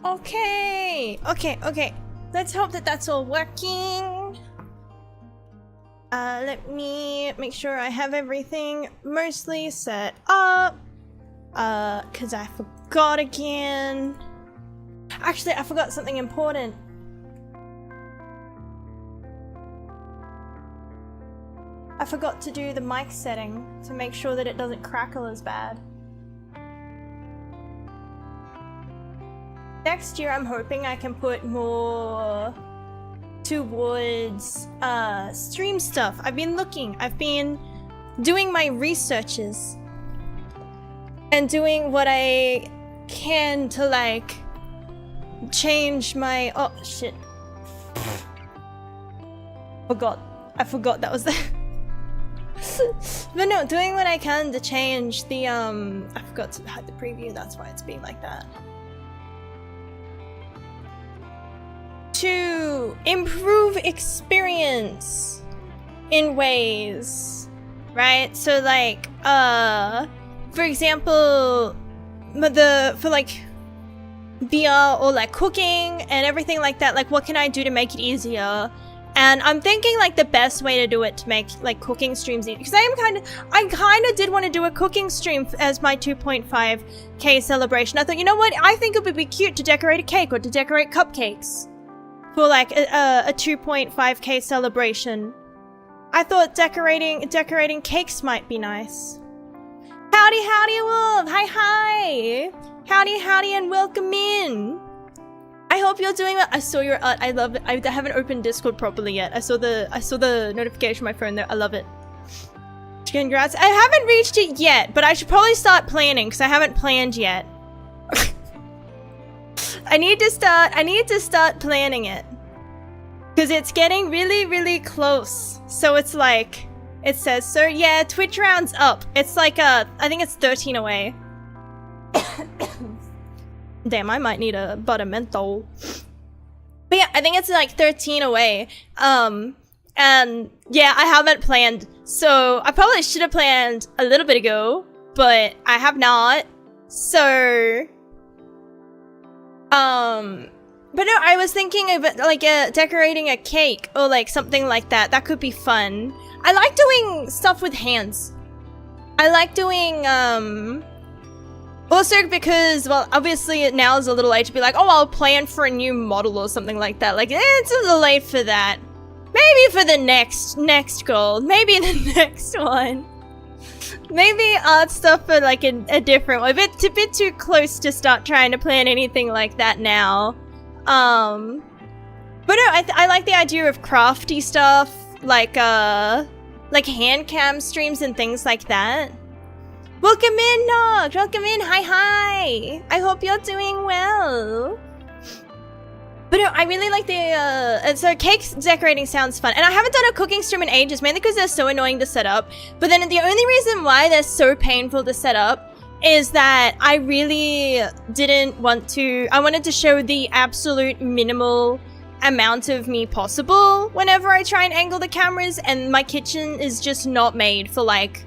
Okay. Let's hope that that's all working. Let me make sure I have everything mostly set up. Cause I forgot again. Actually, I forgot something important. I forgot to do the mic setting to make sure that it doesn't crackle as bad. Next year, I'm hoping I can put more towards stream stuff. I've been doing my researches and doing what I can to like change my shit. I forgot that was there. But no, doing what I can to change the I forgot to hide the preview, that's why it's being like that. To improve experience in ways, right? So like for example, for like VR or like cooking and everything like that, like what can I do to make it easier? And I'm thinking like the best way to do it to make like cooking streams easy, because I kind of did want to do a cooking stream as my 2.5k celebration. I thought, you know what, I think it would be cute to decorate a cake or to decorate cupcakes for like a 2.5k celebration. I thought decorating cakes might be nice. Howdy Wolf, hi. Howdy and welcome in. I hope you're doing well. I saw your art, I love it. I haven't opened Discord properly yet. I saw the notification on my phone there, I love it. Congrats. I haven't reached it yet, but I should probably start planning because I haven't planned yet. I need to start planning it. Because it's getting really close. So it's like, it says, so yeah, Twitch rounds up. It's like, I think it's 13 away. Damn, I might need a buttermento. But yeah, I think it's like 13 away. And yeah, I haven't planned. So I probably should have planned a little bit ago, but I have not. So, but no, I was thinking of like decorating a cake or like something like that. That could be fun. I like doing stuff with hands. I like doing, also because, well, obviously now is a little late to be like, oh, I'll plan for a new model or something like that. Like, it's a little late for that. Maybe for the next goal. Maybe the next one. Maybe art stuff for like a different one. It's a bit too close to start trying to plan anything like that now. But no, I like the idea of crafty stuff, like hand cam streams and things like that. Welcome in, Nog! Welcome in, hi! I hope you're doing well. But no, I really like the, so cake decorating sounds fun. And I haven't done a cooking stream in ages, mainly because they're so annoying to set up. But then the only reason why they're so painful to set up is that I really didn't want to, I wanted to show the absolute minimal amount of me possible whenever I try and angle the cameras, and my kitchen is just not made for like,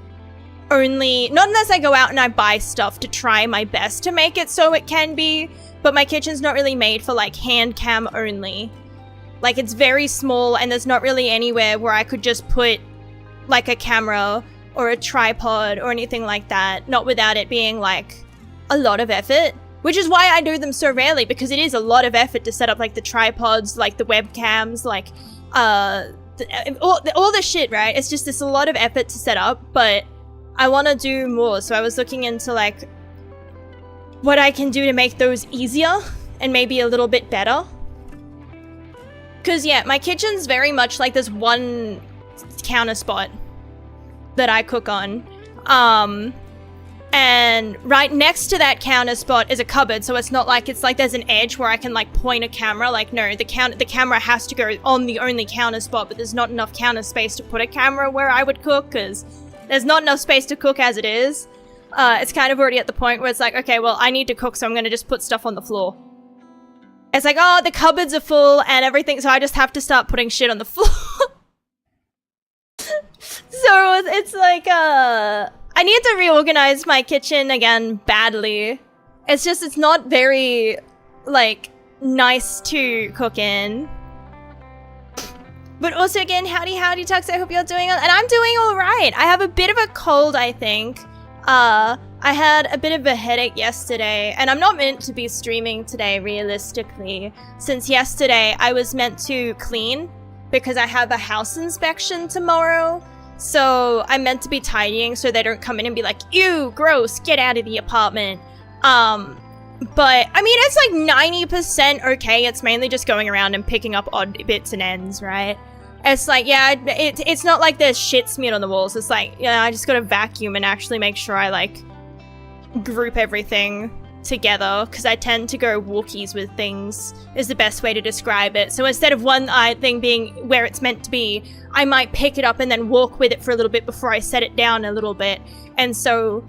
only, not unless I go out and I buy stuff to try my best to make it so it can be, but my kitchen's not really made for like hand cam only. Like it's very small and there's not really anywhere where I could just put like a camera or a tripod or anything like that, not without it being like a lot of effort. Which is why I do them so rarely, because it is a lot of effort to set up like the tripods, like the webcams, like all the shit, right? It's just, it's a lot of effort to set up, but I want to do more. So I was looking into like what I can do to make those easier and maybe a little bit better. Cause yeah, my kitchen's very much like this one counter spot that I cook on. And right next to that counter spot is a cupboard, so it's not like it's like there's an edge where I can like point a camera. Like no, the camera has to go on the only counter spot, but there's not enough counter space to put a camera where I would cook, because there's not enough space to cook as it is. It's kind of already at the point where it's like, okay, well, I need to cook, so I'm gonna just put stuff on the floor. It's like, oh, the cupboards are full and everything, so I just have to start putting shit on the floor. So it's like, I need to reorganize my kitchen again badly. It's just, it's not very, like, nice to cook in. But also again, howdy Tux, I hope you're doing well. And I'm doing alright. I have a bit of a cold, I think. I had a bit of a headache yesterday, and I'm not meant to be streaming today, realistically. Since yesterday, I was meant to clean, because I have a house inspection tomorrow. So I'm meant to be tidying so they don't come in and be like, ew, gross, get out of the apartment. But I mean, it's like 90% okay. It's mainly just going around and picking up odd bits and ends, right? It's like, yeah, it's not like there's shit smeared on the walls. It's like, yeah, I just gotta vacuum and actually make sure I like group everything together, because I tend to go walkies with things is the best way to describe it. So instead of one thing being where it's meant to be, I might pick it up and then walk with it for a little bit before I set it down a little bit. And so,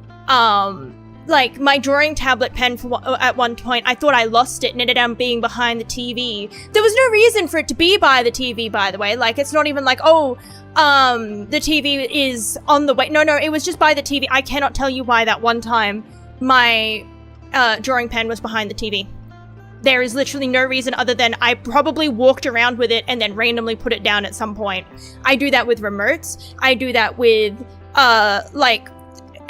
like my drawing tablet pen at one point, I thought I lost it and it ended up being behind the TV. There was no reason for it to be by the TV, by the way. Like, it's not even like, oh, the TV is on the way. No, it was just by the TV. I cannot tell you why that one time my drawing pen was behind the TV. There is literally no reason other than I probably walked around with it and then randomly put it down at some point. I do that with remotes. I do that with, like,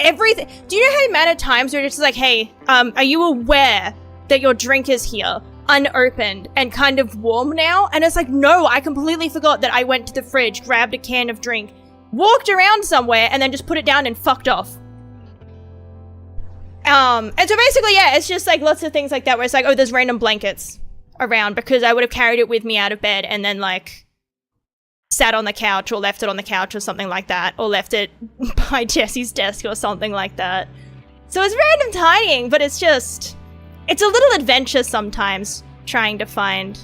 everything. Do you know how many times where it's just like, hey, are you aware that your drink is here, unopened, and kind of warm now? And it's like, no, I completely forgot that I went to the fridge, grabbed a can of drink, walked around somewhere, and then just put it down and fucked off. And so basically, yeah, it's just like lots of things like that where it's like, oh, there's random blankets around because I would have carried it with me out of bed and then like sat on the couch or left it on the couch or something like that, or left it by Jesse's desk or something like that. So it's random tidying, but it's just, it's a little adventure sometimes trying to find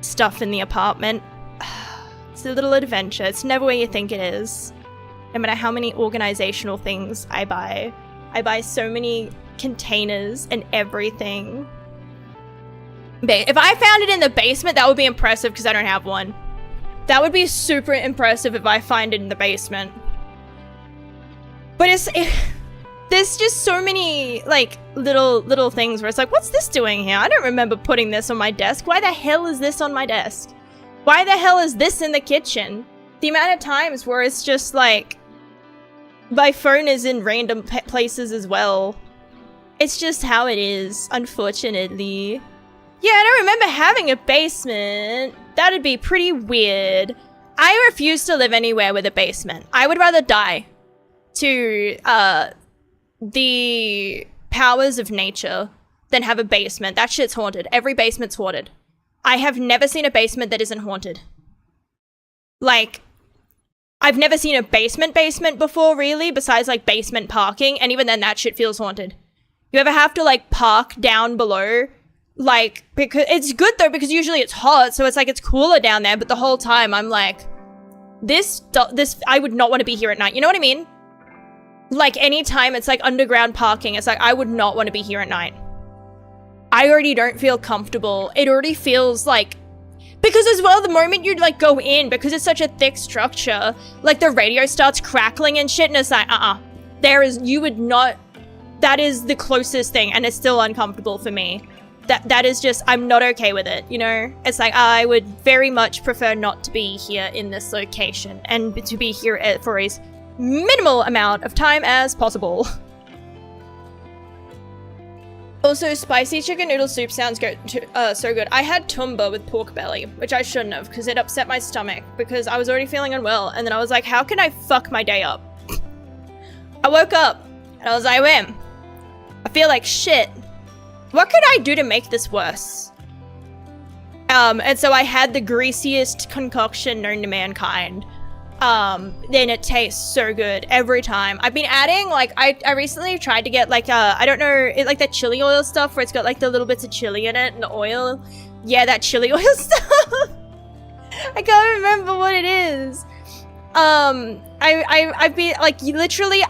stuff in the apartment. It's a little adventure. It's never where you think it is. No matter how many organizational things I buy so many containers and everything. If I found it in the basement, that would be impressive because I don't have one. That would be super impressive if I find it in the basement. But there's just so many like little things where it's like, what's this doing here? I don't remember putting this on my desk. Why the hell is this on my desk? Why the hell is this in the kitchen? The amount of times where it's just like, my phone is in random places as well. It's just how it is, unfortunately. Yeah, I don't remember having a basement. That'd be pretty weird. I refuse to live anywhere with a basement. I would rather die to the powers of nature than have a basement. That shit's haunted. Every basement's haunted. I have never seen a basement that isn't haunted. Like, I've never seen a basement before, really, besides, like, basement parking, and even then that shit feels haunted. You ever have to, like, park down below? Like, because it's good, though, because usually it's hot, so it's like, it's cooler down there, but the whole time I'm like, this, I would not want to be here at night. You know what I mean? Like, anytime it's, like, underground parking, it's like, I would not want to be here at night. I already don't feel comfortable. It already feels like, because as well, the moment you like go in, because it's such a thick structure, like the radio starts crackling and shit, and it's like, you would not, that is the closest thing, and it's still uncomfortable for me. That is just, I'm not okay with it, you know? It's like, I would very much prefer not to be here in this location, and to be here for as minimal amount of time as possible. Also, spicy chicken noodle soup sounds so good. I had tumba with pork belly, which I shouldn't have, because it upset my stomach, because I was already feeling unwell, and then I was like, how can I fuck my day up? I woke up, and I was like, wham, I feel like shit. What could I do to make this worse? And so I had the greasiest concoction known to mankind. Then it tastes so good every time. I've been adding, like, I recently tried to get, like, I don't know, like that chili oil stuff where it's got, like, the little bits of chili in it and the oil. Yeah, that chili oil stuff. I can't remember what it is. I've been, like, literally,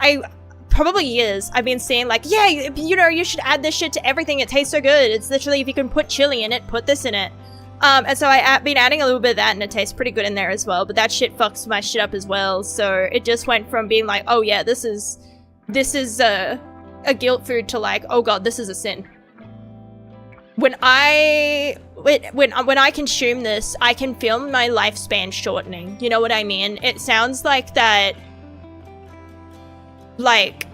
probably years, I've been saying, like, yeah, you know, you should add this shit to everything. It tastes so good. It's literally, if you can put chili in it, put this in it. And so I've been adding a little bit of that, and it tastes pretty good in there as well, but that shit fucks my shit up as well, so it just went from being like, oh yeah, this is a guilt food, to like, oh god, this is a sin. When I consume this, I can feel my lifespan shortening, you know what I mean? It sounds like that, like,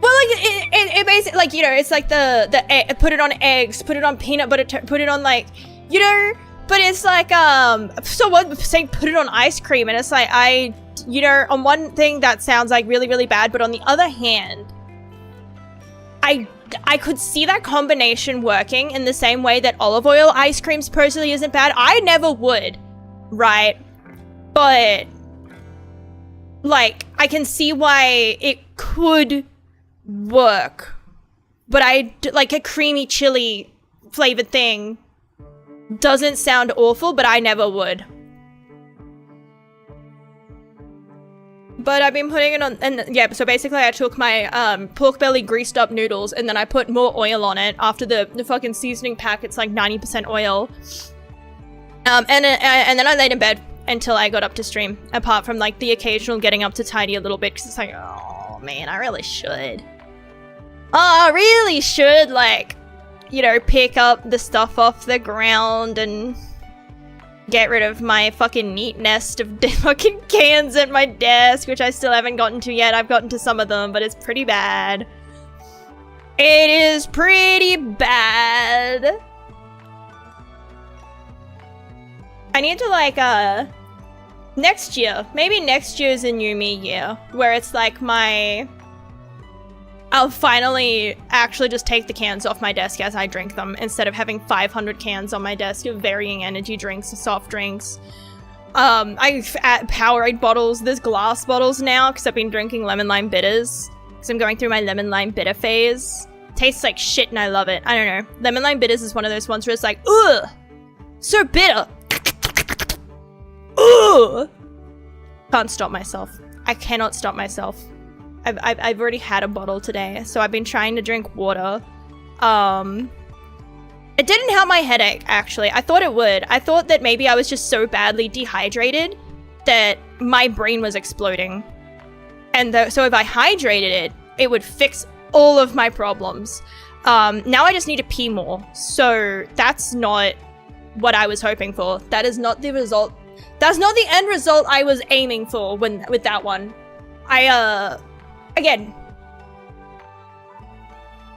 well, like, it basically, like, you know, it's like the egg, put it on eggs, put it on peanut butter, put it on, like, you know, but it's like, so what, saying put it on ice cream, and it's like, you know, on one thing that sounds like really, really bad, but on the other hand, I could see that combination working in the same way that olive oil ice cream supposedly isn't bad. I never would, right? But, like, I can see why it could work, but like a creamy chili flavored thing doesn't sound awful, but I never would. But I've been putting it on, and yeah, so basically I took my pork belly greased up noodles, and then I put more oil on it after the fucking seasoning pack. It's like 90% oil, and then I laid in bed until I got up to stream, apart from like the occasional getting up to tidy a little bit, because it's like, oh man, I really should. Oh, I really should, like, you know, pick up the stuff off the ground and get rid of my fucking neat nest of fucking cans at my desk, which I still haven't gotten to yet. I've gotten to some of them, but it's pretty bad. It is pretty bad. I need to, like, next year, maybe next year's a new me year, where it's like I'll finally actually just take the cans off my desk as I drink them, instead of having 500 cans on my desk of varying energy drinks and soft drinks. I've Powerade bottles, there's glass bottles now, because I've been drinking lemon lime bitters, because I'm going through my lemon lime bitter phase. Tastes like shit and I love it. I don't know. Lemon lime bitters is one of those ones where it's like, ugh, so bitter. Ugh. Can't stop myself. I cannot stop myself. I've already had a bottle today, so I've been trying to drink water. It didn't help my headache, actually. I thought it would. I thought that maybe I was just so badly dehydrated that my brain was exploding. And so if I hydrated it, it would fix all of my problems. Now I just need to pee more. So that's not what I was hoping for. That is not the result. That's not the end result I was aiming for with that one. Again,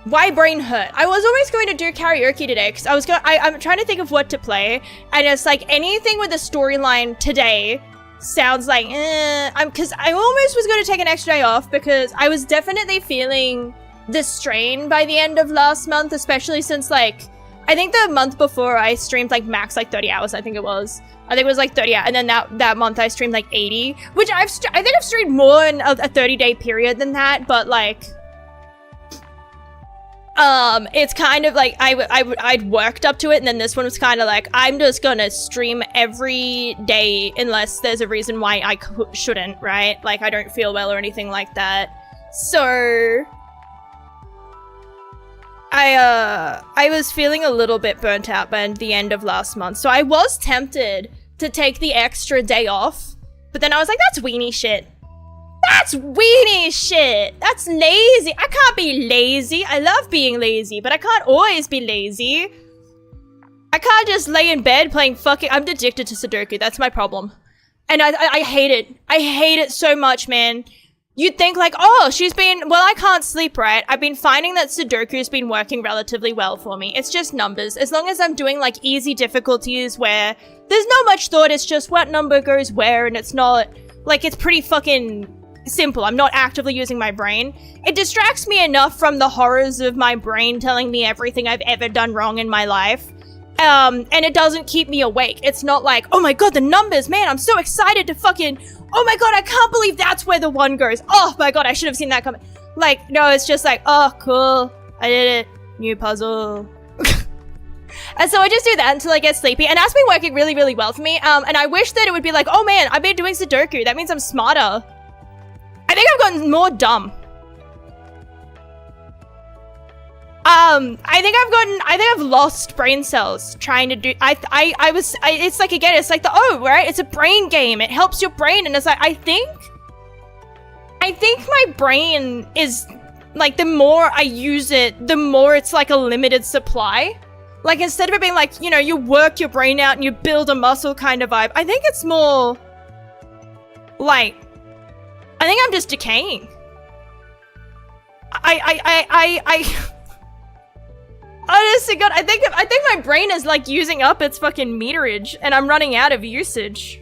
why brain hurt? I was always going to do karaoke today, because I'm trying to think of what to play, and it's like anything with a storyline today sounds like, because I almost was going to take an extra day off, because I was definitely feeling the strain by the end of last month, especially since, like, I think the month before I streamed like max like 30 hours, I think it was. I think it was like 30 hours, and then that month I streamed like 80, which I think I've streamed more in a 30-day period than that, but like, it's kind of like I'd worked up to it, and then this one was kind of like, I'm just gonna stream every day unless there's a reason why I shouldn't, right? Like I don't feel well or anything like that. So I was feeling a little bit burnt out by the end of last month, so I was tempted to take the extra day off, but then I was like, that's weenie shit. That's weenie shit. That's lazy. I can't be lazy. I love being lazy, but I can't always be lazy. I can't just lay in bed playing fucking... I'm addicted to Sudoku. That's my problem. And I hate it. I hate it so much, man. You'd think like, oh, she's been... Well, I can't sleep, right? I've been finding that Sudoku's been working relatively well for me. It's just numbers. As long as I'm doing like easy difficulties where there's not much thought, it's just what number goes where, and it's not... Like, it's pretty fucking simple. I'm not actively using my brain. It distracts me enough from the horrors of my brain telling me everything I've ever done wrong in my life. And it doesn't keep me awake. It's not like, oh my god, the numbers, man, I'm so excited to fucking... Oh my god, I can't believe that's where the 1 goes. Oh my god, I should have seen that coming. Like, no, it's just like, oh, cool. I did it. New puzzle. And so I just do that until I get sleepy. And that's been working really, really well for me. And I wish that it would be like, oh man, I've been doing Sudoku. That means I'm smarter. I think I've gotten more dumb. I think I've lost brain cells trying to do, it's like, again, it's like right? It's a brain game. It helps your brain. And it's like, I think my brain is like, the more I use it, the more it's like a limited supply. Like, instead of it being like, you know, you work your brain out and you build a muscle kind of vibe, I think it's more like, I think I'm just decaying. Honestly, God, I think my brain is like using up its fucking meterage, and I'm running out of usage.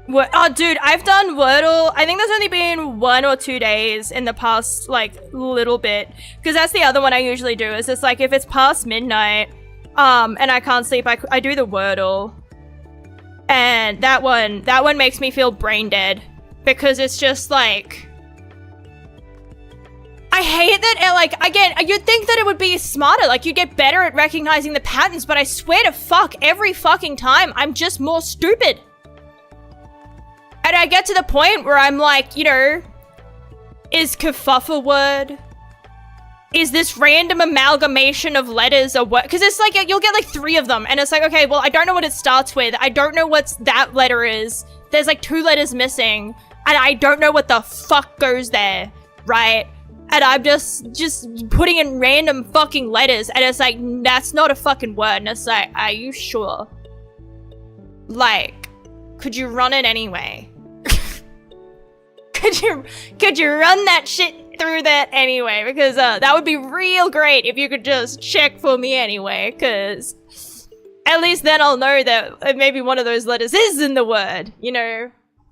What? Oh, dude, I've done Wordle. I think there's only been 1 or 2 days in the past, like, little bit, because that's the other one I usually do. Is it's like if it's past midnight, and I can't sleep, I do the Wordle, and that one makes me feel brain dead, because it's just like. I hate that, like, again, you'd think that it would be smarter, like, you'd get better at recognizing the patterns, but I swear to fuck, every fucking time, I'm just more stupid. And I get to the point where I'm like, you know, is kerfuff a word? Is this random amalgamation of letters a word? Because it's like, you'll get like 3 of them, and it's like, okay, well, I don't know what it starts with, I don't know what that letter is, there's like 2 letters missing, and I don't know what the fuck goes there, right? And I'm just putting in random fucking letters, and it's like, that's not a fucking word. And it's like, are you sure? Like, could you run it anyway? could you run that shit through that anyway? Because that would be real great if you could just check for me anyway, because at least then I'll know that maybe one of those letters is in the word, you know?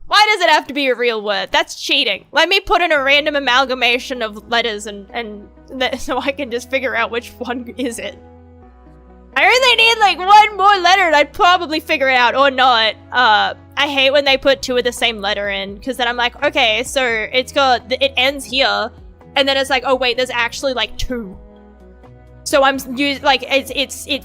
Why does it have to be a real word? That's cheating. Let me put in a random amalgamation of letters and so I can just figure out which one is it. I really need like 1 more letter and I'd probably figure it out, or not. I hate when they put 2 of the same letter in, because then I'm like, okay, so it ends here, and then it's like, oh wait, there's actually like 2. So it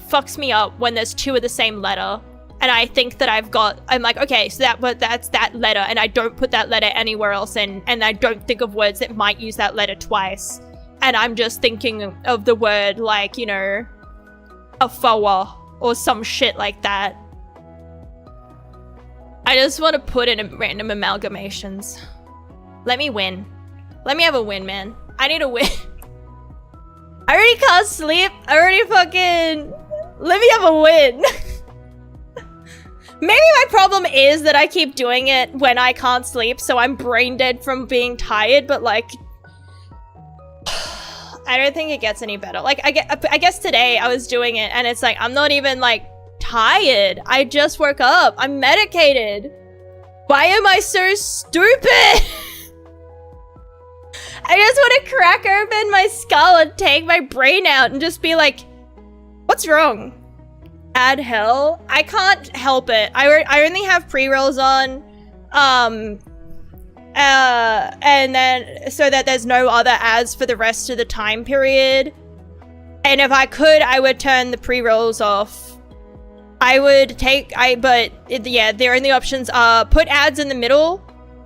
fucks me up when there's 2 of the same letter. And I think that I'm like, okay, so that's that letter, and I don't put that letter anywhere else in, and I don't think of words that might use that letter twice. And I'm just thinking of the word like, you know, afawa, or some shit like that. I just want to put in random amalgamations. Let me win. Let me have a win, man. I need a win. I already can't sleep. I already fucking... Let me have a win. Maybe my problem is that I keep doing it when I can't sleep, so I'm brain dead from being tired, but like... I don't think it gets any better. Like, I guess today I was doing it, and it's like, I'm not even like tired. I just woke up. I'm medicated. Why am I so stupid? I just want to crack open my skull and take my brain out and just be like, what's wrong? Add hell? I can't help it. I only have pre-rolls on, and then so that there's no other ads for the rest of the time period. And if I could, I would turn the pre-rolls off. I would take, yeah, the only options are put ads in the middle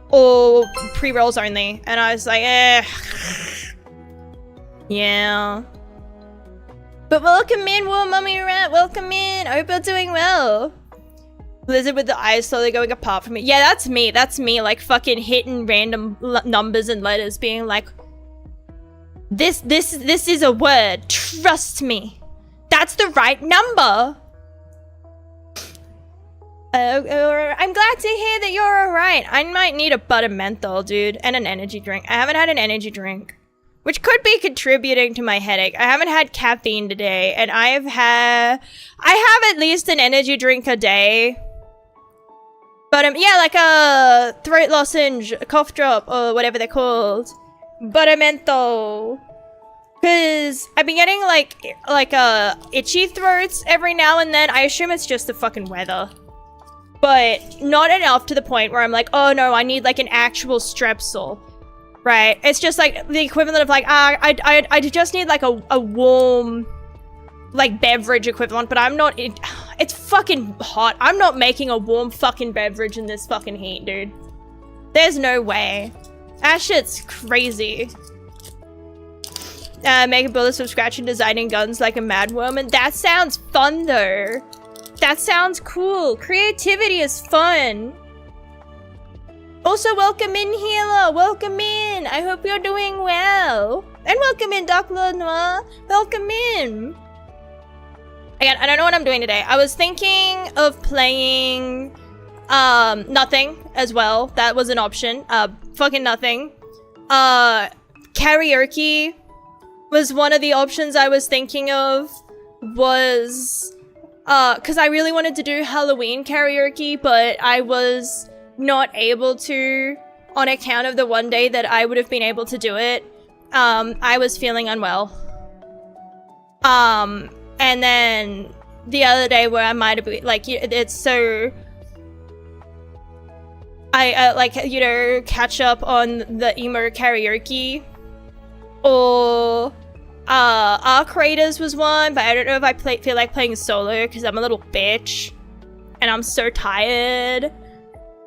or pre-rolls only. And I was like, yeah. But welcome in, War Mummy Rat, welcome in. I hope you're doing well. Blizzard with the eyes slowly going apart from me. Yeah, that's me, like fucking hitting random numbers and letters being like, this is a word, trust me. That's the right number. I'm glad to hear that you're alright. I might need a butter menthol, dude, and an energy drink. I haven't had an energy drink, which could be contributing to my headache. I haven't had caffeine today, and I have at least an energy drink a day. But yeah, like a throat lozenge, a cough drop, or whatever they're called. Butter menthol. Cause I've been getting like itchy throats every now and then. I assume it's just the fucking weather. But not enough to the point where I'm like, oh no, I need like an actual strepsil. Right? It's just like the equivalent of like, I just need like a warm, like beverage equivalent, but I'm not, it's fucking hot. I'm not making a warm fucking beverage in this fucking heat, dude. There's no way. That shit's crazy. Making bullets from scratch and designing guns like a mad woman. That sounds fun though. That sounds cool. Creativity is fun. Also, welcome in, Healer. Welcome in. I hope you're doing well. And welcome in, Doc Noir. Welcome in. Again, I don't know what I'm doing today. I was thinking of playing Nothing as well. That was an option. Fucking Nothing. Karaoke was one of the options I was thinking of. Was because I really wanted to do Halloween karaoke, but I was not able to on account of the one day that I would have been able to do it. I was feeling unwell. And then the other day where I might have been like, it's so I like, you know, catch up on the emo karaoke, or Arc Raiders was one, but I don't know if I feel like playing solo because I'm a little bitch and I'm so tired.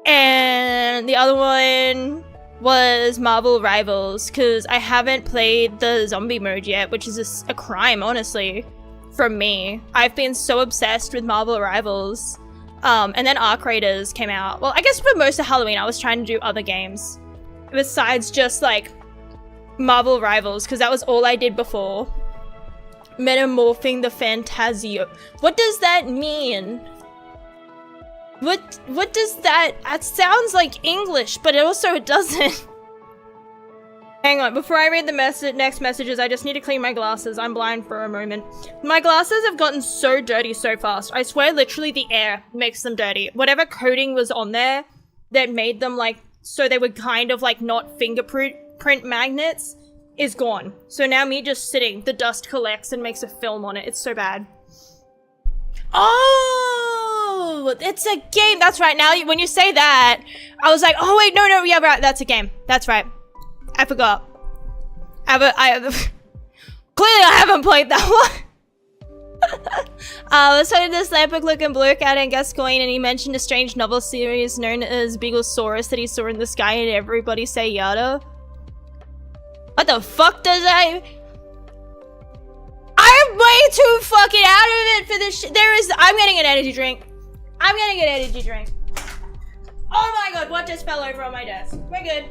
And the other one was Marvel Rivals because I haven't played the zombie mode yet, which is a crime, honestly, from me. I've been so obsessed with Marvel Rivals. And then Arc Raiders came out. Well, I guess for most of Halloween, I was trying to do other games besides just like Marvel Rivals, because that was all I did before. Metamorphing the Fantasio. What does that mean? What does that... That sounds like English, but it doesn't. Hang on, before I read the next messages, I just need to clean my glasses. I'm blind for a moment. My glasses have gotten so dirty so fast. I swear literally the air makes them dirty. Whatever coating was on there that made them like, so they were kind of like not fingerprint magnets is gone. So now me just sitting, the dust collects and makes a film on it. It's so bad. Oh, it's a game. That's right. Now when you say that, I was like, oh wait, no, yeah, right. That's a game. That's right. I forgot. Clearly I haven't played that one. Let's talk to this lamp looking blue cat in Gascoigne, and he mentioned a strange novel series known as Beaglesaurus that he saw in the sky, and everybody say yada. What the fuck does that? I'm way too fucking out of it for this shit. I'm getting an energy drink. I'm getting an energy drink. Oh my god, what just fell over on my desk? We're good.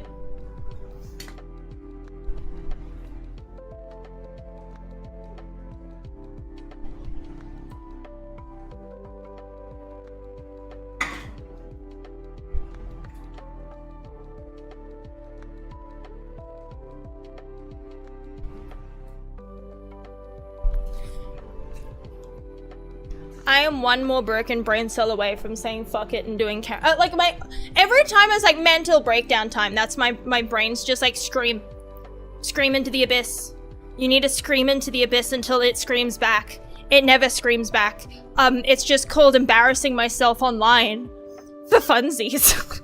I am one more broken brain cell away from saying fuck it and doing every time it's like mental breakdown time, that's my brain's just like scream Scream into the abyss. You need to scream into the abyss until it screams back. It never screams back. It's just called embarrassing myself online. For funsies.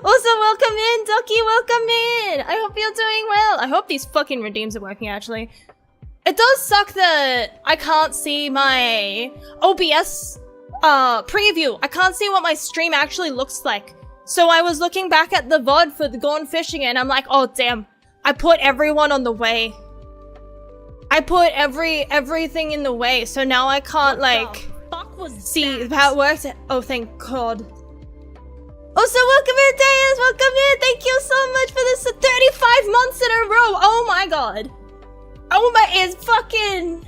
Also, welcome in, Ducky, welcome in! I hope you're doing well. I hope these fucking redeems are working, actually. It does suck that I can't see my OBS preview. I can't see what my stream actually looks like. So I was looking back at the VOD for the Gone Fishing and I'm like, oh damn, I put everyone on the way. I put everything in the way, so now I can't like see how it works. Oh, thank God. Also, welcome in, Deus, welcome in. Thank you so much for this 35 months in a row. Oh my God. Oh my, it's fucking...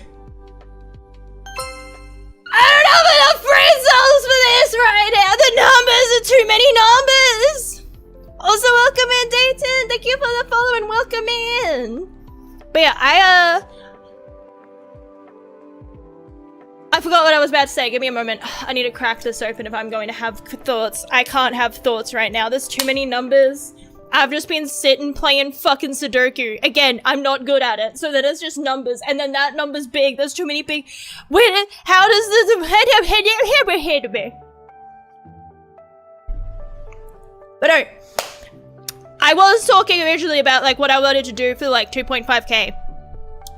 I don't have enough brain cells for this right now. The numbers are too many numbers. Also, welcome in, Dayton. Thank you for the follow and welcome in. But yeah, I forgot what I was about to say. Give me a moment. I need to crack this open if I'm going to have thoughts. I can't have thoughts right now. There's too many numbers. I've just been sitting playing fucking Sudoku. Again, I'm not good at it. So that is just numbers. And then that number's big. There's too many big... Wait, how does this... But no. I was talking originally about like what I wanted to do for like 2.5k.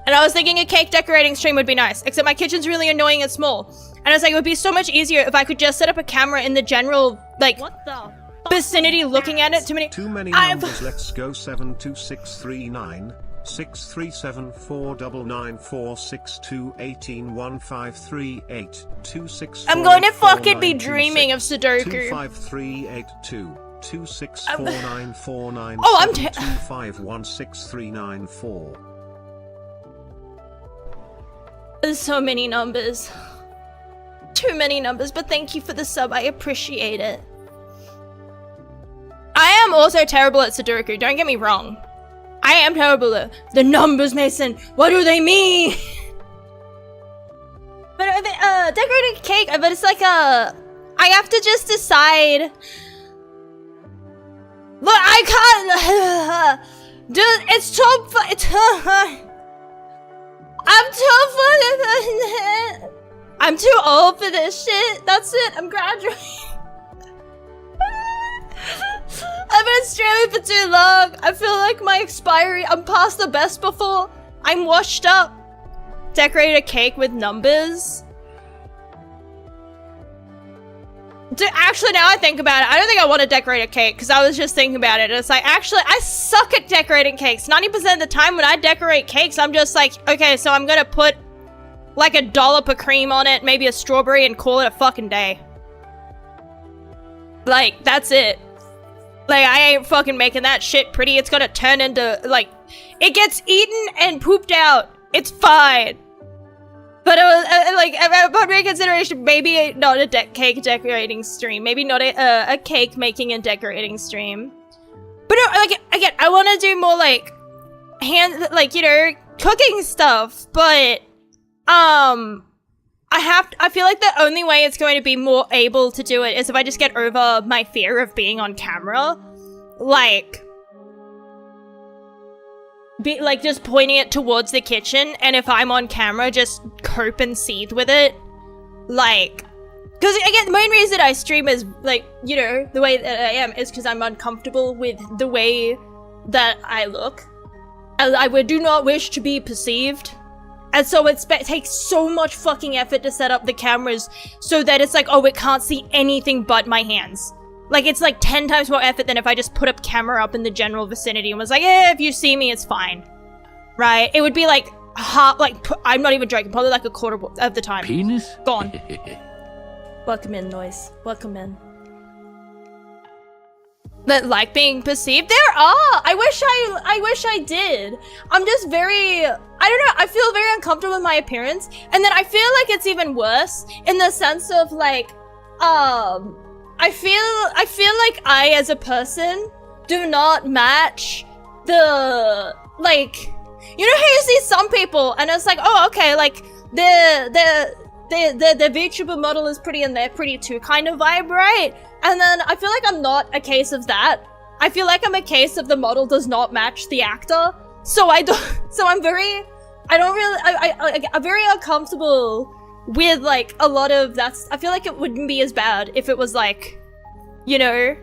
And I was thinking a cake decorating stream would be nice, except my kitchen's really annoying and small. And I was like, it would be so much easier if I could just set up a camera in the general, like, vicinity looking at it. Too many numbers. Let's go. 72639 637494621538264. I'm going to fucking be dreaming of Sudoku. 25382 264949 Oh, I'm 2516394. There's so many numbers. Too many numbers, but thank you for the sub. I appreciate it. I am also terrible at Sudoku, don't get me wrong. I am terrible at the numbers, Mason. What do they mean? But decorating a cake, but it's like I have to just decide. Look, I can't. Dude, it's so I'm too old for this shit. That's it. I'm graduating. I've been streaming for too long. I feel like my expiry. I'm past the best before. I'm washed up. Decorate a cake with numbers. Dude, actually, now I think about it, I don't think I want to decorate a cake because I was just thinking about it. It's like, actually, I suck at decorating cakes. 90% of the time when I decorate cakes, I'm just like, okay, so I'm gonna put like a dollop of cream on it, maybe a strawberry, and call it a fucking day. Like, that's it. Like, I ain't fucking making that shit pretty. It's gonna turn into, like, it gets eaten and pooped out. It's fine. But it was, like, upon reconsideration, maybe not a cake decorating stream. Maybe not a cake making and decorating stream. But no, like, again, I want to do more, like, like, you know, cooking stuff. But, I feel like the only way it's going to be more able to do it is if I just get over my fear of being on camera. Like, just pointing it towards the kitchen, and if I'm on camera, just cope and seethe with it. Like, because again, the main reason I stream is, like, you know, the way that I am is because I'm uncomfortable with the way that I look. I do not wish to be perceived. And so it takes so much fucking effort to set up the cameras so that it's like, oh, it can't see anything but my hands. Like, it's like 10 times more effort than if I just put a camera up in the general vicinity and was like, eh, if you see me, it's fine. Right? It would be like, I'm not even joking, probably like a quarter of the time. Penis? Gone. Welcome in, Noise. Welcome in. That like being perceived? There are! I wish I did. I'm just very, I don't know, I feel very uncomfortable with my appearance. And then I feel like it's even worse in the sense of like, I feel like I, as a person, do not match the, like, you know how you see some people and it's like, oh, okay, like, the VTuber model is pretty and they're pretty too kind of vibe, right? And then I feel like I'm not a case of that. I feel like I'm a case of the model does not match the actor. So I'm very uncomfortable with like a lot of I feel like it wouldn't be as bad if it was like, you know,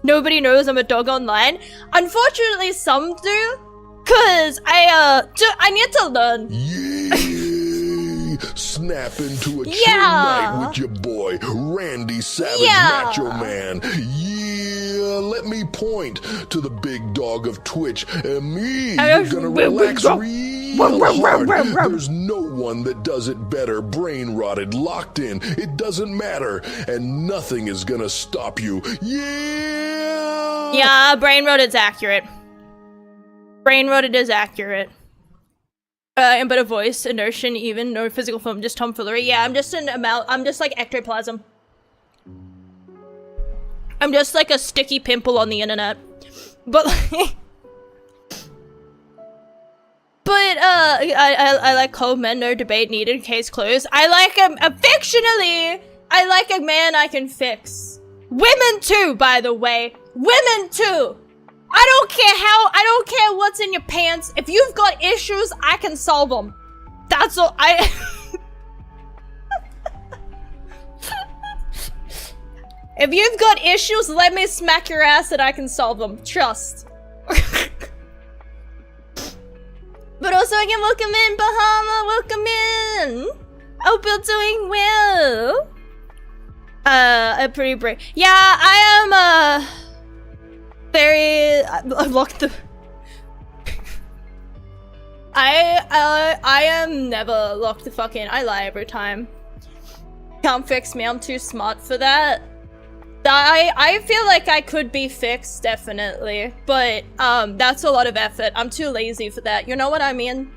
nobody knows I'm a dog online. Unfortunately, some do, cause I need to learn. Yeah, snap into a chill night with your boy, Randy Savage Macho Man. Yeah, let me point to the big dog of Twitch, and me, you're gonna relax real hard. There's no one that does it better, brain rotted, locked in, it doesn't matter, and nothing is gonna stop you. Yeah! Yeah, brain rotted is accurate. Brain rotted is accurate. But a voice, inertia, even no physical form, just tomfoolery. Yeah, I'm just like ectoplasm. I'm just like a sticky pimple on the internet. But like, I like cold men, no debate needed, case closed. I like fictionally, I like a man I can fix. Women too, by the way. Women too. I don't care what's in your pants. If you've got issues, I can solve them. That's all If you've got issues, let me smack your ass and I can solve them. Trust. But also again, welcome in, Bahama, welcome in. Hope you're doing well. I'm pretty brave. Yeah, I am, I locked the... I am never locked the fuck in. I lie every time. Can't fix me, I'm too smart for that. I feel like I could be fixed, definitely. But, that's a lot of effort. I'm too lazy for that, you know what I mean?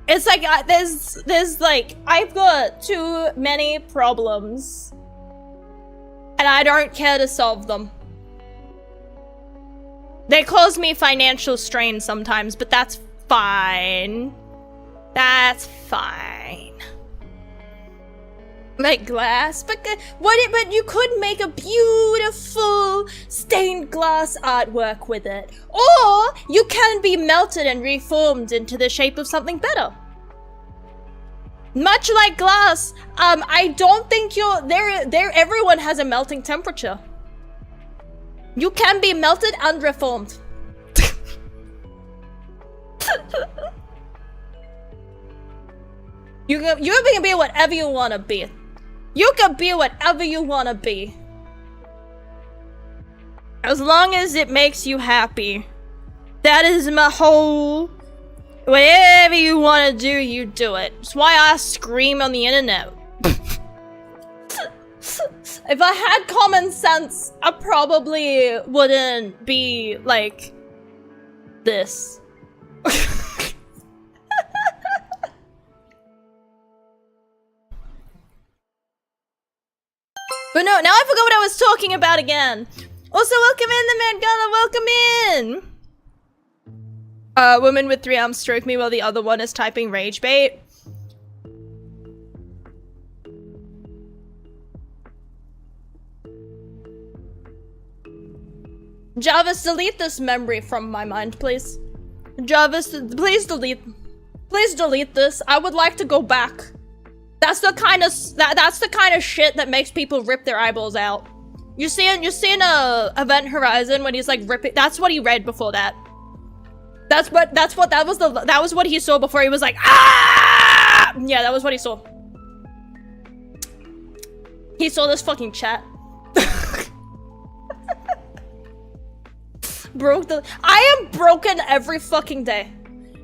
It's like, there's like, I've got too many problems. And I don't care to solve them. They cause me financial strain sometimes, but that's fine. That's fine. Like glass, but you could make a beautiful stained glass artwork with it. Or you can be melted and reformed into the shape of something better. Much like glass, I don't think everyone has a melting temperature. You can be melted and reformed. You can be whatever you want to be. You can be whatever you want to be. As long as it makes you happy. That is my whole... Whatever you want to do, you do it. That's why I scream on the internet. If I had common sense, I probably wouldn't be like this. But no, now I forgot what I was talking about again. Also, welcome in, the man Gala, welcome in! Woman with 3 arms stroke me while the other one is typing rage bait. Jarvis, delete this memory from my mind, please. Jarvis, please delete this. I would like to go back. That's the kind of shit that makes people rip their eyeballs out. You seen Event Horizon when he's like ripping? That's what he read before that. That was what he saw before he was like, ah! Yeah, that was what he saw. He saw this fucking chat. I am broken every fucking day.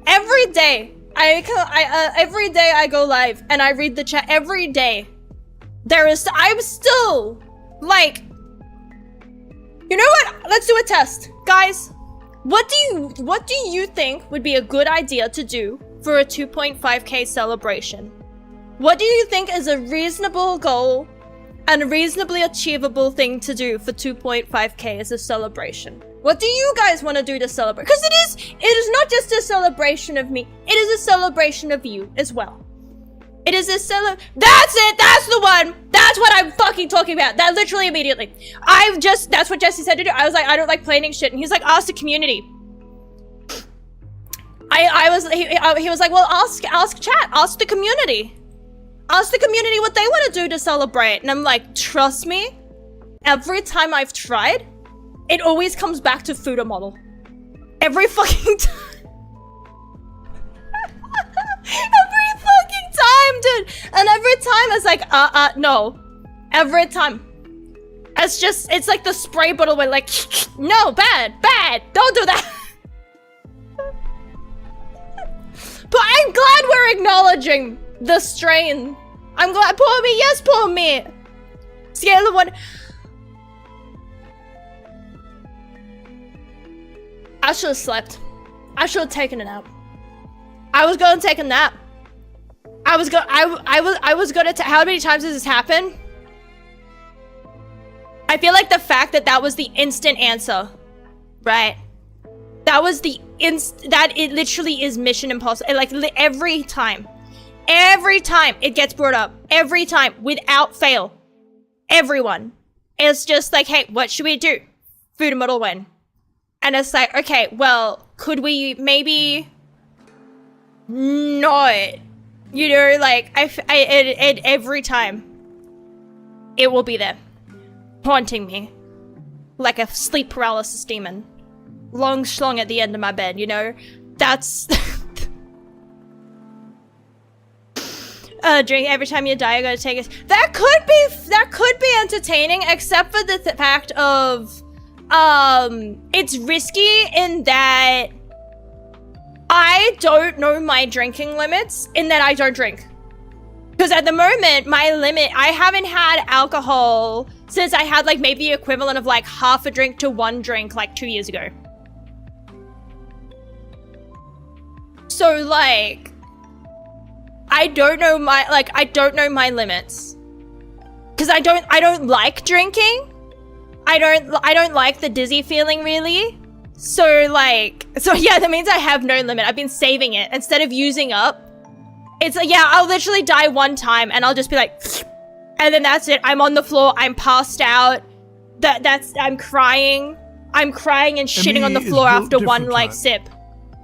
Every day. Every day I go live and I read the chat every day. I'm still like, you know what? Let's do a test. Guys, what do you think would be a good idea to do for a 2.5k celebration? What do you think is a reasonable goal and a reasonably achievable thing to do for 2.5k as a celebration? What do you guys want to do to celebrate? Because it is not just a celebration of me, it is a celebration of you as well. It is a that's it, that's the one! That's what I'm fucking talking about. That literally immediately. That's what Jesse said to do. I was like, I don't like planning shit. And he's like, ask the community. He was like, well, ask chat, ask the community what they want to do to celebrate. And I'm like, trust me, every time I've tried, it always comes back to Fuda model. Every fucking time. Every fucking time, dude. And every time it's like, no. Every time. It's like the spray bottle where like, no, bad, don't do that. But I'm glad we're acknowledging the strain. I'm glad, poor me, yes, poor me. Scale of 1. I should have slept. I should have taken a nap. I was gonna take a nap. I was gonna, how many times has this happened? I feel like the fact that was the instant answer, right? That was the that it literally is mission impossible. Like every time it gets brought up, every time without fail, everyone is just like, hey, what should we do? Food model win. And it's like, okay, well, could we maybe not, you know, like every time it will be there haunting me like a sleep paralysis demon long schlong at the end of my bed, you know. That's drink every time you die, you gotta take it. That could be entertaining, except for the fact of it's risky in that I don't know my drinking limits, in that I don't drink. Because at the moment, my limit, I haven't had alcohol since I had like maybe the equivalent of like half a drink to 1 drink like 2 years ago. So like, I don't know my limits. Because I don't like drinking. I don't like the dizzy feeling really. So yeah, that means I have no limit. I've been saving it instead of using up. It's like, yeah, I'll literally die one time and I'll just be like, and then that's it. I'm on the floor. I'm passed out. I'm crying. I'm crying and shitting on the floor after one like sip.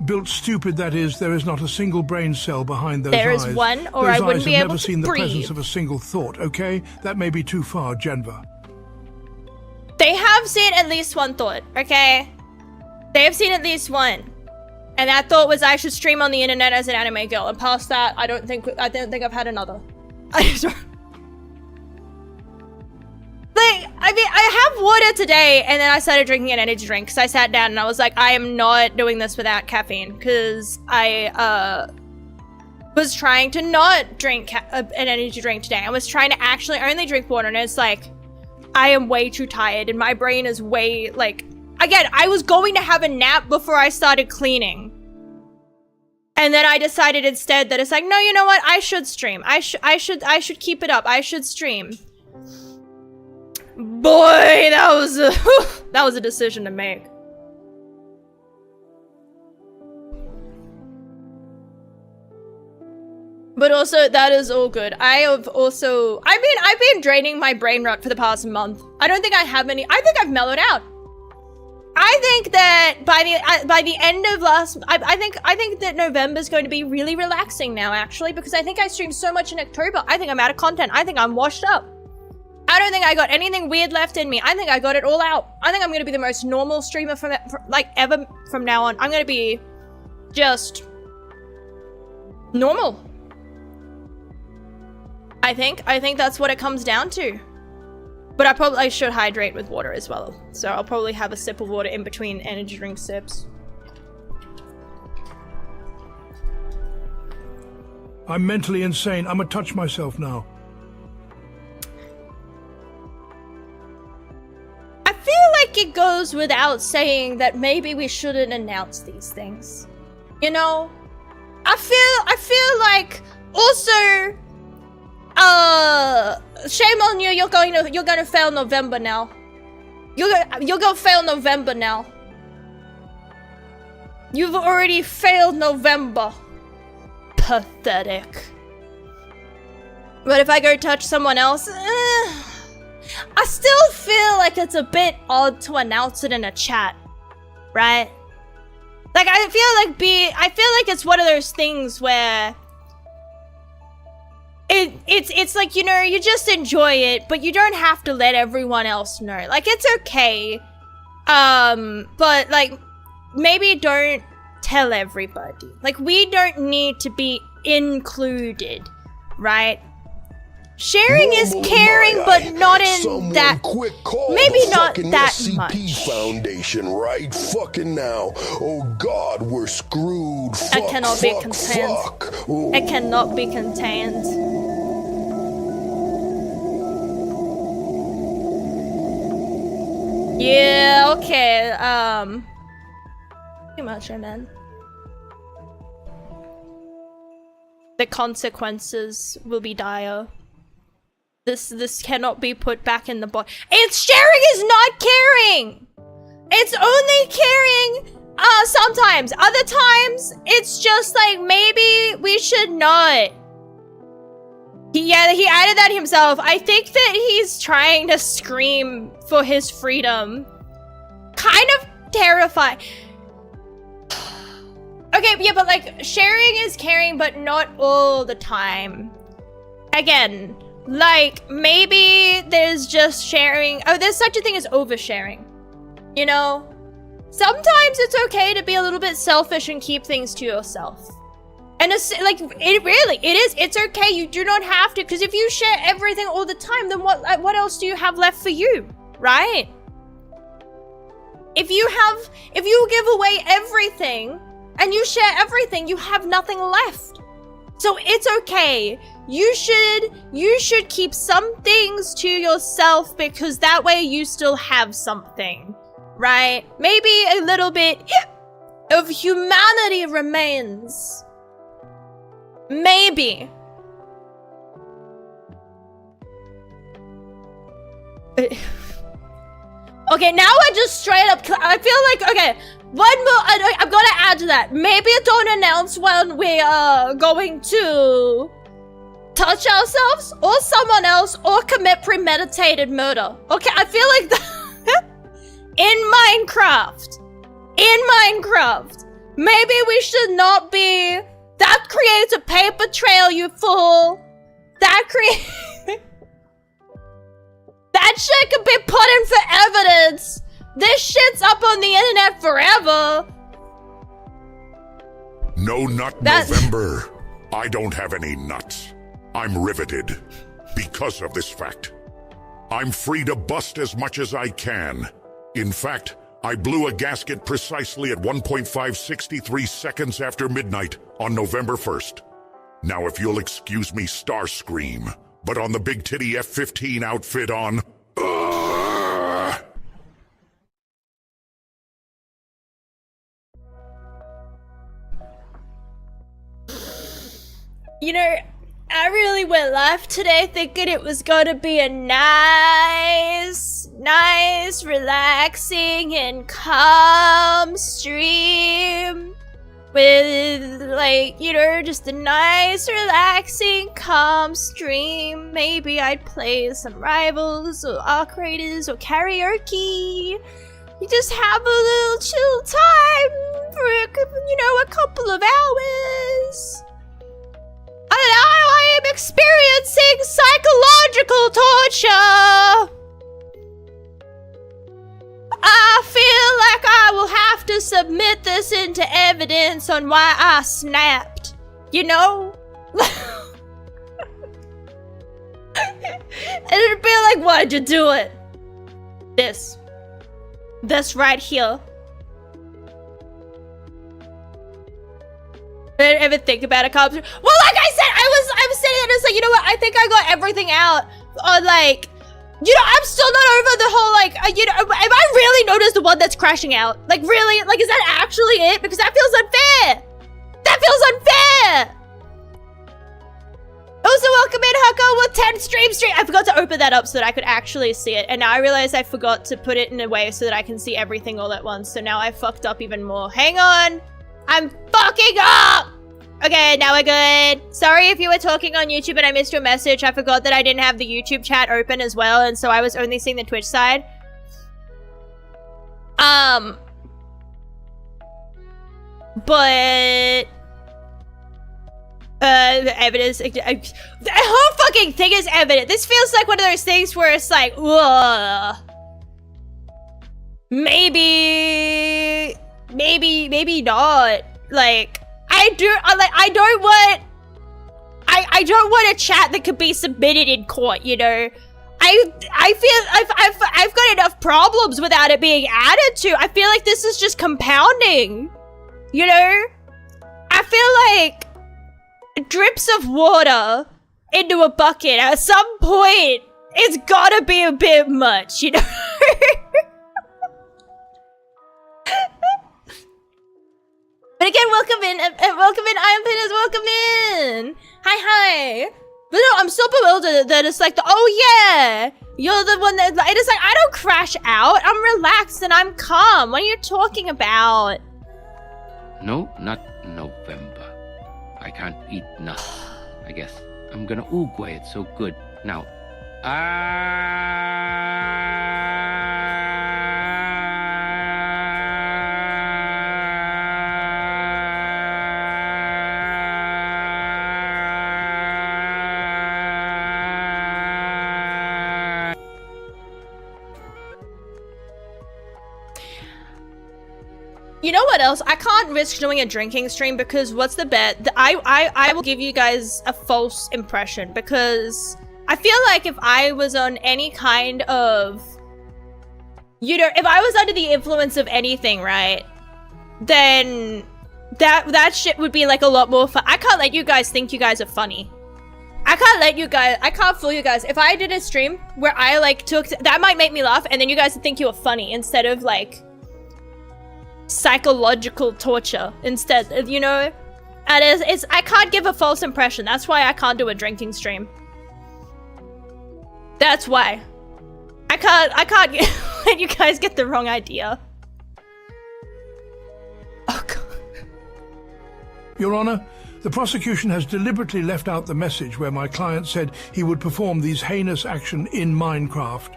Built stupid, that is. There is not a single brain cell behind those eyes. There is one, or I wouldn't be able to breathe. Those eyes have never seen the presence of a single thought, okay? That may be too far, Genva. They have seen at least one thought, okay? They have seen at least one. And that thought was I should stream on the internet as an anime girl. And past that, I don't think I've had another. I mean, I have water today, and then I started drinking an energy drink because I sat down and I was like, I am not doing this without caffeine, because I was trying to not drink an energy drink today. I was trying to actually only drink water, and it's like, I am way too tired, and my brain is way, like, again, I was going to have a nap before I started cleaning. And then I decided instead that it's like, no, you know what? I should stream. I should keep it up. I should stream. Boy, that was a decision to make. But also, that is all good. I've been draining my brain rot for the past month. I don't think I have any. I think I've mellowed out. I think that by the end of I think that November's going to be really relaxing now, actually, because I think I streamed so much in October. I think I'm out of content. I think I'm washed up. I don't think I got anything weird left in me. I think I got it all out. I think I'm going to be the most normal streamer ever from now on. I'm going to be just normal. I think that's what it comes down to. But I should hydrate with water as well. So I'll probably have a sip of water in between energy drink sips. I'm mentally insane. I'm gonna touch myself now. I feel like it goes without saying that maybe we shouldn't announce these things. You know? I feel like also shame on you, you're gonna fail November now. You're gonna fail November now. You've already failed November. Pathetic. But if I go touch someone else, I still feel like it's a bit odd to announce it in a chat, right? Like, I feel like it's one of those things where it's like, you know, you just enjoy it, but you don't have to let everyone else know. Like, it's okay. But like, maybe don't tell everybody. Like, we don't need to be included, right? Sharing is caring, but not in that. Maybe not that much. Foundation right fucking now. Oh God, we're screwed. I cannot be contained. I cannot be contained. Yeah, okay, too much, man. The consequences will be dire. This cannot be put back in the box. It's sharing is not caring! It's only caring, sometimes. Other times, it's just like, maybe we should not. He added that himself. I think that he's trying to scream for his freedom. Kind of terrifying. Okay, yeah, but like, sharing is caring, but not all the time. Again, like, maybe there's just sharing. Oh, there's such a thing as oversharing. You know? Sometimes it's okay to be a little bit selfish and keep things to yourself. And it's like, it's okay. You do not have to, because if you share everything all the time, then what else do you have left for you, right? If you give away everything and you share everything, you have nothing left. So it's okay. You should keep some things to yourself, because that way you still have something, right? Maybe a little bit of humanity remains. Maybe. Okay, now I just straight up, I feel like, okay, one more, I'm gonna add to that. Maybe don't announce when we are going to touch ourselves or someone else or commit premeditated murder. Okay, I feel like that in Minecraft, maybe we should not be. That creates a paper trail, you fool. That shit could be put in for evidence. This shit's up on the internet forever. No nut November. I don't have any nuts. I'm riveted because of this fact. I'm free to bust as much as I can. In fact, I blew a gasket precisely at 1.563 seconds after midnight on November 1st. Now if you'll excuse me, Starscream, but on the big titty F-15 outfit on... You know, I really went live today thinking it was gonna be a nice, relaxing and calm stream. With, like, you know, just a nice, relaxing, calm stream. Maybe I'd play some Rivals or Arc Raiders or karaoke. You just have a little chill time for, you know, a couple of hours. I am experiencing psychological torture. I feel like I will have to submit this into evidence on why I snapped. You know? And it'd be like, why'd you do it? This right here. Did I ever think about a cop? Well, like I said, I was sitting there and it's like, you know what? I think I got everything out on, like, you know, I'm still not over the whole, like, you know, am I really noticed the one that's crashing out? Like, really? Like, is that actually it? Because that feels unfair. That feels unfair. Also, welcome in, Hucko, with 10 stream. I forgot to open that up so that I could actually see it. And now I realize I forgot to put it in a way so that I can see everything all at once. So now I fucked up even more. Hang on. I'm fucking up! Okay, now we're good. Sorry if you were talking on YouTube and I missed your message. I forgot that I didn't have the YouTube chat open as well, and so I was only seeing the Twitch side. But evidence. The whole fucking thing is evident. This feels like one of those things where it's like, ugh. Maybe not. Like, I don't want a chat that could be submitted in court, you know? I feel I've got enough problems without it being added to. I feel like this is just compounding, you know? I feel like drips of water into a bucket at some point, it's gotta be a bit much, you know? But again, welcome in, I am Pinners, welcome in! Hi! But no, I'm so bewildered that it's like, oh yeah! You're the one that, it is like, I don't crash out, I'm relaxed and I'm calm, what are you talking about? No, not November. I can't eat nothing. I guess I'm gonna oogway it so good. Now, You know what else? I can't risk doing a drinking stream because what's the bet? I will give you guys a false impression because I feel like if I was on any kind of, you know, if I was under the influence of anything, right? Then that shit would be like a lot more fun. I can't let you guys think you guys are funny. I can't fool you guys. If I did a stream where I like took, that might make me laugh and then you guys would think you were funny instead of like psychological torture instead, you know? And it's I can't give a false impression. That's why I can't do a drinking stream. That's why. I can't let you guys get the wrong idea. Oh god. Your Honor, the prosecution has deliberately left out the message where my client said he would perform these heinous actions in Minecraft,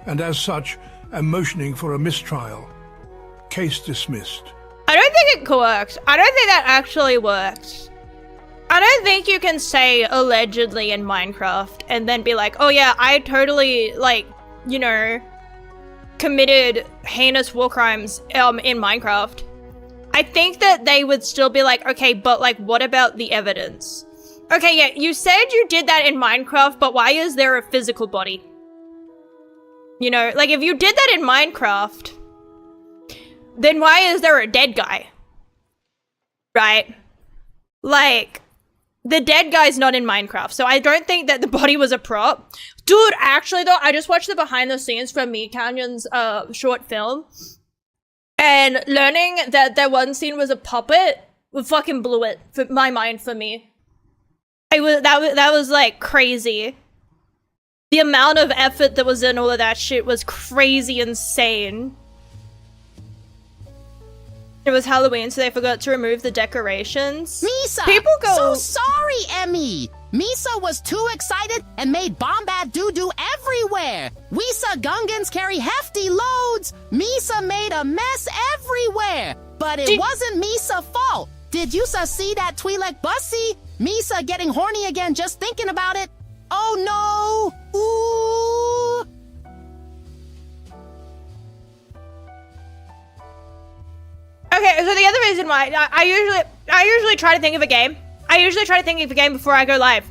and as such, am motioning for a mistrial. Case dismissed. I don't think it worked. I don't think that actually worked. I don't think you can say allegedly in Minecraft and then be like, oh yeah, I totally, like, you know, committed heinous war crimes in Minecraft. I think that they would still be like, okay, but like, what about the evidence? Okay, yeah, you said you did that in Minecraft, but why is there a physical body? You know, like if you did that in Minecraft, then why is there a dead guy? Right? Like, the dead guy's not in Minecraft, so I don't think that the body was a prop. Dude, actually though, I just watched the behind the scenes from Me Canyon's short film, and learning that that one scene was a puppet fucking blew it for my mind for me. That was like crazy. The amount of effort that was in all of that shit was crazy insane. It was Halloween, so they forgot to remove the decorations. Misa! People go... So sorry, Emmy! Misa was too excited and made Bombad doo-doo everywhere! Wisa Gungans carry hefty loads! Misa made a mess everywhere! But it wasn't Misa's fault! Did Yusa see that Twi'lek bussy? Misa getting horny again just thinking about it? Oh no! Ooh! Okay, so the other reason why I usually try to think of a game. I usually try to think of a game before I go live.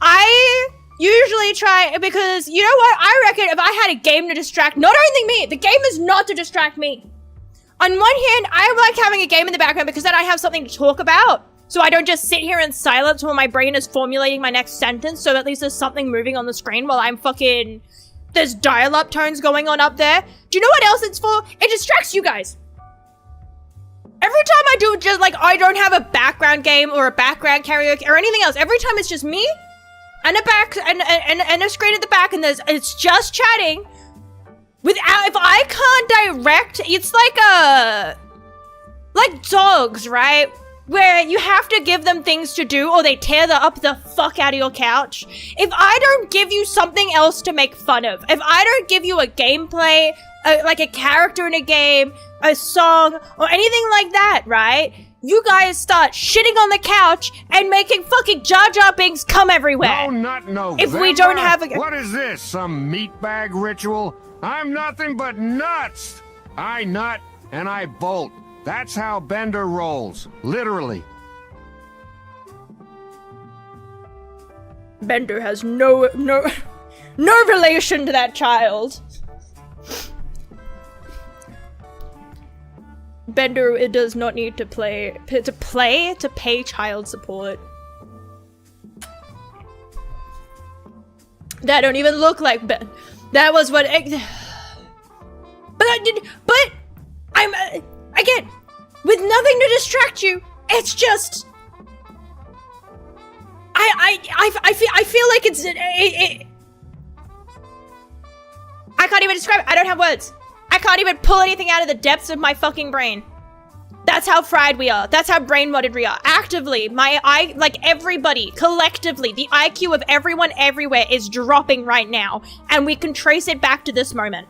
I usually try, because you know what? I reckon if I had a game to distract not only me, the game is not to distract me. On one hand, I like having a game in the background because then I have something to talk about. So I don't just sit here in silence while my brain is formulating my next sentence, so at least there's something moving on the screen while I'm fucking... There's dial-up tones going on up there. Do you know what else it's for? It distracts you guys. Every time I do just like, I don't have a background game or a background karaoke or anything else. Every time it's just me and a back and a screen at the back and it's just chatting. Without, if I can't direct, it's like dogs, right? Where you have to give them things to do or they tear up the fuck out of your couch. If I don't give you something else to make fun of, if I don't give you a gameplay, like a character in a game, a song, or anything like that, right? you guys start shitting on the couch and making fucking Jar Jar Binks come everywhere. No, not November. If we don't have a... What is this, some meatbag ritual? I'm nothing but nuts. I nut and I bolt. That's how Bender rolls, literally. Bender has no relation to that child. Bender, it does not need to pay child support. That don't even look like Ben. That was what. But I'm again with nothing to distract you. It's just I feel like it's I can't even describe it. I don't have words. I can't even pull anything out of the depths of my fucking brain. That's how fried we are. That's how brain modded we are. Actively, like everybody, collectively, the IQ of everyone everywhere is dropping right now. And we can trace it back to this moment.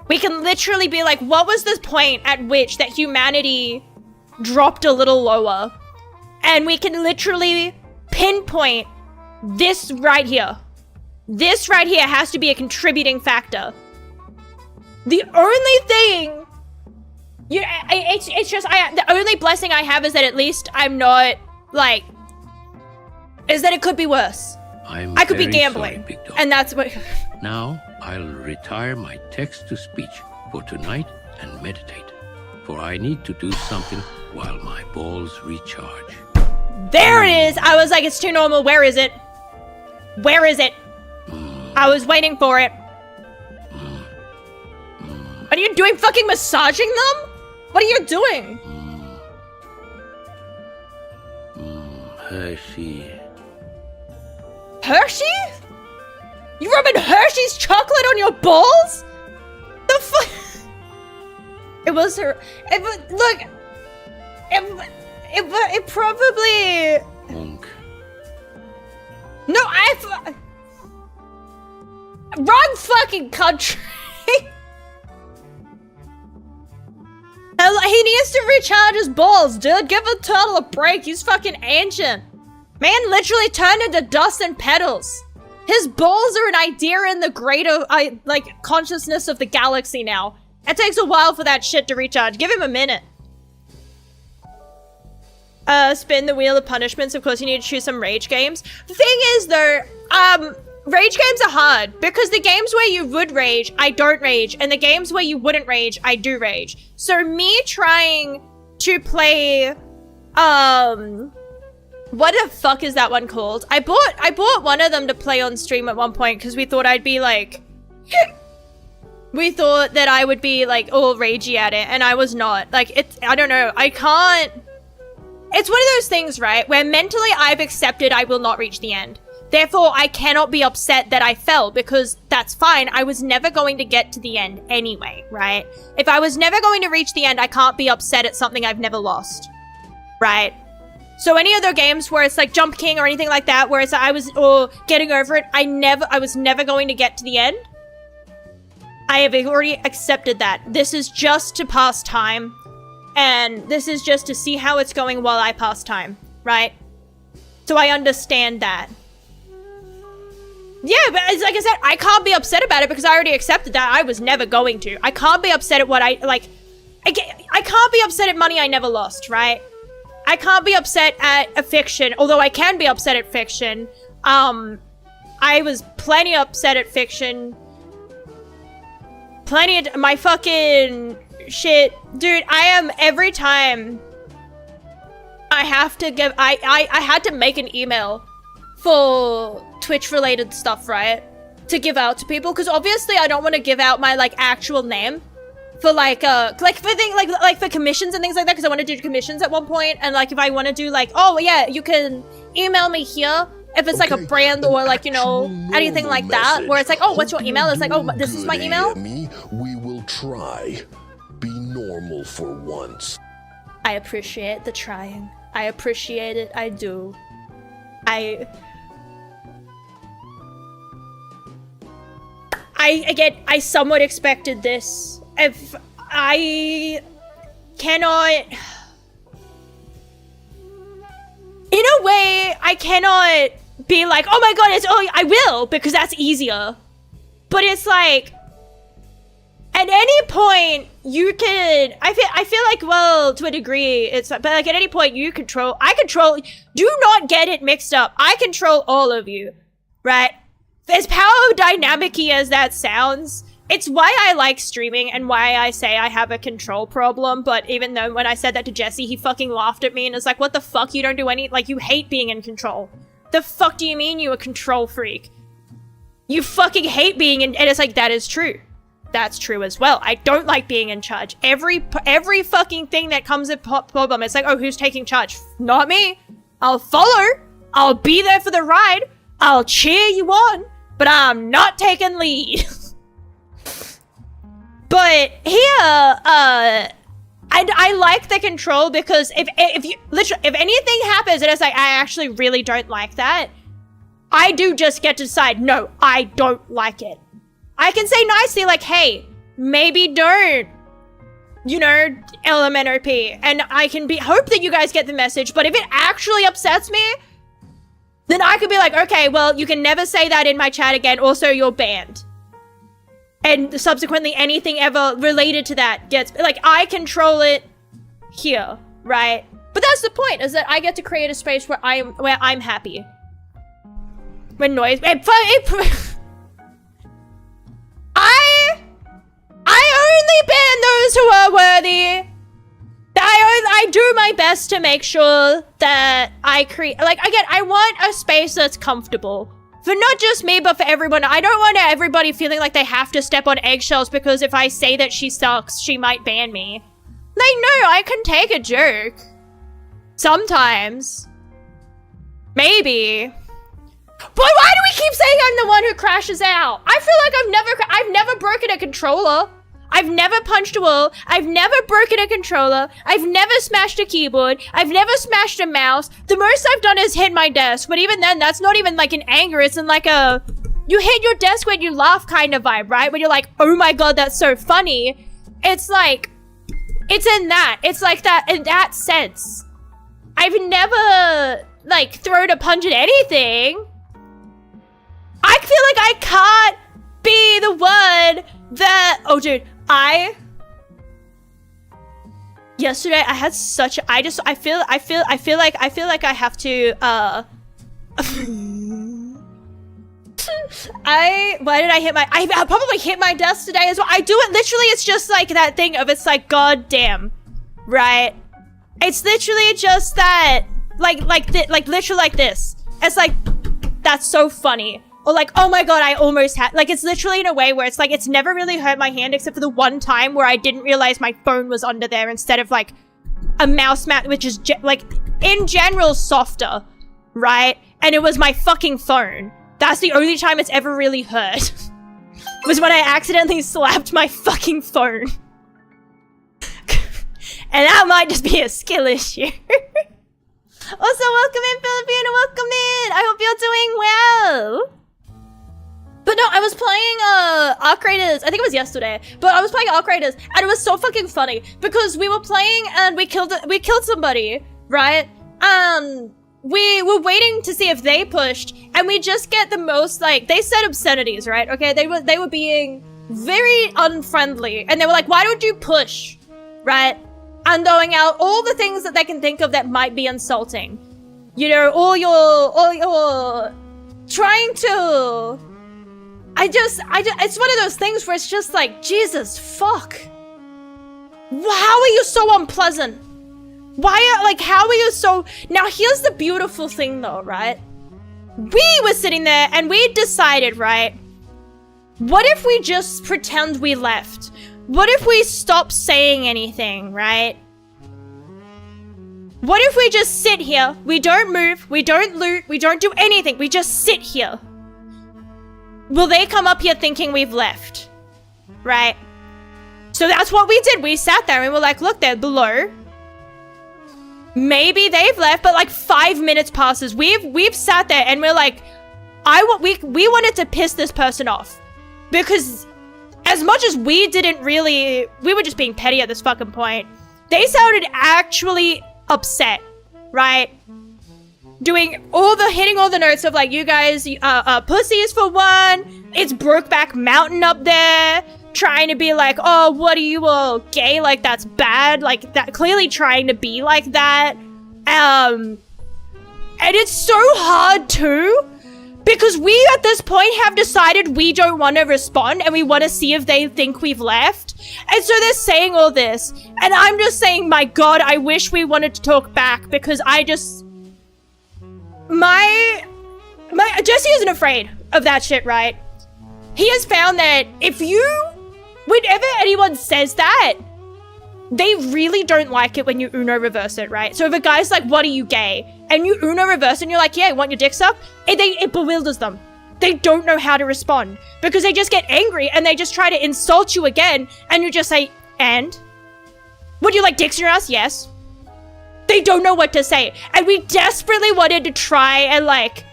We can literally be like, what was the point at which that humanity dropped a little lower? And we can literally pinpoint this right here. This right here has to be a contributing factor. The only thing, it's just, the only blessing I have is that at least I'm not, like, is that it could be worse. I could be gambling, sorry, and that's what... Now, I'll retire my text-to-speech for tonight and meditate, for I need to do something while my balls recharge. There it is! I was like, it's too normal. Where is it? Where is it? I was waiting for it. Are you doing fucking massaging them? What are you doing? Hershey. Hershey? You rubbing Hershey's chocolate on your balls? The fuck? It was her. Look. It probably. Monk. No, wrong fucking country. He needs to recharge his balls, dude. Give a turtle a break. He's fucking ancient. Man literally turned into dust and petals. His balls are an idea in the greater, like, consciousness of the galaxy now. It takes a while for that shit to recharge. Give him a minute. Spin the wheel of punishments. Of course, you need to choose some rage games. The thing is, though, rage games are hard because the games where you would rage, I don't rage, and the games where you wouldn't rage, I do rage. So me trying to play, what the fuck is that one called? I bought one of them to play on stream at one point because we thought I'd be like, we thought that I would be like all ragey at it, and I was not. Like, I don't know, I can't. It's one of those things, right, where mentally I've accepted I will not reach the end. Therefore, I cannot be upset that I fell because that's fine. I was never going to get to the end anyway, right? If I was never going to reach the end, I can't be upset at something I've never lost, right? So any other games where it's like Jump King or anything like that, where it's or getting over it, I was never going to get to the end. I have already accepted that. This is just to pass time, and this is just to see how it's going while I pass time, right? So I understand that. Yeah, but it's like I said, I can't be upset about it because I already accepted that I was never going to. I can't be upset at what I can't be upset at money I never lost, right? I can't be upset at a fiction, although I can be upset at fiction. I was plenty upset at fiction. Plenty of my fucking shit. Dude, I am every time I have to give, I had to make an email for Twitch related stuff, right? To give out to people, because obviously I don't want to give out my like actual name for like for commissions and things like that, because I want to do commissions at one point, and like if I want to do like, oh yeah, you can email me here if it's like a brand or like, you know, anything like that, where it's like, oh, what's your email? It's like, oh, this is my email. We will try. Be normal for once. I appreciate the trying. I appreciate it. I do. I somewhat expected this. If I cannot... in a way, I cannot be like, oh my god, I will, because that's easier. But it's like, at any point, you can, I feel like, well, to a degree, it's, but like at any point, I control, do not get it mixed up. I control all of you, right? As power dynamic-y as that sounds, it's why I like streaming and why I say I have a control problem. But even though when I said that to Jesse, he fucking laughed at me and was like, what the fuck? You don't do any, like, you hate being in control. The fuck do you mean you a control freak? You fucking hate being in, and it's like, that is true. That's true as well. I don't like being in charge. Every fucking thing that comes a problem, it's like, oh, who's taking charge? Not me. I'll follow. I'll be there for the ride. I'll cheer you on, but I'm not taking lead. But here, I like the control because if anything happens and it's like, I actually really don't like that, I do just get to decide, no, I don't like it. I can say nicely like, hey, maybe don't, you know, LMNOP, and I can hope that you guys get the message, but if it actually upsets me, then I could be like, okay, well, you can never say that in my chat again, also you're banned. And subsequently, anything ever related to that gets, like, I control it here, right? But that's the point, is that I get to create a space where I'm happy. When noise, I only ban those who are worthy. I do my best to make sure that I create, like, again, I want a space that's comfortable. For not just me, but for everyone. I don't want everybody feeling like they have to step on eggshells because if I say that she sucks, she might ban me. Like, no, I can take a joke. Sometimes. Maybe. But why do we keep saying I'm the one who crashes out? I feel like I've never broken a controller. I've never punched a wall. I've never broken a controller. I've never smashed a keyboard. I've never smashed a mouse. The most I've done is hit my desk. But even then, that's not even like an anger. It's in like a, you hit your desk when you laugh kind of vibe, right? When you're like, oh my god, that's so funny. It's like, it's in that. It's like that in that sense. I've never like thrown a punch at anything. I feel like I can't be the one that, oh dude, yesterday I had such, I feel like I have to, why did I hit my, I probably hit my desk today as well. I do it literally, it's just like that thing of, it's like, god damn, right? It's literally just that, like literally like this. It's like, that's so funny. Or like, oh my god, I almost had, like, it's literally in a way where it's like, it's never really hurt my hand except for the one time where I didn't realize my phone was under there instead of like a mouse mat, which is like, in general, softer, right? And it was my fucking phone. That's the only time it's ever really hurt. Was when I accidentally slapped my fucking phone. And that might just be a skill issue. Also, welcome in, Filipino, welcome in! I hope you're doing well! But no, I was playing Arc Raiders, I think it was yesterday, but I was playing Arc Raiders, and it was so fucking funny, because we were playing and we killed somebody, right? We were waiting to see if they pushed, and we just get the most, like, they said obscenities, right? Okay, they were being very unfriendly, and they were like, why don't you push, right? And throwing out all the things that they can think of that might be insulting. You know, all your trying to, it's one of those things where it's just like, Jesus, fuck. How are you so unpleasant? How are you so, now here's the beautiful thing though, right? We were sitting there and we decided, right? What if we just pretend we left? What if we stop saying anything, right? What if we just sit here, we don't move, we don't loot, we don't do anything, we just sit here? Will they come up here thinking we've left? Right? So that's what we did. We sat there and we were like, look, they're below. Maybe they've left, but like 5 minutes passes. We've sat there and we're like, we wanted to piss this person off. Because as much as we didn't really, we were just being petty at this fucking point. They sounded actually upset, right? hitting all the notes of like, you guys, pussies for one. It's Brokeback Mountain up there, trying to be like, oh, what are you all gay? Like, that's bad. Like, that clearly trying to be like that. And it's so hard too, because we at this point have decided we don't want to respond and we want to see if they think we've left. And so they're saying all this, and I'm just saying, my God, I wish we wanted to talk back, because Jesse isn't afraid of that shit, right? He has found that whenever anyone says that, they really don't like it when you Uno reverse it, right? So if a guy's like, what are you, gay? And you Uno reverse it and you're like, yeah, want your dick sucked? It bewilders them. They don't know how to respond, because they just get angry and they just try to insult you again, and you just say, and? Would you like dicks in your ass? Yes. They don't know what to say. And we desperately wanted to try and like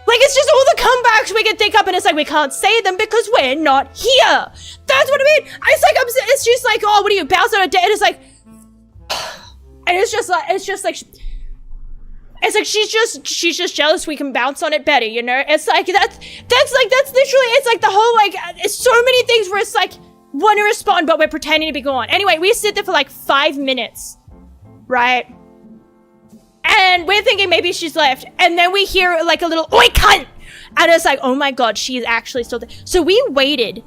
it's just all the comebacks we can think up, and it's like, we can't say them because we're not here. That's what I mean. It's just like, oh, what are you, bounce on a date? And it's like, and it's just like, she's just jealous we can bounce on it better, you know? It's like, that's literally, it's like the whole, like, it's so many things where it's like, want to respond, but we're pretending to be gone. Anyway, we sit there for like 5 minutes, right? And we're thinking maybe she's left. And then we hear like a little, oi, cunt! And it's like, oh my God, she's actually still there. So we waited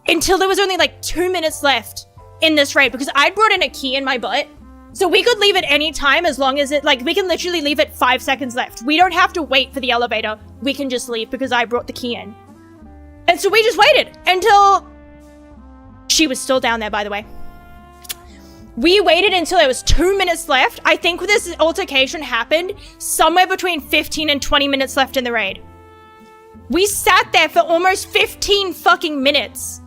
until there was only like 2 minutes left in this raid, because I brought in a key in my butt. So we could leave at any time, as long as we can literally leave at 5 seconds left. We don't have to wait for the elevator. We can just leave because I brought the key in. And so we just waited until she was still down there, by the way. We waited until there was 2 minutes left. I think this altercation happened somewhere between 15 and 20 minutes left in the raid. We sat there for almost 15 fucking minutes.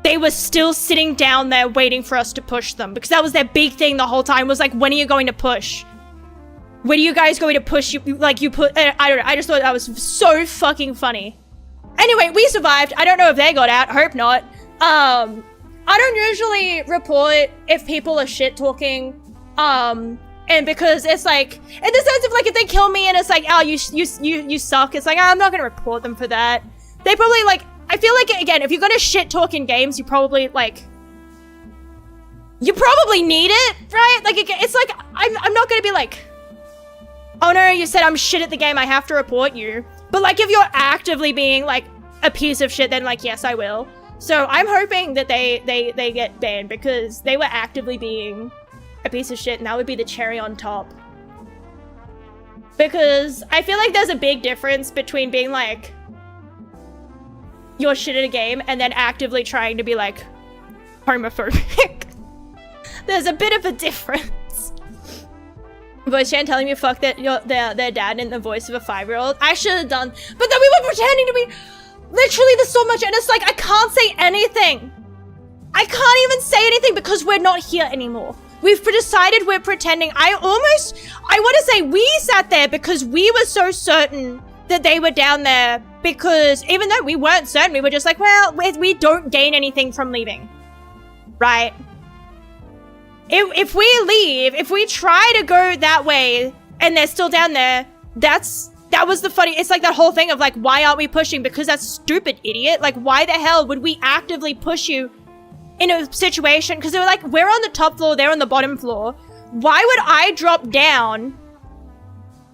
They were still sitting down there waiting for us to push them, because that was their big thing the whole time, was like, when are you going to push? When are you guys going to push? I don't know. I just thought that was so fucking funny. Anyway, we survived. I don't know if they got out. Hope not. I don't usually report if people are shit talking, and because it's like, in the sense of like, if they kill me and it's like, oh, you suck, it's like, oh, I'm not gonna report them for that. They probably like, I feel like, again, if you're gonna shit talk in games, you probably need it, right? Like, it's like, I'm not gonna be like, oh no, you said I'm shit at the game, I have to report you. But like, if you're actively being like a piece of shit, then like, yes, I will. So I'm hoping that they get banned, because they were actively being a piece of shit, and that would be the cherry on top. Because I feel like there's a big difference between being like, you're shit at a game, and then actively trying to be like homophobic. There's a bit of a difference. Voice Chan telling me fuck their dad in the voice of a 5-year-old. I should have done, but then we were pretending to be. Literally, there's so much, and it's like, I can't say anything. I can't even say anything because we're not here anymore. We've decided we're pretending. I want to say we sat there because we were so certain that they were down there, because even though we weren't certain, we were just like, well, we don't gain anything from leaving, right? If we leave, if we try to go that way and they're still down there, that was the funny, it's like that whole thing of like, why aren't we pushing? Because that's stupid, idiot. Like, why the hell would we actively push you in a situation? Because they were like, we're on the top floor, they're on the bottom floor. Why would I drop down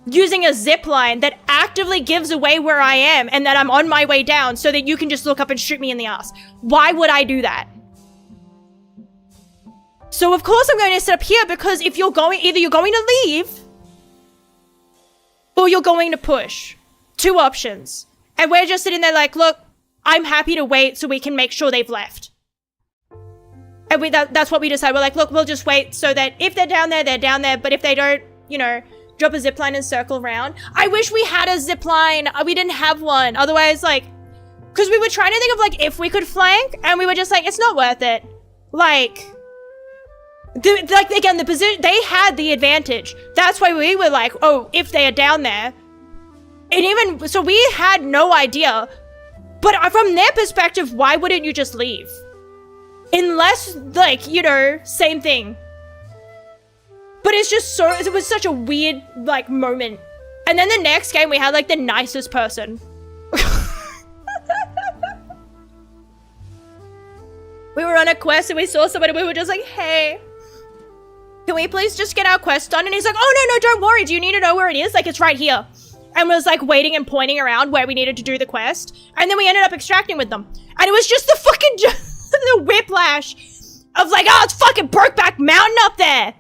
using a zip line that actively gives away where I am and that I'm on my way down so that you can just look up and shoot me in the ass? Why would I do that? So of course I'm going to sit up here, because if you're going, either you're going to leave or you're going to push. 2 options. And we're just sitting there like, look, I'm happy to wait so we can make sure they've left. And that's what we decided. We're like, look, we'll just wait so that if they're down there, they're down there. But if they don't, you know, drop a zipline and circle around. I wish we had a zipline. We didn't have one. Otherwise, like, because we were trying to think of like, if we could flank, and we were just like, it's not worth it. Like again, the position, they had the advantage. That's why we were like, oh, if they are down there. And even, so we had no idea. But from their perspective, why wouldn't you just leave? Unless, like, you know, same thing. But it's just so, it was such a weird, like, moment. And then the next game, we had, like, the nicest person. We were on a quest and we saw somebody, we were just like, hey, can we please just get our quest done? And he's like, oh, no, don't worry. Do you need to know where it is? Like, it's right here. And was, like, waiting and pointing around where we needed to do the quest. And then we ended up extracting with them. And it was just the fucking, the whiplash of, like, oh, it's fucking Brokeback Mountain up there.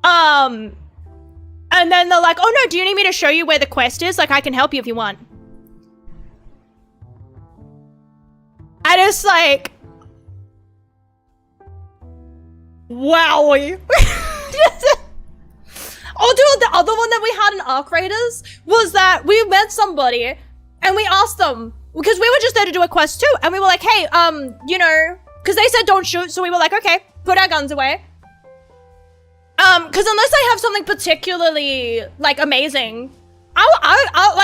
And then they're like, oh no, do you need me to show you where the quest is? Like, I can help you if you want. And it's like, wowie. Although the other one that we had in Arc Raiders was that we met somebody and we asked them, because we were just there to do a quest too. And we were like, hey, you know, because they said don't shoot. So we were like, okay, put our guns away. Because unless I have something particularly, like, amazing, I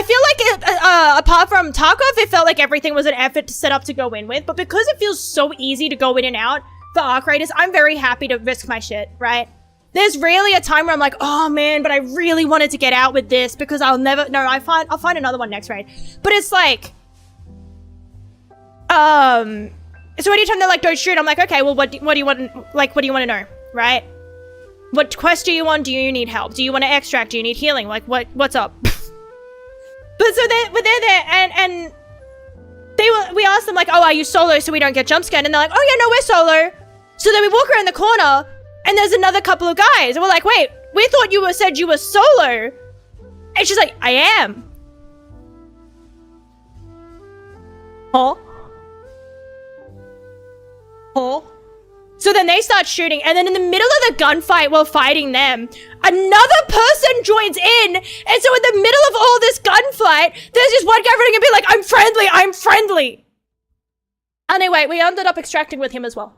feel like apart from Tarkov, it felt like everything was an effort to set up to go in with. But because it feels so easy to go in and out for Arc Raiders, I'm very happy to risk my shit, right? There's rarely a time where I'm like, oh man, but I really wanted to get out with this because I'll find another one next raid. But it's like, so anytime they're like, don't shoot, I'm like, okay, well, what do you want, like, what do you want to know, right? What quest do you want? Do you need help? Do you want to extract? Do you need healing? Like, what's up? But so they're there, and we asked them, like, oh, are you solo so we don't get jump scared? And they're like, oh yeah, no, we're solo. So then we walk around the corner, and there's another couple of guys, and we're like, wait, we thought you said you were solo. And she's like, I am. Huh? Huh? So then they start shooting, and then in the middle of the gunfight while fighting them, another person joins in, and so in the middle of all this gunfight, there's just one guy running and be like, I'm friendly. Anyway, we ended up extracting with him as well.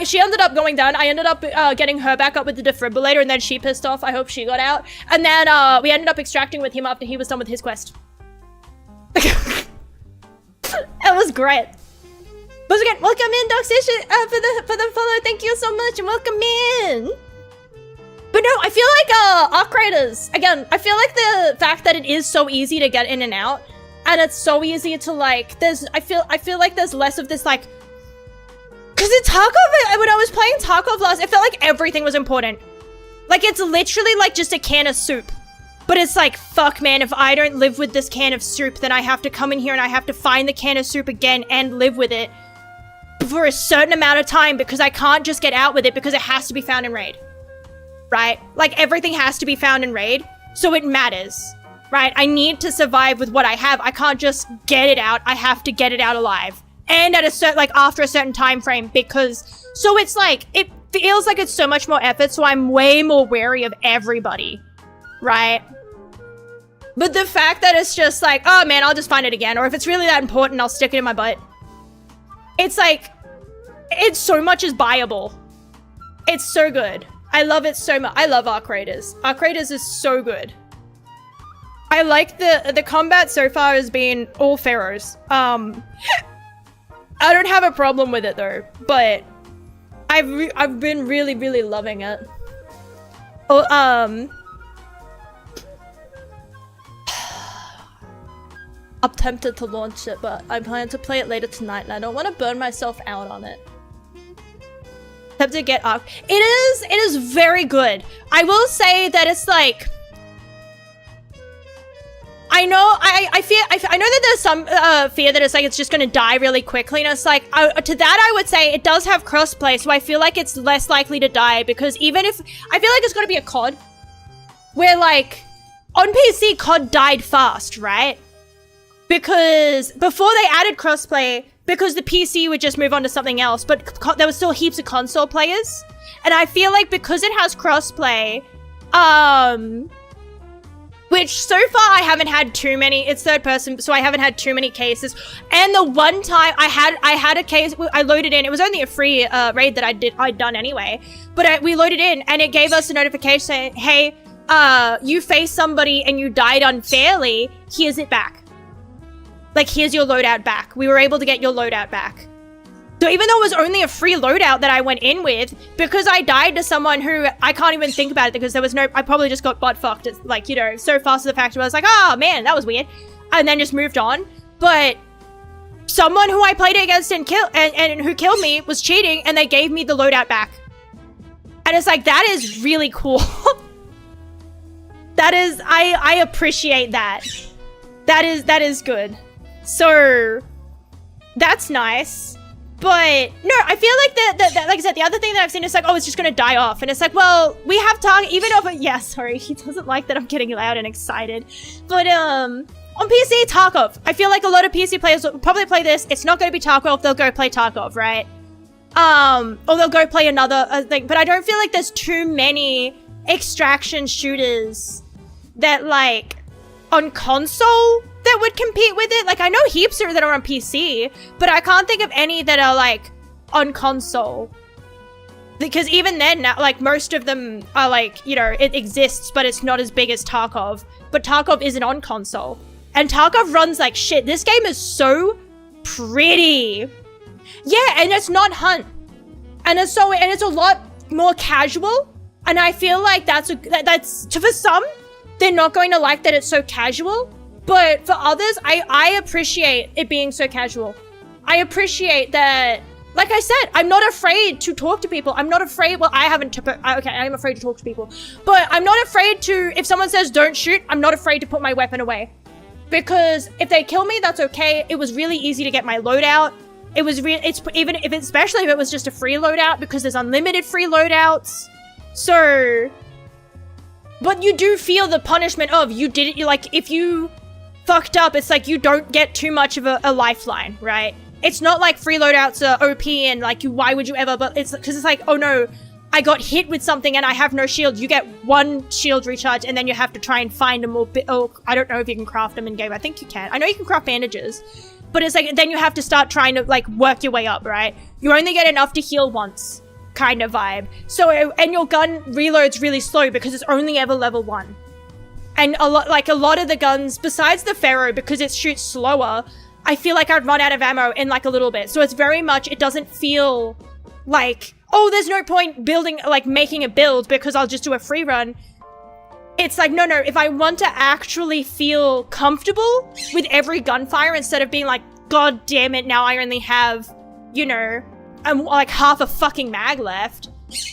She ended up going down. I ended up getting her back up with the defibrillator, and then she pissed off. I hope she got out. And then we ended up extracting with him after he was done with his quest. It was great. Once again, welcome in, Doxation, for the follow. Thank you so much, and welcome in. But no, I feel like Arc Raiders, again, I feel like the fact that it is so easy to get in and out, and it's so easy to, like, I feel like there's less of this, like, because in Tarkov, when I was playing Tarkov last, it felt like everything was important. Like, it's literally like just a can of soup. But it's like, fuck, man, if I don't live with this can of soup, then I have to come in here and I have to find the can of soup again and live with it for a certain amount of time, because I can't just get out with it because it has to be found in raid. Right? Like, everything has to be found in raid, so it matters. Right? I need to survive with what I have. I can't just get it out. I have to get it out alive. And at a certain, like, after a certain time frame, because, so it's like, it feels like it's so much more effort, so I'm way more wary of everybody. Right? But the fact that it's just like, oh man, I'll just find it again, or if it's really that important, I'll stick it in my butt. It's like, it's so much is buyable. It's so good. I love it so much. I love Arc Raiders. Arc Raiders is so good. I like the combat so far has been all pharaohs. I don't have a problem with it though, but I've been really, really loving it. Oh, I'm tempted to launch it, but I plan to play it later tonight, and I don't want to burn myself out on it. Tempted to get Arc. It is very good. I will say that it's like, I know I know that there's some fear that it's like it's just gonna die really quickly, and it's like to that I would say it does have crossplay, so I feel like it's less likely to die, because even if I feel like it's gonna be a COD where, like, on PC COD died fast, right? Because before they added crossplay, because the PC would just move on to something else, but there was still heaps of console players, and I feel like because it has crossplay, which so far I haven't had too many. It's third person, so I haven't had too many cases. And the one time I had a case, I loaded in. It was only a free raid that I'd done anyway. But we loaded in, and it gave us a notification saying, "Hey, you faced somebody and you died unfairly. Here's it back. Like, here's your loadout back. We were able to get your loadout back." So even though it was only a free loadout that I went in with, because I died to someone who I can't even think about it because there was no, I probably just got butt fucked. It's like, you know, so fast to the fact where I was like, oh man, that was weird. And then just moved on. But someone who I played against and who killed me was cheating, and they gave me the loadout back. And it's like, that is really cool. That is, I appreciate that. That is good. So that's nice. But no, I feel like that like I said, the other thing that I've seen is like, oh, it's just gonna die off. And it's like, well, we have target, even if, yeah, sorry, he doesn't like that I'm getting loud and excited. But on PC, Tarkov. I feel like a lot of PC players will probably play this. It's not gonna be Tarkov, they'll go play Tarkov, right? Or they'll go play another thing. But I don't feel like there's too many extraction shooters that like on console that would compete with it. Like I know heaps that are on PC, but I can't think of any that are like on console. Because even then, like most of them are like, you know, it exists, but it's not as big as Tarkov. But Tarkov isn't on console. And Tarkov runs like shit. This game is so pretty. Yeah, and it's not Hunt. And it's a lot more casual. And I feel like that's for some, they're not going to like that it's so casual. But for others, I appreciate it being so casual. I appreciate that, like I said, I'm not afraid to talk to people. I'm not afraid, well, I haven't, okay, I'm afraid to talk to people. But I'm not afraid to, if someone says don't shoot, I'm not afraid to put my weapon away. Because if they kill me, that's okay. It was really easy to get my loadout. It was especially if it was just a free loadout, because there's unlimited free loadouts. So, but you do feel the punishment of, you did it, you like, if you fucked up, it's like you don't get too much of a lifeline, right? It's not like free loadouts are OP and like, why would you ever, but it's because it's like, oh no, I got hit with something and I have no shield. You get one shield recharge and then you have to try and find them, or I don't know if you can craft them in game. I think you can. I know you can craft bandages, but it's like, then you have to start trying to like work your way up, right? You only get enough to heal once, kind of vibe. So, and your gun reloads really slow because it's only ever level 1. And a lot of the guns, besides the Pharaoh, because it shoots slower, I feel like I'd run out of ammo in like a little bit. So it's very much, it doesn't feel like, oh, there's no point building, like making a build because I'll just do a free run. It's like, no, if I want to actually feel comfortable with every gunfire instead of being like, God damn it, now I only have, you know, like half a fucking mag left.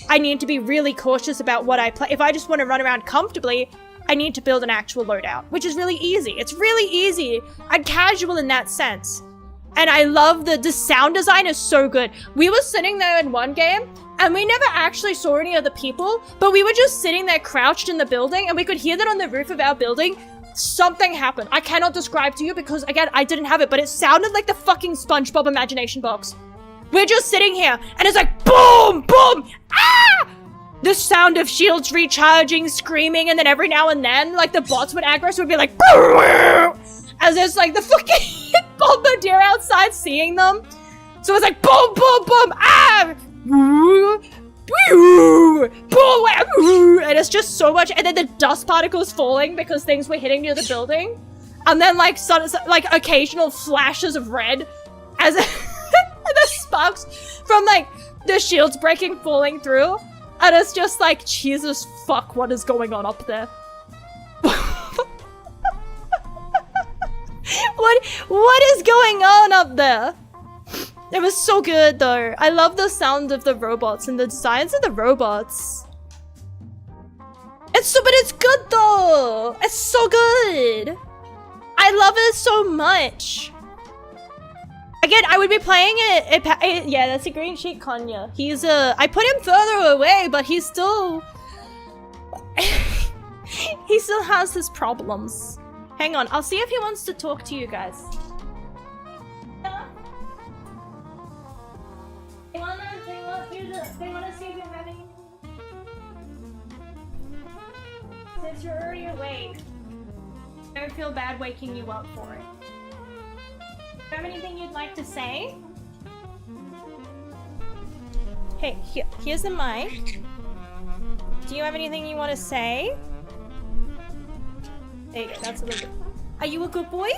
I need to be really cautious about what I play. If I just want to run around comfortably, I need to build an actual loadout, which is really easy. It's really easy and casual in that sense. And I love the sound design is so good. We were sitting there in one game and we never actually saw any other people, but we were just sitting there crouched in the building and we could hear that on the roof of our building, something happened. I cannot describe to you because again, I didn't have it, but it sounded like the fucking SpongeBob imagination box. We're just sitting here and it's like boom, boom, ah! The sound of shields recharging, screaming, and then every now and then, like the bots would aggro, so it would be like, as there's like the fucking bombardier outside seeing them. So it's like boom, boom, boom, ah, boom, and it's just so much. And then the dust particles falling because things were hitting near the building, and then like like occasional flashes of red as the sparks from like the shields breaking, falling through. And it's just like, Jesus fuck, what is going on up there? What is going on up there? It was so good though. I love the sound of the robots and the designs of the robots. But it's good though. It's so good. I love it so much. Again, I would be playing it. Yeah, that's a green sheet, Konya. He's I put him further away, but he's still he still has his problems. Hang on, I'll see if he wants to talk to you guys. They want to see if you're having. Since you're already awake, don't feel bad waking you up for it. Do you have anything you'd like to say? Hey, here's the mic. Do you have anything you want to say? There you go, that's a little bit. Are you a good boy?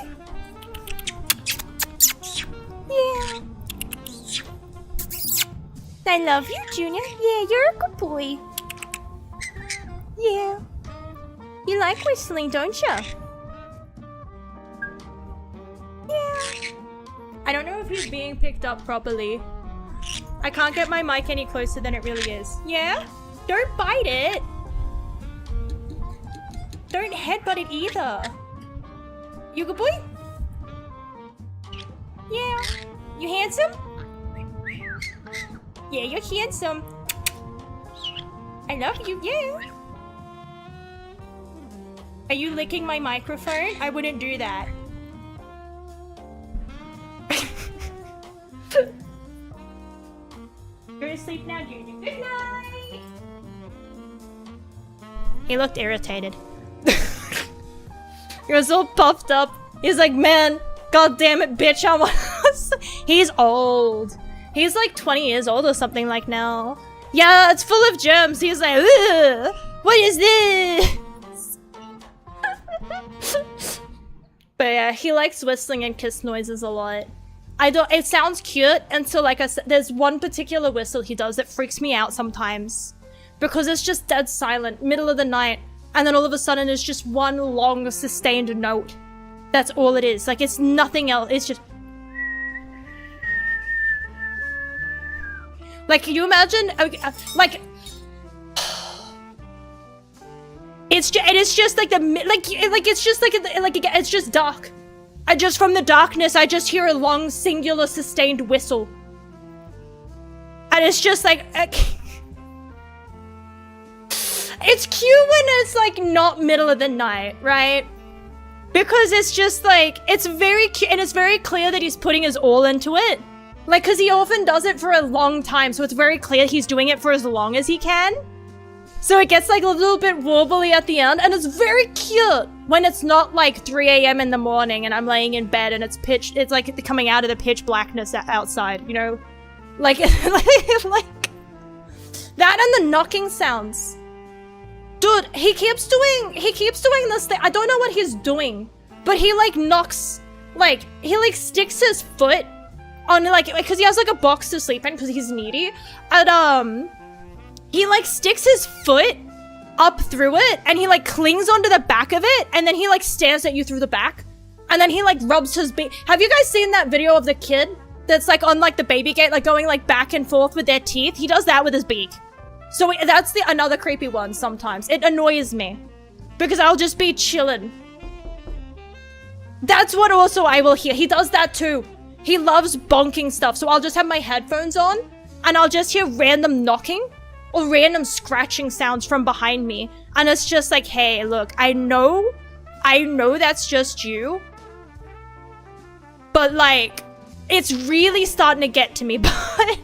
Yeah. I love you, Junior. Yeah, you're a good boy. Yeah. You like whistling, don't you? Yeah. I don't know if he's being picked up properly. I can't get my mic any closer than it really is. Yeah? Don't bite it. Don't headbutt it either. You good boy? Yeah. You handsome? Yeah, you're handsome. I love you, yeah. Are you licking my microphone? I wouldn't do that. Go to sleep now, Junior. Good night! He looked irritated. He was all puffed up. He's like, man, god damn it, bitch, I want. He's old. He's like 20 years old or something like now. Yeah, it's full of germs. He's like, ugh, what is this? But yeah, he likes whistling and kiss noises a lot. It sounds cute until, like I said, there's one particular whistle he does that freaks me out sometimes. Because it's just dead silent, middle of the night, and then all of a sudden it's just one long sustained note. That's all it is. Like, it's nothing else. It's just... Like, can you imagine, like... It is just like it's just dark. From the darkness, I just hear a long, singular, sustained whistle. And it's just like... It's cute when it's like not middle of the night, right? Because it's just like, it's very cute, and it's very clear that he's putting his all into it. Like, because he often does it for a long time, so it's very clear he's doing it for as long as he can. So it gets like a little bit warbly at the end, and it's very cute when it's not like 3 a.m. in the morning and I'm laying in bed and it's like coming out of the pitch blackness outside, you know? Like, like that and the knocking sounds. Dude, he keeps doing this thing. I don't know what he's doing, but he like knocks, like, he like sticks his foot on, like, because he has like a box to sleep in because he's needy, and he like sticks his foot up through it and he like clings onto the back of it, and then he like stares at you through the back, and then he like rubs his beak. Have you guys seen that video of the kid that's like on like the baby gate, like going like back and forth with their teeth? He does that with his beak. So that's another creepy one sometimes. It annoys me because I'll just be chilling. That's what also I will hear. He does that too. He loves bonking stuff. So I'll just have my headphones on and I'll just hear random knocking or random scratching sounds from behind me. And it's just like, hey, look, I know that's just you. But like, it's really starting to get to me, but...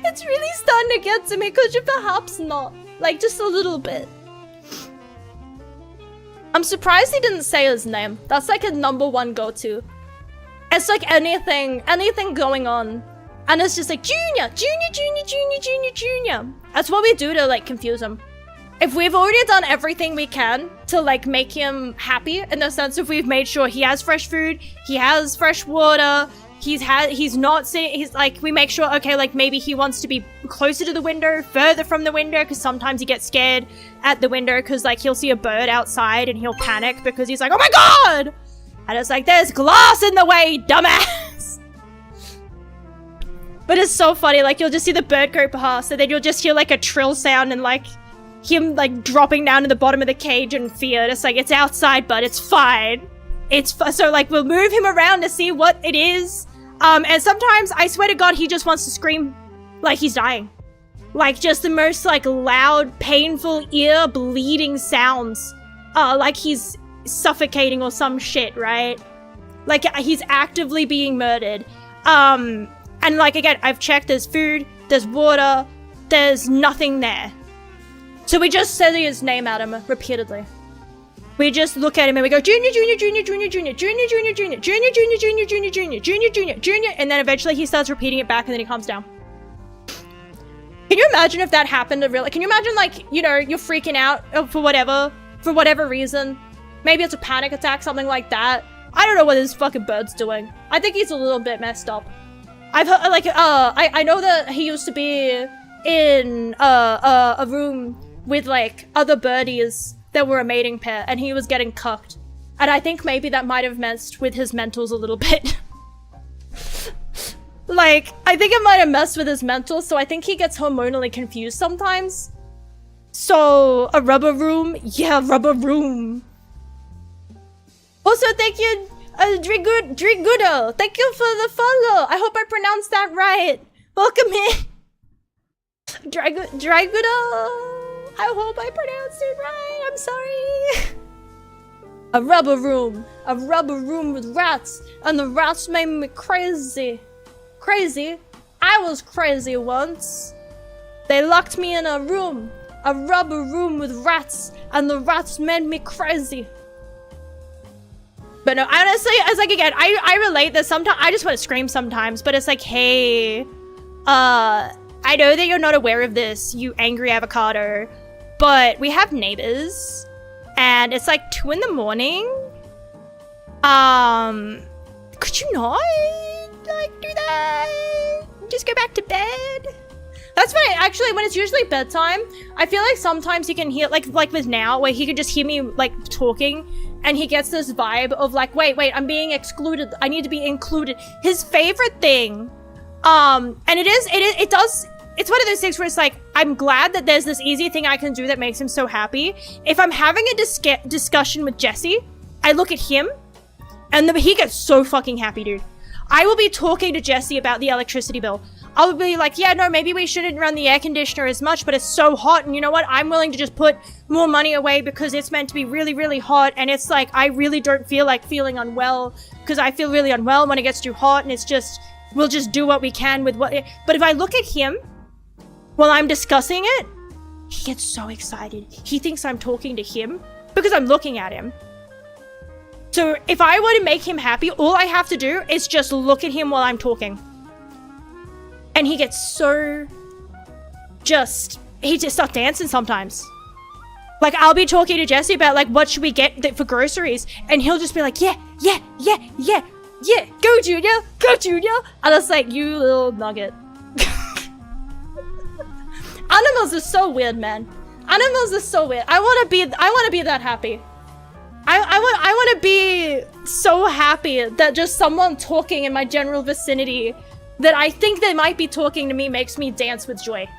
It's really starting to get to me, could you perhaps not? Like, just a little bit. I'm surprised he didn't say his name. That's like a #1 go-to. It's like anything going on. And it's just like, Junior, Junior, Junior, Junior, Junior, Junior. That's what we do to like confuse him. If we've already done everything we can to like make him happy, in the sense of we've made sure he has fresh food, he has fresh water, he's not sitting, he's like, we make sure, okay, like maybe he wants to be closer to the window, further from the window, because sometimes he gets scared at the window because like he'll see a bird outside and he'll panic because he's like, oh my god! And it's like, there's glass in the way, dumbass! But it's so funny, like you'll just see the bird go past and then you'll just hear like a trill sound and like him like dropping down to the bottom of the cage in fear. It's like, it's outside, but it's fine. So like we'll move him around to see what it is. And sometimes, I swear to God, he just wants to scream like he's dying. Like, just the most, like, loud, painful, ear-bleeding sounds. Like he's suffocating or some shit, right? Like, he's actively being murdered. And, like, again, I've checked, there's food, there's water, there's nothing there. So we just say his name at him repeatedly. We just look at him and we go, Junior, Junior, Junior, Junior, Junior, Junior, Junior, Junior, Junior, Junior, Junior, Junior, Junior, Junior, Junior, Junior, and then eventually he starts repeating it back and then he calms down. Can you imagine if that happened to real? Can you imagine, like, you know, you're freaking out for whatever reason? Maybe it's a panic attack, something like that. I don't know what this fucking bird's doing. I think he's a little bit messed up. I've heard, like, I know that he used to be in a room with like other birdies that were a mating pair, and he was getting cucked. And I think maybe that might have messed with his mentals a little bit. Like, I think it might have messed with his mental, so I think he gets hormonally confused sometimes. So, a rubber room? Yeah, rubber room. Also, thank you, Drigudo. Thank you for the follow. I hope I pronounced that right. Welcome in. Drigudo. I hope I pronounced it right. I'm sorry. A rubber room with rats, and the rats made me crazy. Crazy? I was crazy once. They locked me in a rubber room with rats, and the rats made me crazy. But no, honestly, it's like, again, I relate that sometimes. I just want to scream sometimes, but it's like, hey, I know that you're not aware of this, you angry avocado, but we have neighbors, and it's like 2 in the morning. Could you not, like, do that? Just go back to bed? That's why, actually, when it's usually bedtime, I feel like sometimes you can hear, like with now, where he could just hear me, like, talking, and he gets this vibe of, like, wait, I'm being excluded. I need to be included. His favorite thing, and it's one of those things where it's like, I'm glad that there's this easy thing I can do that makes him so happy. If I'm having a discussion with Jesse, I look at him, and he gets so fucking happy, dude. I will be talking to Jesse about the electricity bill. I'll be like, yeah, no, maybe we shouldn't run the air conditioner as much, but it's so hot, and you know what? I'm willing to just put more money away because it's meant to be really, really hot, and it's like, I really don't feel like feeling unwell, because I feel really unwell when it gets too hot, and it's just, we'll just do what we can with what... But if I look at him while I'm discussing it, he gets so excited. He thinks I'm talking to him because I'm looking at him. So if I want to make him happy, all I have to do is just look at him while I'm talking. And he gets so he just starts dancing sometimes. Like, I'll be talking to Jesse about, like, what should we get for groceries? And he'll just be like, yeah, go Junior. And it's like, you little nugget. Animals are so weird, man. Animals are so weird. I want to be that happy. I want to be so happy that just someone talking in my general vicinity that I think they might be talking to me makes me dance with joy.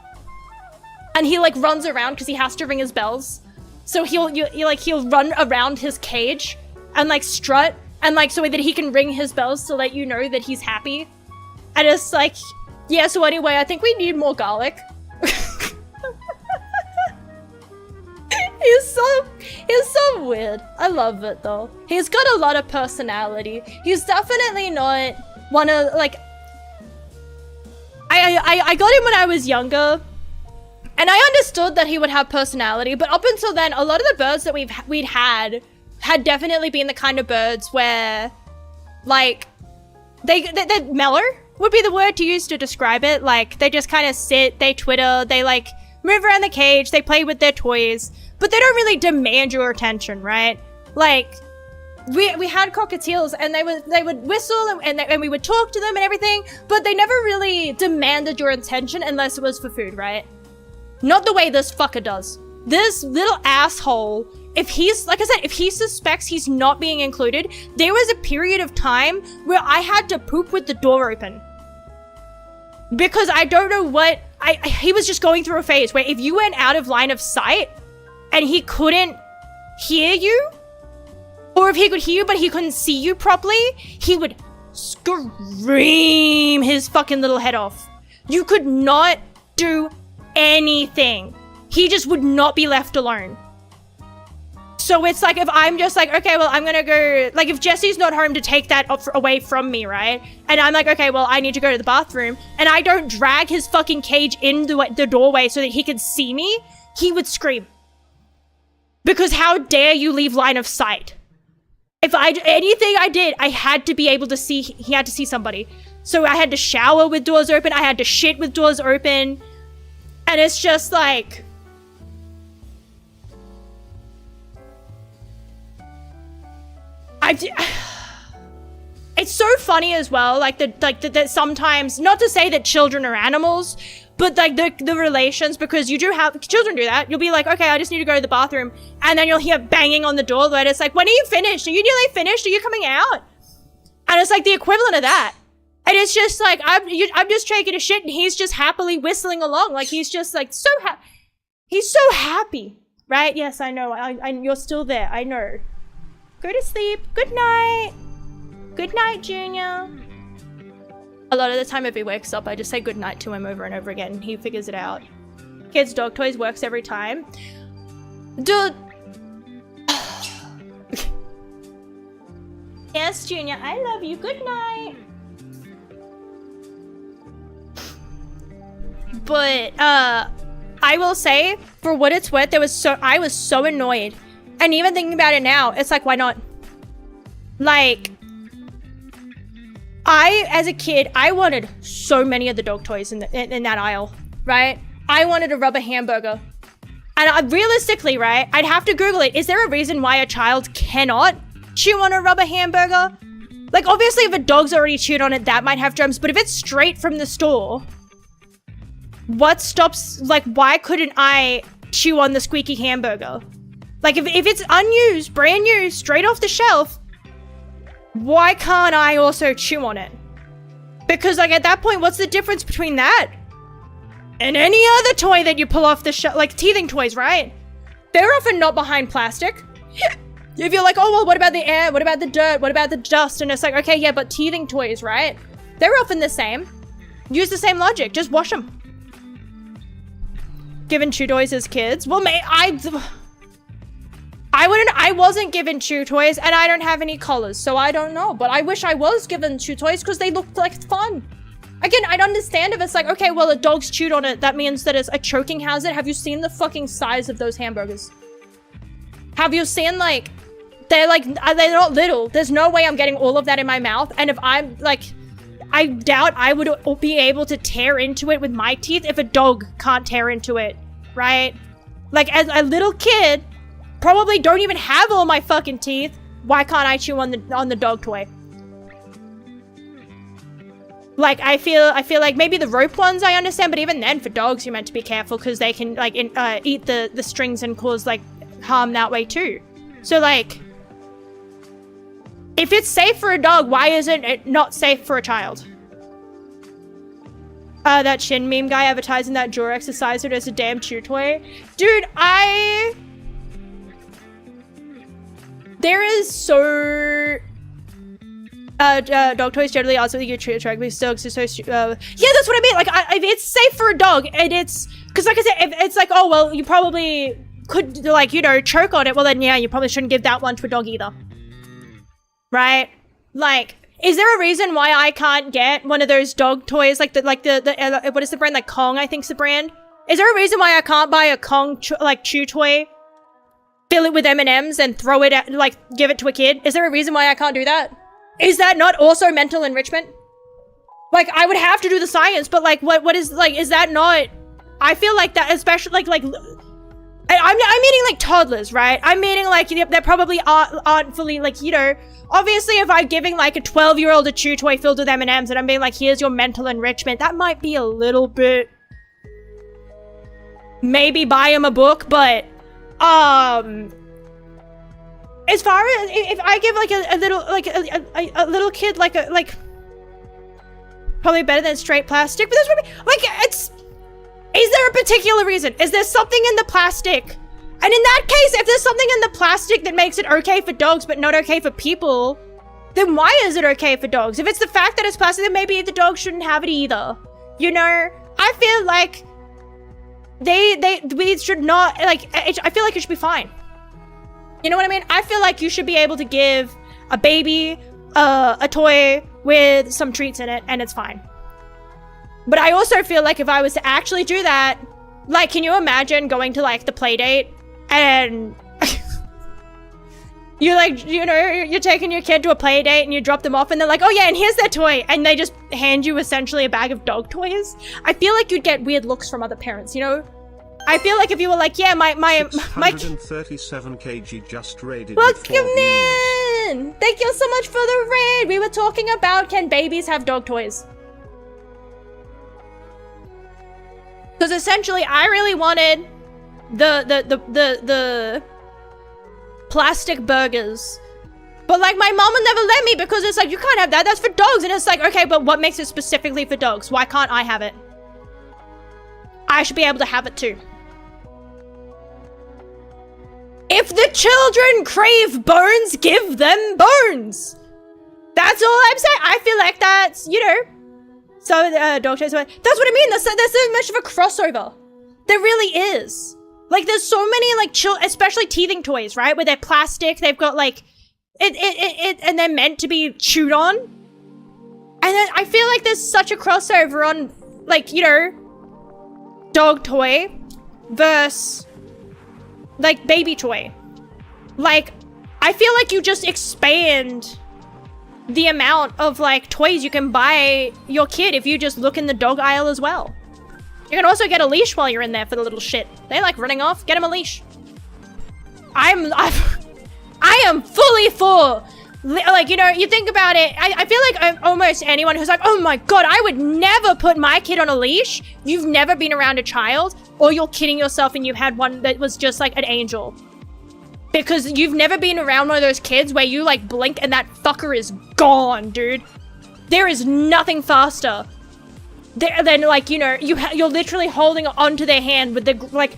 And he, like, runs around because he has to ring his bells. So he'll run around his cage and, like, strut, and, like, so that he can ring his bells to let you know that he's happy. And it's like, yeah, so anyway, I think we need more garlic. He's so weird. I love it, though. He's got a lot of personality. He's definitely not one of, like... I got him when I was younger, and I understood that he would have personality, but up until then, a lot of the birds that we'd had definitely been the kind of birds where, like, they mellow would be the word to use to describe it. Like, they just kind of sit, they twitter, they, like, move around the cage, they play with their toys, but they don't really demand your attention, right? Like, we had cockatiels, and they would whistle, and we would talk to them and everything, but they never really demanded your attention unless it was for food, right? Not the way this fucker does. This little asshole, if he's, like I said, if he suspects he's not being included, there was a period of time where I had to poop with the door open. Because I don't know what, he was just going through a phase where if you went out of line of sight and he couldn't hear you, or if he could hear you but he couldn't see you properly, he would scream his fucking little head off. You could not do anything. He just would not be left alone. So it's like, if I'm just like, okay, well, I'm gonna go, like, if Jesse's not home to take that away from me, right? And I'm like, okay, well, I need to go to the bathroom, and I don't drag his fucking cage into the doorway so that he can see me, he would scream. Because how dare you leave line of sight? If anything I did, I had to be able to see, he had to see somebody. So I had to shower with doors open, I had to shit with doors open, and it's just like... it's so funny as well, like that sometimes, not to say that children are animals, but like the relations, because you do have, children do that. You'll be like, okay, I just need to go to the bathroom. And then you'll hear banging on the door, but it's like, when are you finished? Are you nearly finished? Are you coming out? And it's like the equivalent of that. And it's just like, I'm just taking a shit and he's just happily whistling along. Like he's just like he's so happy, right? Yes, I know. You're still there. I know. Go to sleep. Good night. Good night, Junior. A lot of the time if he wakes up, I just say good night to him over and over again. And he figures it out. Kids dog toys works every time. Dude. Yes, Junior. I love you. Good night. But, I will say, for what it's worth, I was so annoyed. And even thinking about it now, it's like, why not? Like, as a kid, I wanted so many of the dog toys in that aisle, right? I wanted a rubber hamburger. And realistically, right, I'd have to Google it. Is there a reason why a child cannot chew on a rubber hamburger? Like, obviously, if a dog's already chewed on it, that might have germs. But if it's straight from the store, what stops, like, why couldn't I chew on the squeaky hamburger? Like, if it's unused, brand new, straight off the shelf, why can't I also chew on it? Because, like, at that point, what's the difference between that and any other toy that you pull off the shelf? Like, teething toys, right? They're often not behind plastic. If you're like, oh, well, what about the air? What about the dirt? What about the dust? And it's like, okay, yeah, but teething toys, right? They're often the same. Use the same logic. Just wash them. Given chew toys as kids? Well, I wasn't given chew toys, and I don't have any collars, so I don't know. But I wish I was given chew toys because they looked like fun. Again, I'd understand if it's like, okay, well, a dog's chewed on it. That means that it's a choking hazard. Have you seen the fucking size of those hamburgers? Have you seen, like, they're not little. There's no way I'm getting all of that in my mouth. And if I'm, like, I doubt I would be able to tear into it with my teeth if a dog can't tear into it, right? Like, as a little kid, probably don't even have all my fucking teeth. Why can't I chew on the dog toy? Like, I feel like maybe the rope ones I understand, but even then, for dogs, you're meant to be careful because they can, like, eat the strings and cause, like, harm that way too. So, like, if it's safe for a dog, why isn't it not safe for a child? That Shin meme guy advertising that jaw exerciser as a damn chew toy. Dude, there is so... dog toys generally also think you're attractive dogs are so... yeah, that's what I mean. Like, if it's safe for a dog, and it's... Because, like I said, if it's like, oh, well, you probably could, like, you know, choke on it. Well, then, yeah, you probably shouldn't give that one to a dog either. Right? Like, is there a reason why I can't get one of those dog toys, like the what is the brand? Like Kong, I think's the brand. Is there a reason why I can't buy a Kong chew toy, fill it with M&Ms, and throw it at, like, give it to a kid? Is there a reason why I can't do that? Is that not also mental enrichment? Like, I would have to do the science, but, like, what is, like, is that not? I feel like that, especially like. I'm meaning, like, toddlers, right? I'm meaning, like, they're probably aren't fully, like, you know, obviously if I'm giving, like, a 12-year-old a chew toy filled with M&Ms and I'm being like, here's your mental enrichment, that might be a little bit, maybe buy him a book, but, as far as, if I give, like, a little kid, like, probably better than straight plastic, but that's what I mean, like, is there a particular reason? Is there something in the plastic? And in that case, if there's something in the plastic that makes it okay for dogs but not okay for people, then why is it okay for dogs? If it's the fact that it's plastic, then maybe the dog shouldn't have it either. You know? I feel like we should not, like, I feel like it should be fine. You know what I mean? I feel like you should be able to give a baby a toy with some treats in it and it's fine. But I also feel like if I was to actually do that, like, can you imagine going to, like, the play date and you, like, you know, you're taking your kid to a play date and you drop them off and they're like, oh yeah, and here's their toy, and they just hand you essentially a bag of dog toys? I feel like you'd get weird looks from other parents, you know? I feel like if you were like, yeah, my 637 kg just raided. Welcome in! Jen! Thank you so much for the raid! We were talking about, can babies have dog toys? Because essentially, I really wanted the plastic burgers. But like, my mom will never let me because it's like, you can't have that, that's for dogs. And it's like, okay, but what makes it specifically for dogs? Why can't I have it? I should be able to have it too. If the children crave bones, give them bones. That's all I'm saying. I feel like that's, you know. So, dog toys, that's what I mean. There's so much of a crossover. There really is. Like, there's so many, like, especially teething toys, right? Where they're plastic, they've got, like, and they're meant to be chewed on. And then I feel like there's such a crossover on, like, you know, dog toy versus, like, baby toy. Like, I feel like you just expand the amount of, like, toys you can buy your kid if you just look in the dog aisle as well. You can also get a leash while you're in there for the little shit. They like running off. Get him a leash. I am fully for, like, you know, you think about it. I feel like almost anyone who's like, oh my god, I would never put my kid on a leash. You've never been around a child, or you're kidding yourself and you've had one that was just like an angel. Because you've never been around one of those kids where you like blink and that fucker is gone, dude. There is nothing faster than, like, you know, you're literally holding onto their hand with the, like,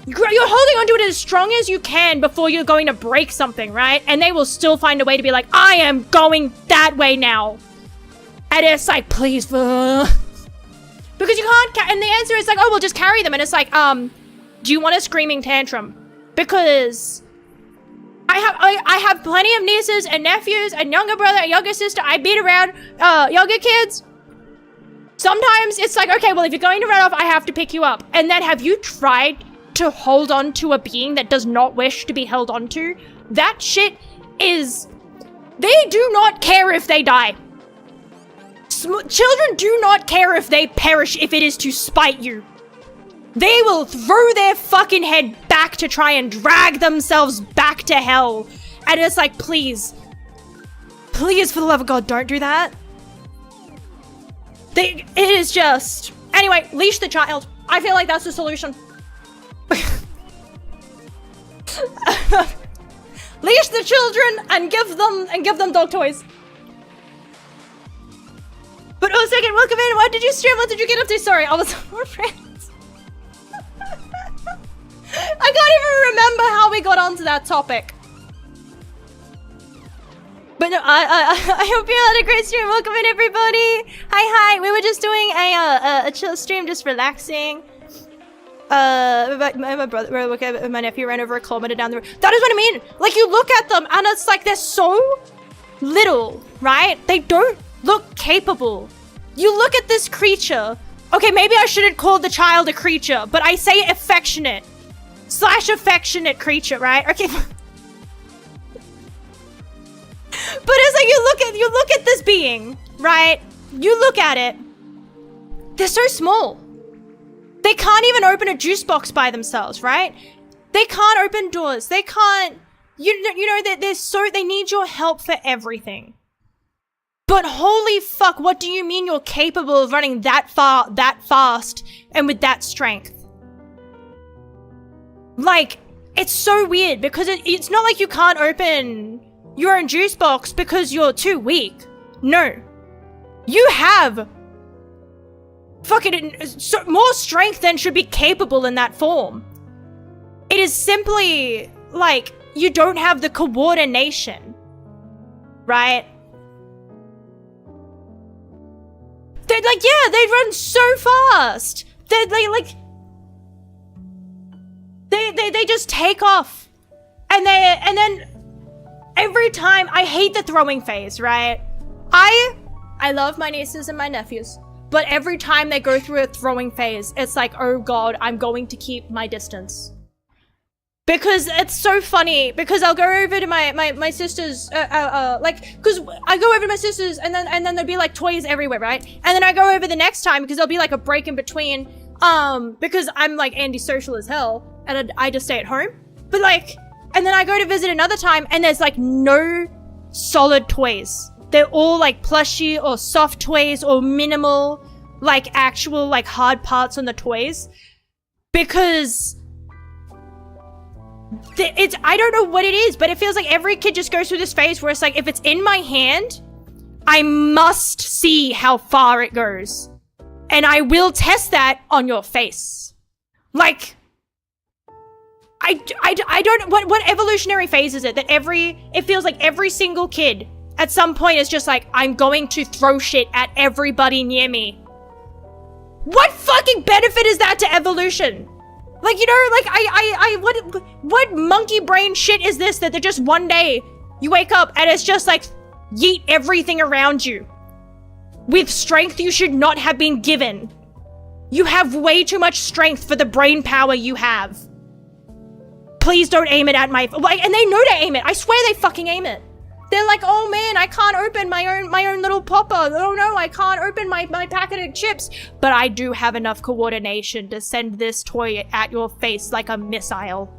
you're holding onto it as strong as you can before you're going to break something, right? And they will still find a way to be like, I am going that way now. And it's like, please, because you can't, and the answer is like, oh, we'll just carry them. And it's like, do you want a screaming tantrum? Because I have plenty of nieces and nephews and younger brother and younger sister. I beat around younger kids. Sometimes it's like, okay, well, if you're going to run off, I have to pick you up. And then have you tried to hold on to a being that does not wish to be held on to? That shit is... They do not care if they die. Children do not care if they perish if it is to spite you. They will throw their fucking head back to try and drag themselves back to hell. And it's like, please. Please, for the love of God, don't do that. It is just... Anyway, leash the child. I feel like that's the solution. Leash the children and give them dog toys. But oh, second, welcome in. What did you stream? What did you get up to? Sorry, I was more friends. I can't even remember how we got onto that topic. But no, I hope you had a great stream. Welcome in, everybody. Hi. We were just doing a chill stream, just relaxing. My brother, my nephew ran over a kilometer down the road. That is what I mean. Like, you look at them and it's like they're so little, right? They don't look capable. You look at this creature. Okay, maybe I shouldn't call the child a creature, but I say affectionate / affectionate creature, right? Okay. But it's like you look at this being, right? You look at it. They're so small. They can't even open a juice box by themselves, right? They can't open doors. They can't, you know, they need your help for everything. But holy fuck, what do you mean you're capable of running that far, that fast, and with that strength? Like, it's so weird because it's not like you can't open your own juice box because you're too weak. No. You have fucking more strength than should be capable in that form. It is simply like you don't have the coordination, right? They're like, yeah, they run so fast. They just take off, and then every time I hate the throwing phase, right? I love my nieces and my nephews. But every time they go through a throwing phase, it's like, oh god, I'm going to keep my distance. Because it's so funny, because I'll go over to my sister's, because I go over to my sister's and then there'll be like toys everywhere, right? And then I go over the next time because there'll be like a break in between, because I'm like antisocial as hell and I just stay at home. But like, and then I go to visit another time and there's like no solid toys. They're all like plushy or soft toys or minimal, like actual like hard parts on the toys. Because I don't know what it is, but it feels like every kid just goes through this phase where it's like, if it's in my hand, I must see how far it goes. And I will test that on your face. Like, I don't, what evolutionary phase is it that it feels like every single kid at some point is just like, I'm going to throw shit at everybody near me. What fucking benefit is that to evolution? Like, you know, like, what monkey brain shit is this that just one day you wake up and it's just like, yeet everything around you with strength you should not have been given. You have way too much strength for the brain power you have. Please don't aim it at my, like, and they know to aim it. I swear they fucking aim it. They're like, oh man, I can't open my own little popper. Oh no, I can't open my packet of chips. But I do have enough coordination to send this toy at your face like a missile.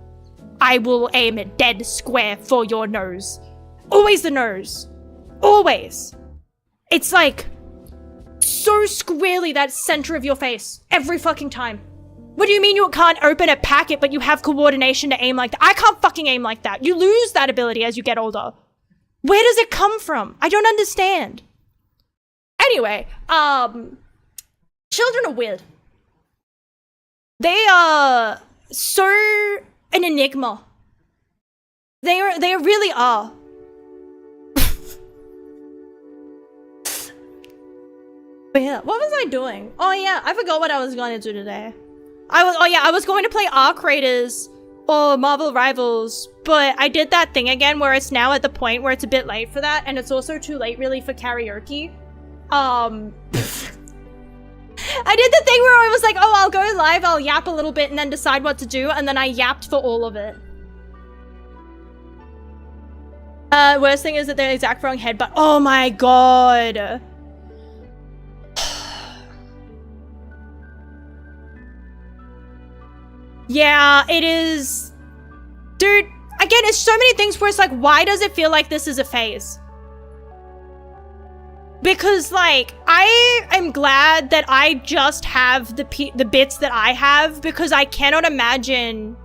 I will aim it dead square for your nose. Always the nose. Always. It's like, so squarely that center of your face. Every fucking time. What do you mean you can't open a packet but you have coordination to aim like that? I can't fucking aim like that. You lose that ability as you get older. Where does it come from? I don't understand. Anyway, children are weird. They are so an enigma. They really are. But yeah, what was I doing? Oh yeah, I forgot what I was going to do today. I was going to play Arc Raiders or Marvel Rivals, but I did that thing again where it's now at the point where it's a bit late for that, and it's also too late really for karaoke. I did the thing where I was like, oh, I'll go live, I'll yap a little bit and then decide what to do, and then I yapped for all of it. Worst thing is that they're the exact wrong head, but oh my god. Yeah, it is. Dude, again, it's so many things where it's like, why does it feel like this is a phase? Because, like, I am glad that I just have the bits that I have, because I cannot imagine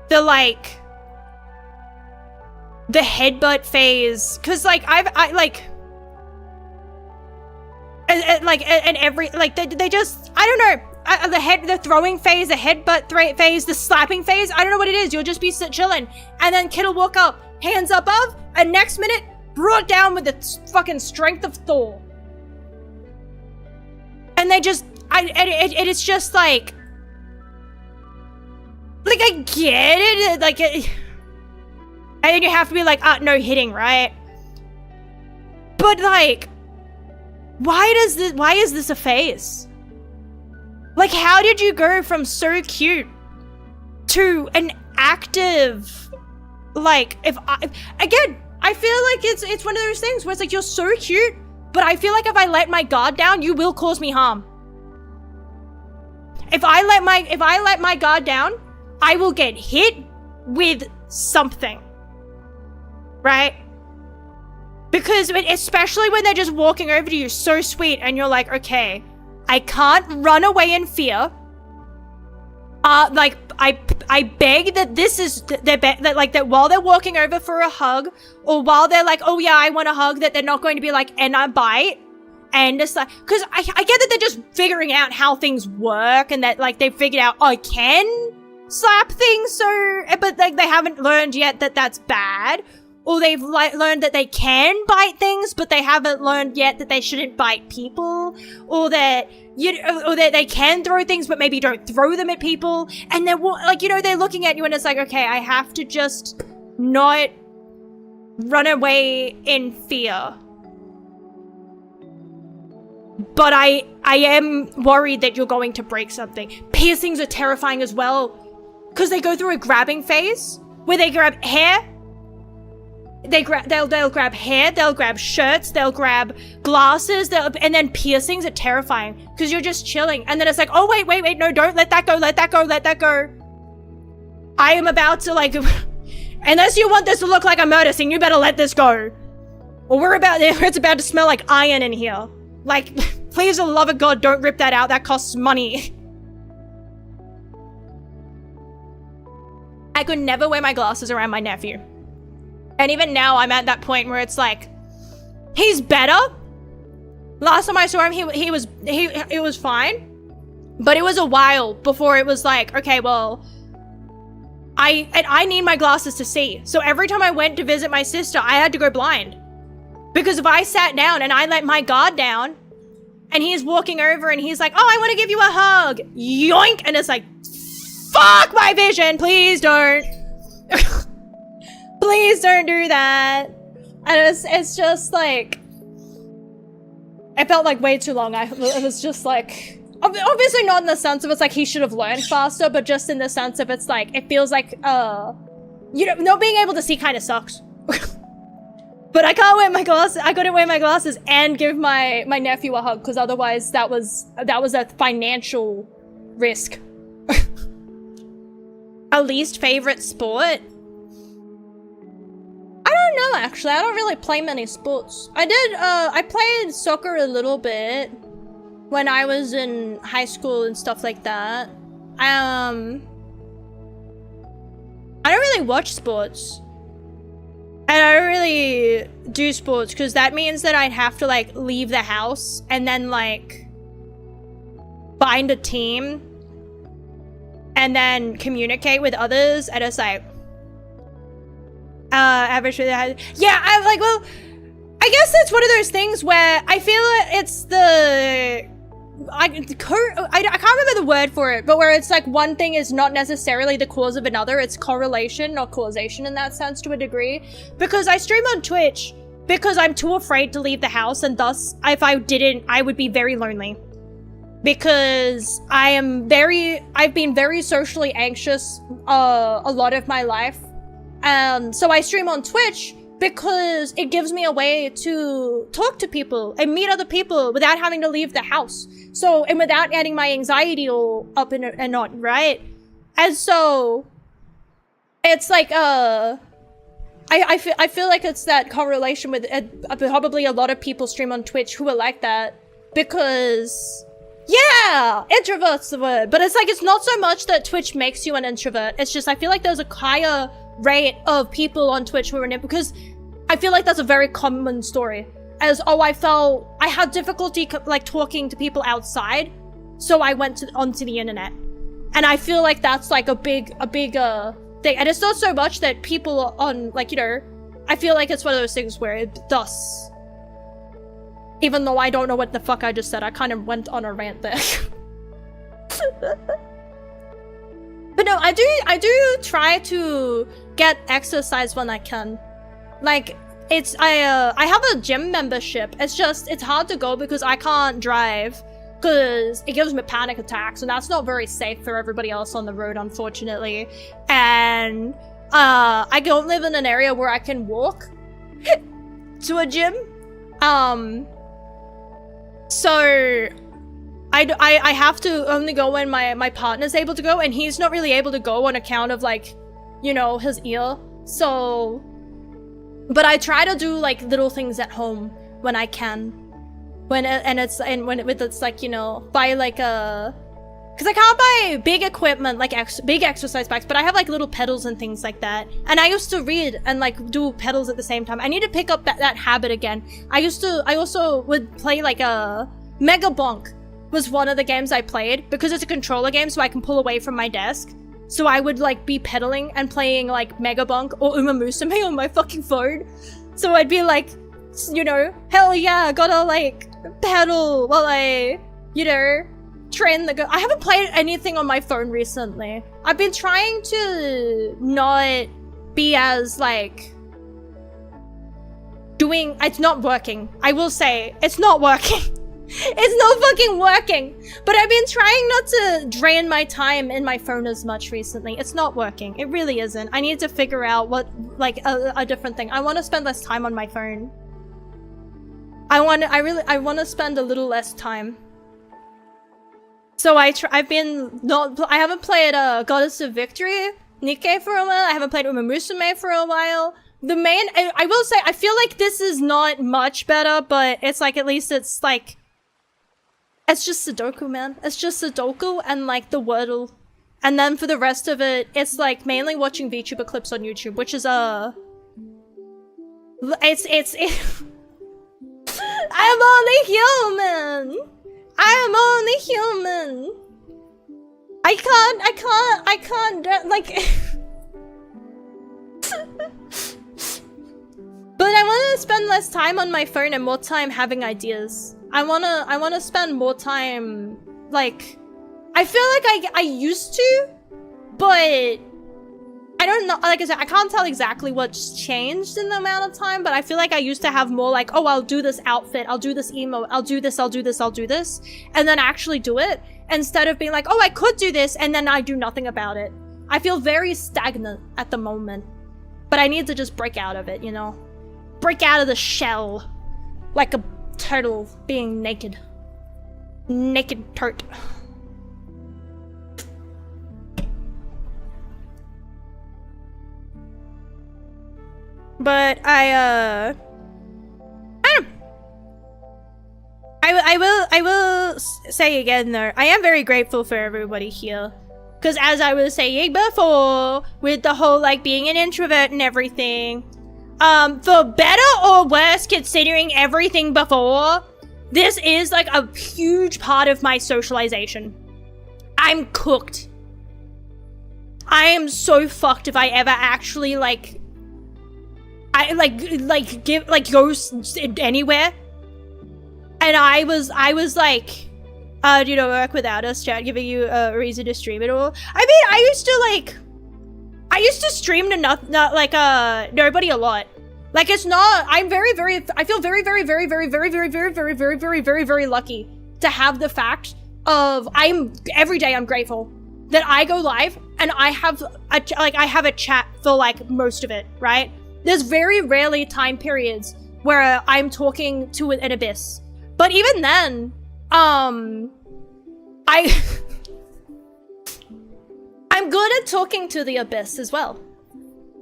the, like, the headbutt phase. Because, like, they just, I don't know. The throwing phase, the headbutt phase, the slapping phase, I don't know what it is. You'll just be chilling. And then kid will walk up, hands above, and next minute, brought down with the fucking strength of Thor. And they just, it's just like I get it, like, and then you have to be like, no hitting, right? But like, why is this a phase? Like, how did you go from so cute to an active, like, again, I feel like it's one of those things where it's like, you're so cute, but I feel like if I let my guard down, you will cause me harm. If I let my guard down, I will get hit with something. Right? Because especially when they're just walking over to you so sweet and you're like, okay, I can't run away in fear. Like, I beg that this is, that while they're walking over for a hug, or while they're like, oh yeah, I want a hug, that they're not going to be like, and I bite. And it's like, because I get that they're just figuring out how things work, and that, like, they've figured out, I can slap things, so, but, like, they haven't learned yet that that's bad. Or they've learned that they can bite things, but they haven't learned yet that they shouldn't bite people. Or that they can throw things, but maybe don't throw them at people. And they're like, they're looking at you and it's like, okay, I have to just not run away in fear. But I am worried that you're going to break something. Piercings are terrifying as well, because they go through a grabbing phase where they grab hair. They'll grab hair, they'll grab shirts, they'll grab glasses, and then piercings are terrifying because you're just chilling. And then it's like, oh, wait, no, don't let that go. I am about to, like, unless you want this to look like a murder scene, you better let this go. Or it's about to smell like iron in here. Like, please, for the love of God, don't rip that out. That costs money. I could never wear my glasses around my nephew. And even now, I'm at that point where it's like, he's better. Last time I saw him, he was fine. But it was a while before it was like, okay, well, I need my glasses to see. So every time I went to visit my sister, I had to go blind. Because if I sat down and I let my guard down, and he's walking over and he's like, oh, I want to give you a hug. Yoink! And it's like, fuck my vision, please don't. Please don't do that. And it's just like, it felt like way too long. It was just like, obviously not in the sense of it's like he should have learned faster, but just in the sense of it's like, it feels like, you know, not being able to see kind of sucks. But I can't wear my glasses. I couldn't wear my glasses and give my nephew a hug because otherwise that was a financial risk. A least favorite sport? I don't know, actually. I don't really play many sports. I played soccer a little bit when I was in high school and stuff like that. I don't really watch sports. And I don't really do sports because that means that I'd have to like leave the house and then like find a team and then communicate with others. And it's like, average. Yeah, I'm like, well, I guess it's one of those things where I feel it's the, I can't remember the word for it, but where it's like one thing is not necessarily the cause of another. It's correlation, not causation in that sense to a degree. Because I stream on Twitch because I'm too afraid to leave the house, and thus, if I didn't, I would be very lonely. Because I've been very socially anxious a lot of my life. So I stream on Twitch because it gives me a way to talk to people and meet other people without having to leave the house. So, and without getting my anxiety all up and not, right? And so, it's like, I feel like it's that correlation with probably a lot of people stream on Twitch who are like that. Because, yeah, introvert's the word. But it's like, it's not so much that Twitch makes you an introvert. It's just, I feel like there's a higher rate of people on Twitch who are in it, because I feel like that's a very common story. As, oh, I had difficulty like talking to people outside, so I went onto the internet. And I feel like that's like a big thing. And it's not so much that people on, like, you know, I feel like it's one of those things where it does. Even though I don't know what the fuck I just said, I kind of went on a rant there. But no, I do try to get exercise when I can. Like, I have a gym membership. It's just, it's hard to go because I can't drive because it gives me panic attacks, and that's not very safe for everybody else on the road, unfortunately. And I don't live in an area where I can walk to a gym. So I have to only go when my partner's able to go, and he's not really able to go on account of, like, you know, his ear. So, but I try to do like little things at home when I can. When it's like, you know, buy like a, because I can't buy big equipment like big exercise bikes, but I have like little pedals and things like that. And I used to read and like do pedals at the same time. I need to pick up that habit again. I also would play like a Mega Bonk was one of the games I played because it's a controller game, so I can pull away from my desk. So I would like be pedaling and playing like Mega Bonk or Uma Musume on my fucking phone. So I'd be like, you know, hell yeah, gotta like pedal while I, you know, train the go. I haven't played anything on my phone recently. I've been trying to not be as like doing, it's not working. I will say, it's not working. It's not fucking working. But I've been trying not to drain my time in my phone as much recently. It's not working. It really isn't. I need to figure out what, like, a different thing. I want to spend less time on my phone. I want to spend a little less time. So I haven't played Goddess of Victory, Nikke for a while. I haven't played Uma Musume for a while. I will say, I feel like this is not much better, but it's like, at least it's like, it's just Sudoku, man. It's just Sudoku and like the Wordle. And then for the rest of it, it's like mainly watching VTuber clips on YouTube, which is it's I'm only human. I am only human. I can't, like... But I want to spend less time on my phone and more time having ideas. I wanna spend more time, like... I feel like I used to, but... I don't know, like I said, I can't tell exactly what's changed in the amount of time, but I feel like I used to have more like, oh, I'll do this outfit, I'll do this emote, I'll do this, I'll do this, I'll do this, and then actually do it, instead of being like, oh, I could do this, and then I do nothing about it. I feel very stagnant at the moment, but I need to just break out of it, you know? Break out of the shell, like a turtle being naked. Naked turt. But I will say again though, I am very grateful for everybody here. Because as I was saying before, with the whole like being an introvert and everything, for better or worse considering everything before, this is like a huge part of my socialization. I'm cooked. I am so fucked if I ever actually like go anywhere. And I was like, do you know, work without us, chat, giving you a reason to stream it all. I mean, I used to stream to nobody a lot. Like, it's not, I feel very lucky to have the fact of, every day I'm grateful that I go live and I have a chat for like most of it, right? There's very rarely time periods where I'm talking to an abyss. But even then, I'm good at talking to the abyss as well.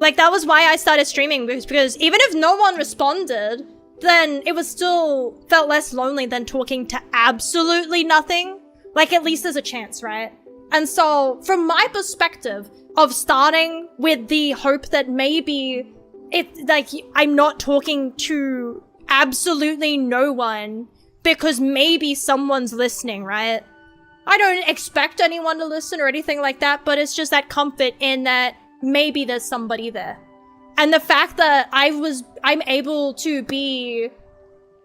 Like, that was why I started streaming, because even if no one responded, then it was still felt less lonely than talking to absolutely nothing. Like, at least there's a chance, right? And so, from my perspective of starting with the hope that maybe I'm not talking to absolutely no one because maybe someone's listening, right? I don't expect anyone to listen or anything like that, but it's just that comfort in that maybe there's somebody there. And the fact that I'm able to be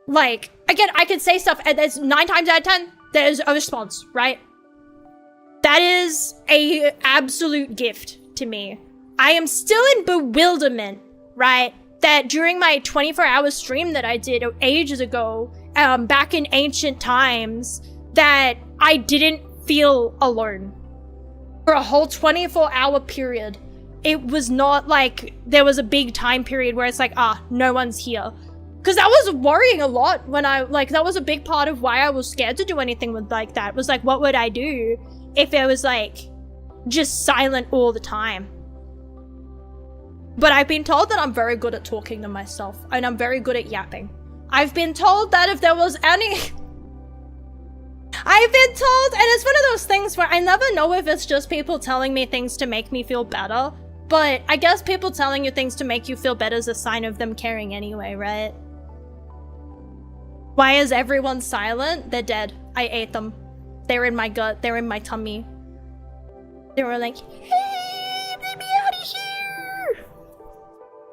like, again, I could say stuff and there's 9 times out of 10, there's a response, right? That is a absolute gift to me. I am still in bewilderment, right? That during my 24-hour stream that I did ages ago, back in ancient times, that I didn't feel alone. For a whole 24-hour period, it was not like there was a big time period where it's like, no one's here. Because that was worrying a lot when that was a big part of why I was scared to do anything with like that. Was like, what would I do if it was like just silent all the time? But I've been told that I'm very good at talking to myself, and I'm very good at yapping. I've been told that if there was any... I've been told, and it's one of those things where I never know if it's just people telling me things to make me feel better, but I guess people telling you things to make you feel better is a sign of them caring anyway, right? Why is everyone silent? They're dead. I ate them. They're in my gut. They're in my tummy. They were like, hey, let me out of here!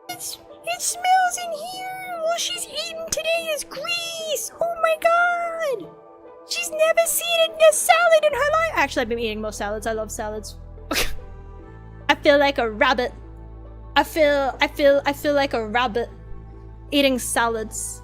It smells in here! All she's eaten today is grease! Oh my god! She's never seen a salad in her life! Actually, I've been eating most salads. I love salads. I feel like a rabbit. I feel like a rabbit eating salads.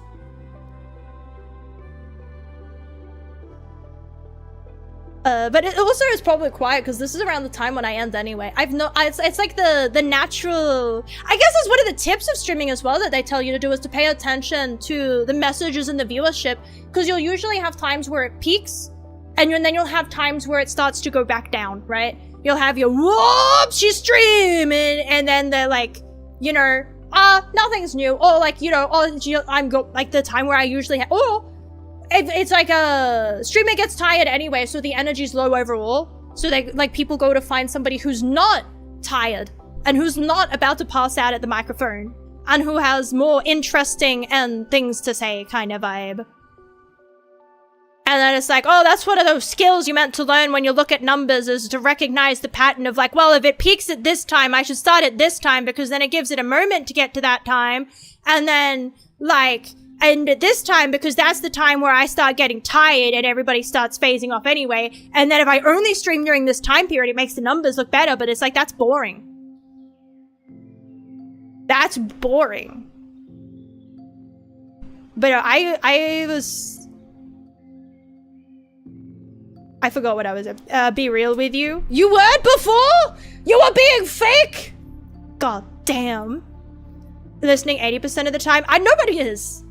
But it also is probably quiet because this is around the time when I end anyway. It's like the natural, I guess it's one of the tips of streaming as well that they tell you to do is to pay attention to the messages and the viewership, because you'll usually have times where it peaks and then you'll have times where it starts to go back down, right? You'll have your, whoops, she's streaming, and then they're like, you know, nothing's new. Or like, you know, like the time where I usually it's like a streamer gets tired anyway, so the energy's low overall. So they, like, people go to find somebody who's not tired and who's not about to pass out at the microphone and who has more interesting and things to say kind of vibe. And then it's like, oh, that's one of those skills you meant to learn when you look at numbers, is to recognize the pattern of like, well, if it peaks at this time, I should start at this time because then it gives it a moment to get to that time. And then like, and at this time because that's the time where I start getting tired and everybody starts phasing off anyway. And then if I only stream during this time period, it makes the numbers look better, but it's like, that's boring. That's boring. But I forgot what I was be real with you. You weren't before? You were being fake? God damn. Listening 80% of the time? Nobody is.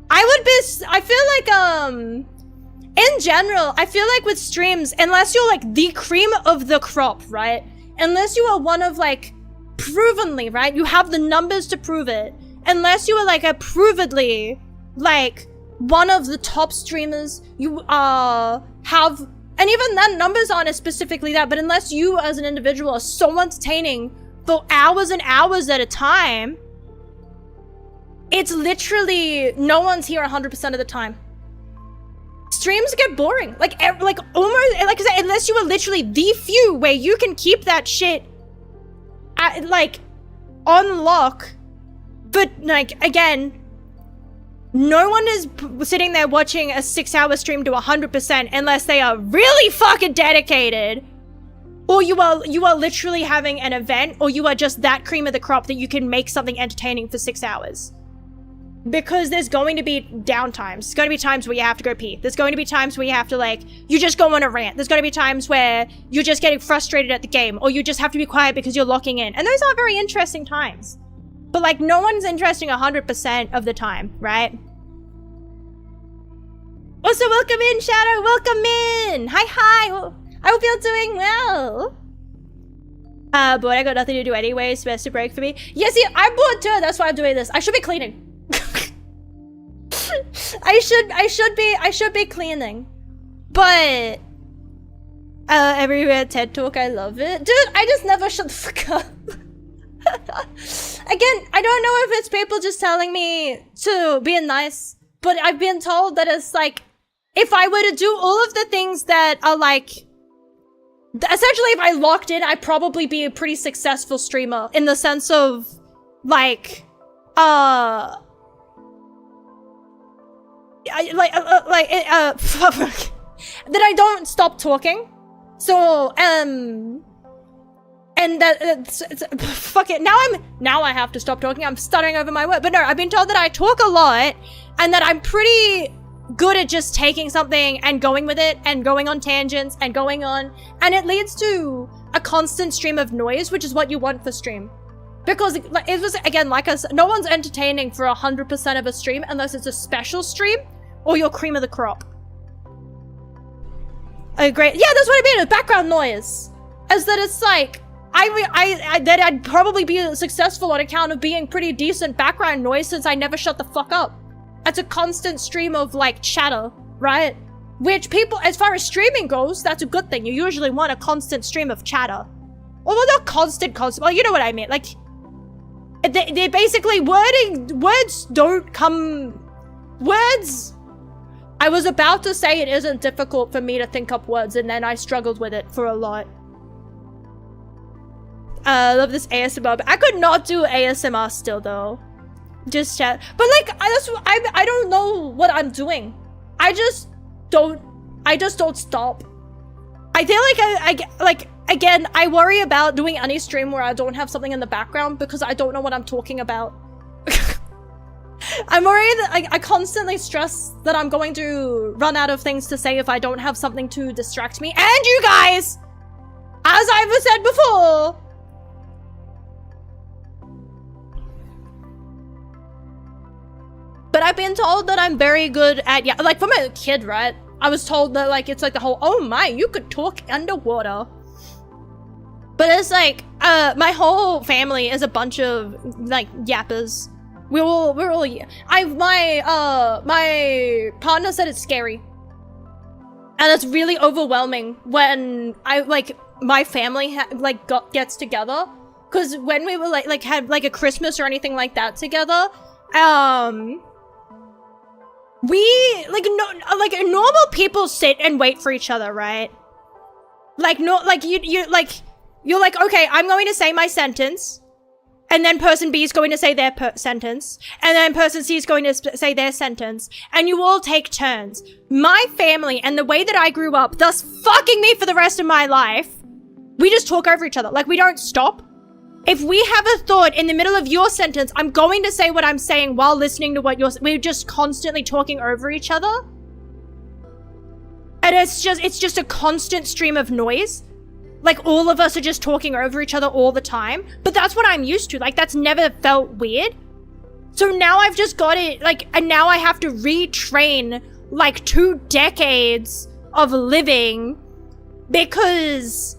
I feel like, in general, I feel like with streams, unless you're like the cream of the crop, right? Unless you are one of like, provenly, right? You have the numbers to prove it. Unless you are like a provedly, like, one of the top streamers, you have, and even then numbers aren't specifically that, but unless you as an individual are so entertaining for hours and hours at a time, it's literally, no one's here 100% of the time. Streams get boring. Like almost, like I said, unless you are literally the few where you can keep that shit at, like, on lock. But like, again, no one is sitting there watching a 6-hour stream to 100% unless they are really fucking dedicated. Or you are literally having an event, or you are just that cream of the crop that you can make something entertaining for 6 hours. Because there's going to be downtimes. There's going to be times where you have to go pee. There's going to be times where you have to, like, you just go on a rant. There's going to be times where you're just getting frustrated at the game, or you just have to be quiet because you're locking in. And those are very interesting times. But, like, no one's interesting 100% of the time, right? Also, welcome in, Shadow. Welcome in. Hi. I hope you're doing well. But I got nothing to do anyway. It's best to break for me. Yeah, see, I'm bored too. That's why I'm doing this. I should be cleaning. I should be cleaning. But everywhere TED Talk, I love it. Dude, I just never shut the fuck up. Again, I don't know if it's people just telling me to be nice, but I've been told that it's like, if I were to do all of the things that are like, essentially if I locked in, I'd probably be a pretty successful streamer in the sense of like, that I don't stop talking. So, and that, fuck it, now I have to stop talking. I'm stuttering over my word. But no, I've been told that I talk a lot and that I'm pretty good at just taking something and going with it and going on tangents and going on. And it leads to a constant stream of noise, which is what you want for stream. Because it was, again, like I said, no one's entertaining for 100% of a stream unless it's a special stream or you're cream of the crop. Great. Yeah, that's what I mean, background noise. As that it's like, that I'd probably be successful on account of being pretty decent background noise since I never shut the fuck up. It's a constant stream of like chatter, right? Which people, as far as streaming goes, that's a good thing. You usually want a constant stream of chatter. Although not constant, well, you know what I mean. Like, they basically words don't come, words. I was about to say it isn't difficult for me to think up words, and then I struggled with it for a lot. I love this ASMR, but I could not do ASMR still though. Just chat. But like, I don't know what I'm doing. I just don't stop. I feel like again, I worry about doing any stream where I don't have something in the background because I don't know what I'm talking about. I'm worried that I constantly stress that I'm going to run out of things to say if I don't have something to distract me. And you guys, as I've said before, but I've been told that I'm very good at, yeah, like from a kid, right? I was told that like, it's like the whole, oh my, you could talk underwater. But it's like, my whole family is a bunch of, like, yappers. We're all, my partner said it's scary. And it's really overwhelming when my family, gets together. Because when we were, like, had, like, a Christmas or anything like that together, we, normal people sit and wait for each other, right? Like, you're like, okay, I'm going to say my sentence, and then person B is going to say their sentence, and then person C is going to say their sentence, and you all take turns. My family, and the way that I grew up, thus fucking me for the rest of my life, we just talk over each other. Like, we don't stop. If we have a thought in the middle of your sentence, I'm going to say what I'm saying while listening to what we're just constantly talking over each other. And it's just a constant stream of noise. Like, all of us are just talking over each other all the time. But that's what I'm used to. Like, that's never felt weird. So now I've just got it, like, and now I have to retrain, like, 2 decades of living because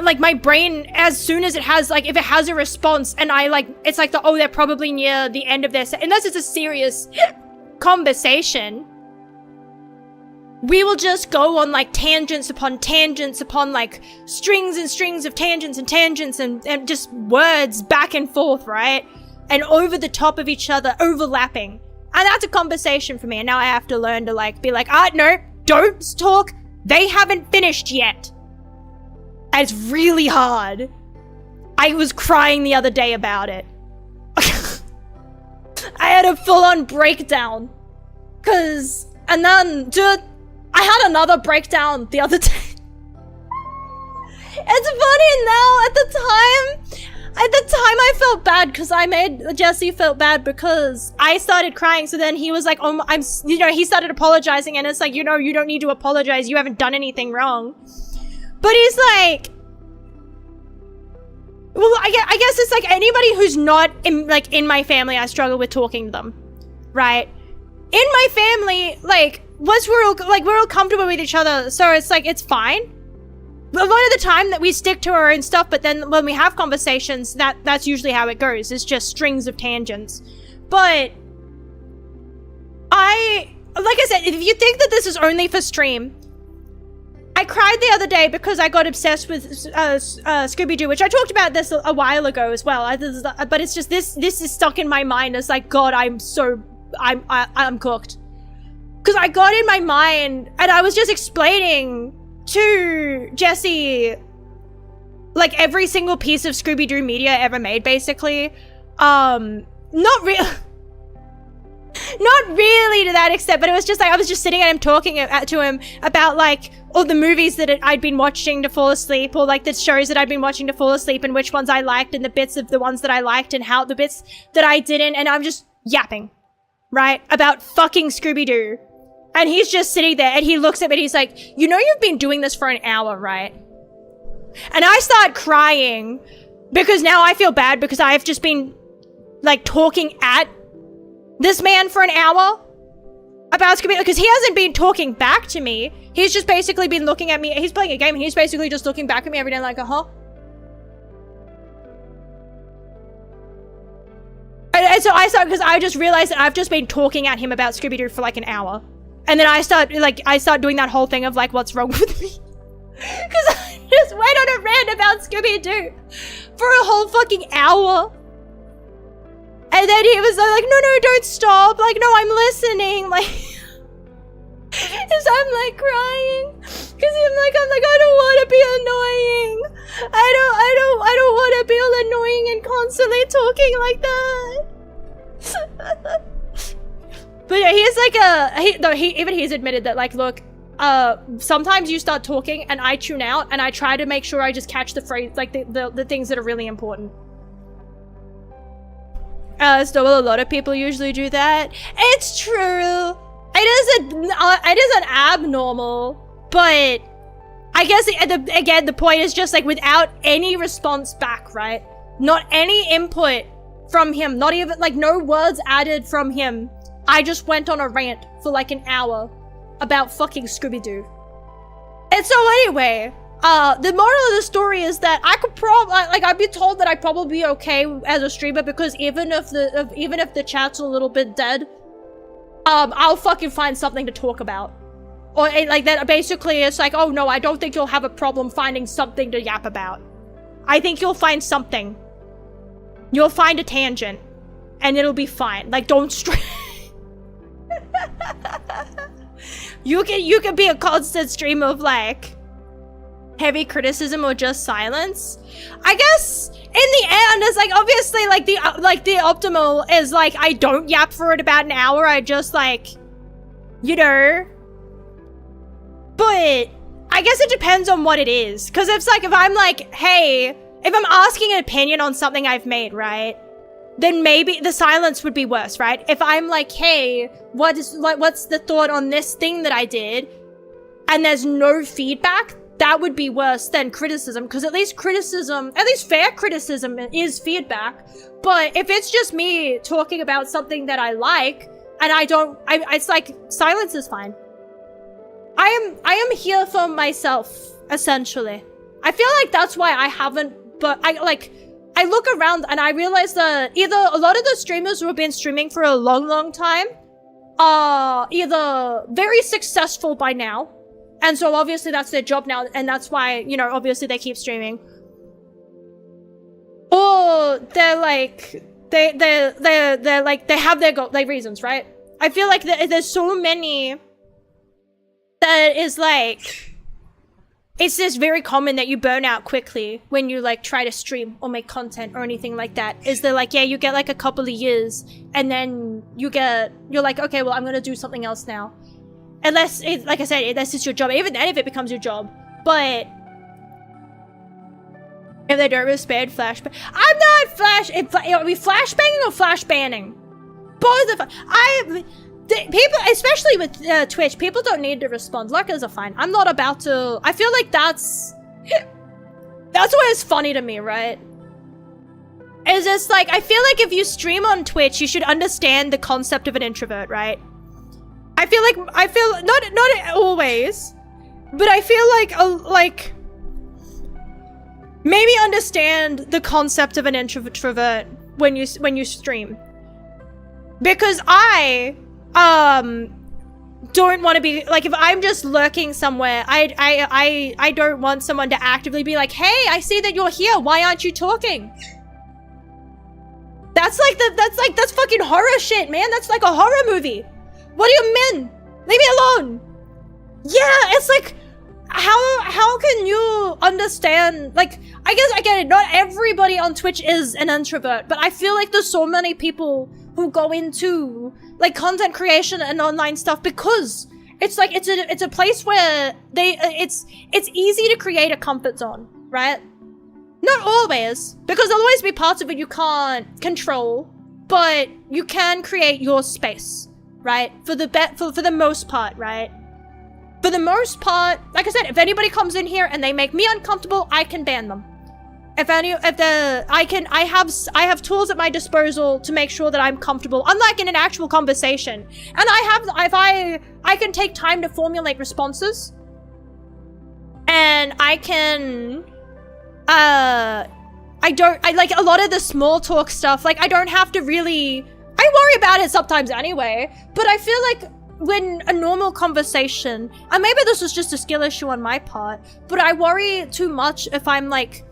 like, my brain, as soon as it has, like, if it has a response and it's like oh, they're probably near the end of their unless it's a serious conversation, we will just go on, like, tangents upon, like, strings and strings of tangents and just words back and forth, right? And over the top of each other, overlapping. And that's a conversation for me. And now I have to learn to, like, be like, no, don't talk. They haven't finished yet. And it's really hard. I was crying the other day about it. I had a full-on breakdown. And then, dude, I had another breakdown the other day. It's funny now. At the time I felt bad because I made Jesse felt bad because I started crying. So then he was like, oh, he started apologizing, and it's like, you don't need to apologize. You haven't done anything wrong. But he's like, well, I guess it's like anybody who's not in my family, I struggle with talking to them, right? In my family, like, we're all comfortable with each other, so it's like, it's fine. A lot of the time that we stick to our own stuff, but then when we have conversations, that's usually how it goes. It's just strings of tangents. But like I said, if you think that this is only for stream, I cried the other day because I got obsessed with Scooby-Doo, which I talked about this a while ago as well. But it's just this is stuck in my mind as like, God, I'm cooked. Because I got in my mind and I was just explaining to Jesse, like, every single piece of Scooby-Doo media ever made, basically. Not really to that extent, but it was just like, I was just sitting at him talking to him about, like, all the movies that I'd been watching to fall asleep, or, like, the shows that I'd been watching to fall asleep, and which ones I liked, and the bits of the ones that I liked, and how the bits that I didn't, and I'm just yapping, right, about fucking Scooby-Doo. And he's just sitting there, and he looks at me, and he's like, you've been doing this for an hour, right? And I start crying, because now I feel bad, because I've just been, like, talking at this man for an hour about Scooby-Doo, because he hasn't been talking back to me. He's just basically been looking at me. He's playing a game, and he's basically just looking back at me every day like, uh-huh. And so I started, because I just realized that I've just been talking at him about Scooby-Doo for like an hour. And then I start doing that whole thing of like, what's wrong with me? Because I just went on a rant about Scooby-Doo for a whole fucking hour. And then he was like, no, don't stop. Like, no, I'm listening. Like, so I'm like crying. Because I'm like, I don't want to be annoying. I don't want to be all annoying and constantly talking like that. But yeah, he's like he's admitted that, like, look, sometimes you start talking and I tune out and I try to make sure I just catch the phrase, like the things that are really important. So a lot of people usually do that. It's true. It isn't abnormal, but I guess again the point is just like, without any response back, right? Not any input from him, not even like no words added from him. I just went on a rant for like an hour about fucking Scooby-Doo. And so anyway, the moral of the story is that I could probably, like, I've been told that I'd probably be okay as a streamer because even if the chat's a little bit dead, I'll fucking find something to talk about. Or like that, basically it's like, oh no, I don't think you'll have a problem finding something to yap about. I think you'll find something. You'll find a tangent. And it'll be fine. Like, don't You can be a constant stream of like heavy criticism or just silence. I guess in the end, it's like obviously like the optimal is like I don't yap for it about an hour. I just like, you know. But I guess it depends on what it is. Because it's like if I'm like, hey, if I'm asking an opinion on something I've made, right? Then maybe the silence would be worse, right? If I'm like, hey, what's the thought on this thing that I did? And there's no feedback, that would be worse than criticism. Because at least fair criticism is feedback. But if it's just me talking about something that I like, and it's like, silence is fine. I am here for myself, essentially. I feel like that's why I haven't, but I look around and I realize that either a lot of the streamers who have been streaming for a long, long time are either very successful by now, and so obviously that's their job now, and that's why, you know, obviously they keep streaming. Or they're like, they have their reasons, right? I feel like there's so many that is like, it's just very common that you burn out quickly when you like try to stream or make content or anything like that. Is that like, yeah, you get like a couple of years and then you're like, okay, well, I'm gonna do something else now. Unless, like I said, unless it's your job. Even then, if it becomes your job. But if they don't respect flashbang, I'm not are we flashbanging or flash banning? Both of people, especially with Twitch, people don't need to respond. Lurkers are fine. I'm not about to. I feel like that's what is funny to me, right? Is it's like, I feel like if you stream on Twitch, you should understand the concept of an introvert, right? I feel not always, but I feel like maybe understand the concept of an introvert when you stream, because I don't want to be like, if I'm just lurking somewhere, I don't want someone to actively be like, hey, I see that you're here, why aren't you talking? That's fucking horror shit, man. That's like a horror movie. What do you mean? Leave me alone. Yeah, it's like, how can you understand? Like, I guess I get it, not everybody on Twitch is an introvert, but I feel like there's so many people who go into like content creation and online stuff because it's like it's a place where it's easy to create a comfort zone, right? Not always, because there'll always be parts of it you can't control, but you can create your space, right? For the most part, right? For the most part, like I said, if anybody comes in here and they make me uncomfortable, I can ban them. I have tools at my disposal to make sure that I'm comfortable, unlike in an actual conversation. And I can take time to formulate responses. And I can, I like a lot of the small talk stuff, like I don't have to really, I worry about it sometimes anyway, but I feel like when a normal conversation, and maybe this is just a skill issue on my part, but I worry too much if I'm like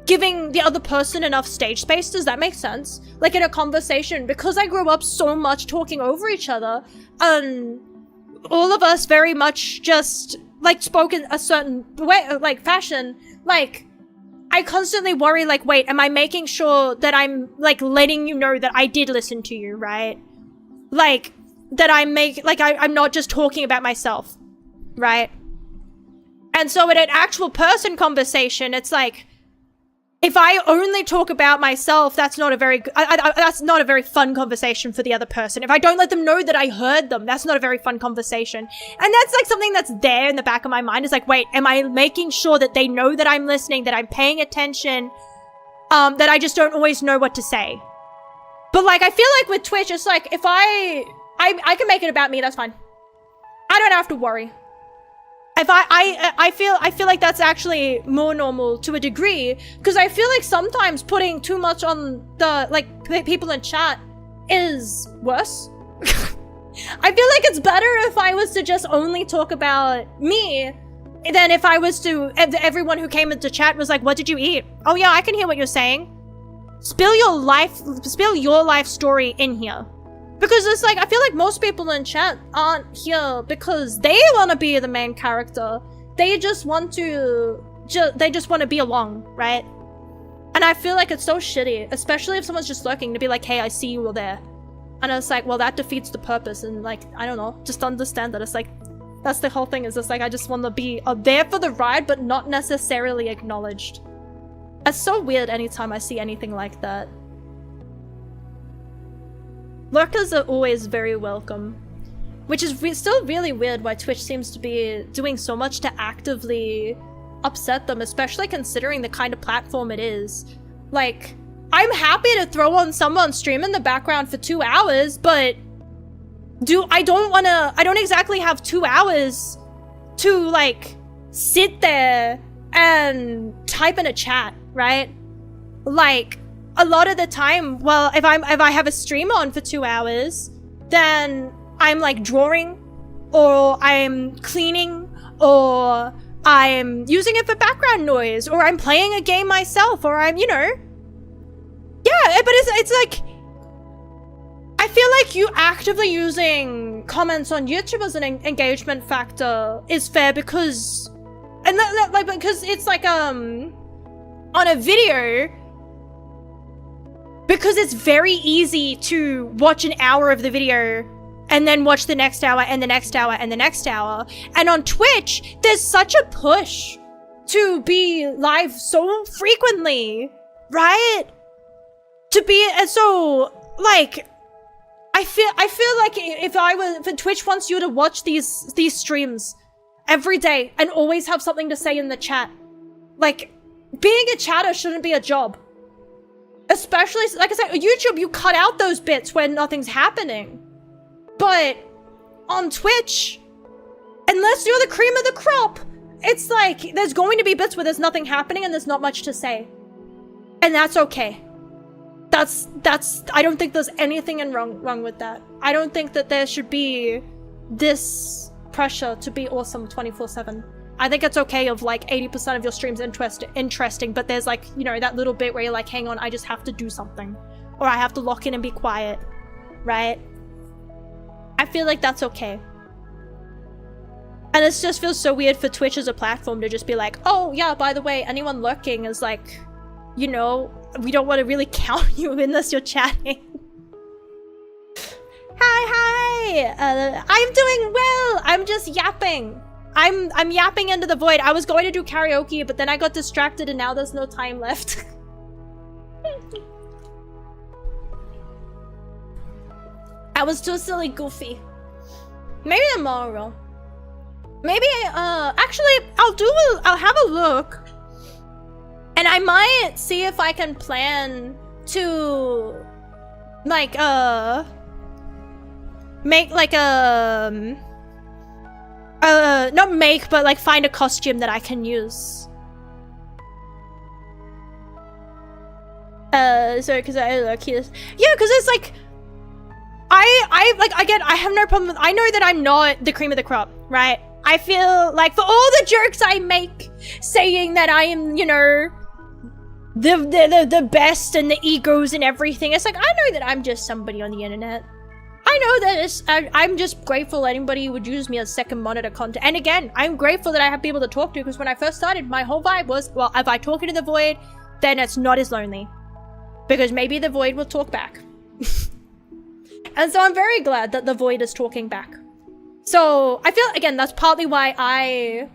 giving the other person enough stage space. Does that make sense? Like in a conversation, because I grew up so much talking over each other, all of us very much just like spoke in a certain way, like fashion, like I constantly worry like, wait, am I making sure that I'm like letting you know that I did listen to you, right? Like that I'm not just talking about myself, right? And so in an actual person conversation, it's like, if I only talk about myself, that's not a very fun conversation for the other person. If I don't let them know that I heard them, that's not a very fun conversation. And that's like something that's there in the back of my mind, is like, wait, am I making sure that they know that I'm listening, that I'm paying attention, that I just don't always know what to say. But like, I feel like with Twitch, it's like, if I can make it about me, that's fine. I don't have to worry. I feel like that's actually more normal to a degree, because I feel like sometimes putting too much on the people in chat is worse. I feel like it's better if I was to just only talk about me than if I was to, everyone who came into chat was like, what did you eat? Oh yeah, I can hear what you're saying. Spill your life story in here. Because it's like, I feel like most people in chat aren't here because they want to be the main character. They just want to, be along, right? And I feel like it's so shitty, especially if someone's just lurking, to be like, hey, I see you were there. And it's like, well, that defeats the purpose. And like, I don't know, just understand that it's like, that's the whole thing, is just like, I just want to be there for the ride, but not necessarily acknowledged. It's so weird anytime I see anything like that. Lurkers are always very welcome. Which is still really weird why Twitch seems to be doing so much to actively upset them, especially considering the kind of platform it is. Like, I'm happy to throw on someone's stream in the background for 2 hours, but I don't exactly have 2 hours to like sit there and type in a chat, right? Like, a lot of the time, well, if I have a stream on for 2 hours, then I'm like drawing, or I'm cleaning, or I'm using it for background noise, or I'm playing a game myself, or I'm, yeah, but it's like, I feel like you actively using comments on YouTube as an engagement factor is fair, because, because it's like, on a video, because it's very easy to watch an hour of the video and then watch the next hour and the next hour and the next hour. And on Twitch, there's such a push to be live so frequently, right? And so, like, I feel like if Twitch wants you to watch these streams every day and always have something to say in the chat, like, being a chatter shouldn't be a job. Especially, like I said, YouTube, you cut out those bits when nothing's happening. But on Twitch, unless you're the cream of the crop, it's like, there's going to be bits where there's nothing happening and there's not much to say. And that's okay. I don't think there's anything wrong with that. I don't think that there should be this pressure to be awesome 24/7. I think it's okay if like 80% of your stream's interesting, but there's like, that little bit where you're like, hang on, I just have to do something. Or I have to lock in and be quiet, right? I feel like that's okay. And it just feels so weird for Twitch as a platform to just be like, oh yeah, by the way, anyone lurking is like, we don't want to really count you unless you're chatting. Hi! I'm doing well! I'm just yapping. I'm yapping into the void. I was going to do karaoke, but then I got distracted and now there's no time left. I was too silly goofy. Maybe tomorrow. Maybe, actually, I'll have a look. And I might see if I can plan to, like, make like not make, but like find a costume that I can use. Sorry, because I look, yeah, because it's like, I like, again, I have no problem with, I know that I'm not the cream of the crop, right? I feel like for all the jokes I make saying that I am, the best and the egos and everything, it's like, I know that I'm just somebody on the internet. I know that I'm just grateful anybody would use me as second monitor content. And again, I'm grateful that I have people to talk to, because when I first started, my whole vibe was, well, if I talk into the void, then it's not as lonely. Because maybe the void will talk back. And so I'm very glad that the void is talking back. So I feel, again, that's partly why I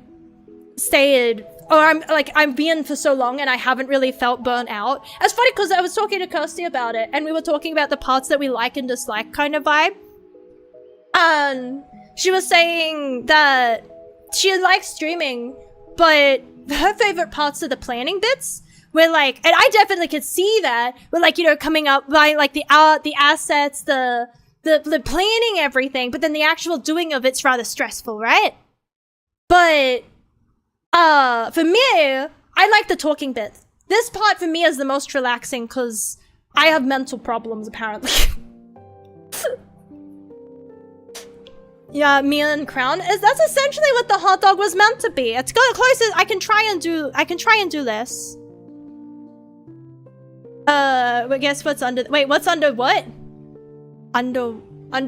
stayed, or I'm being for so long and I haven't really felt burnt out. It's funny because I was talking to Kirsty about it and we were talking about the parts that we like and dislike kind of vibe. And she was saying that she likes streaming, but her favorite parts are the planning bits. Where like, and I definitely could see that, but like, coming up by like the assets, the planning everything, but then the actual doing of it's rather stressful, right? But for me, I like the talking bit. This part for me is the most relaxing because I have mental problems apparently. Yeah, Mia and Crown that's essentially what the hot dog was meant to be. It's the closest I can try and do this. But guess what's under what's under what? Under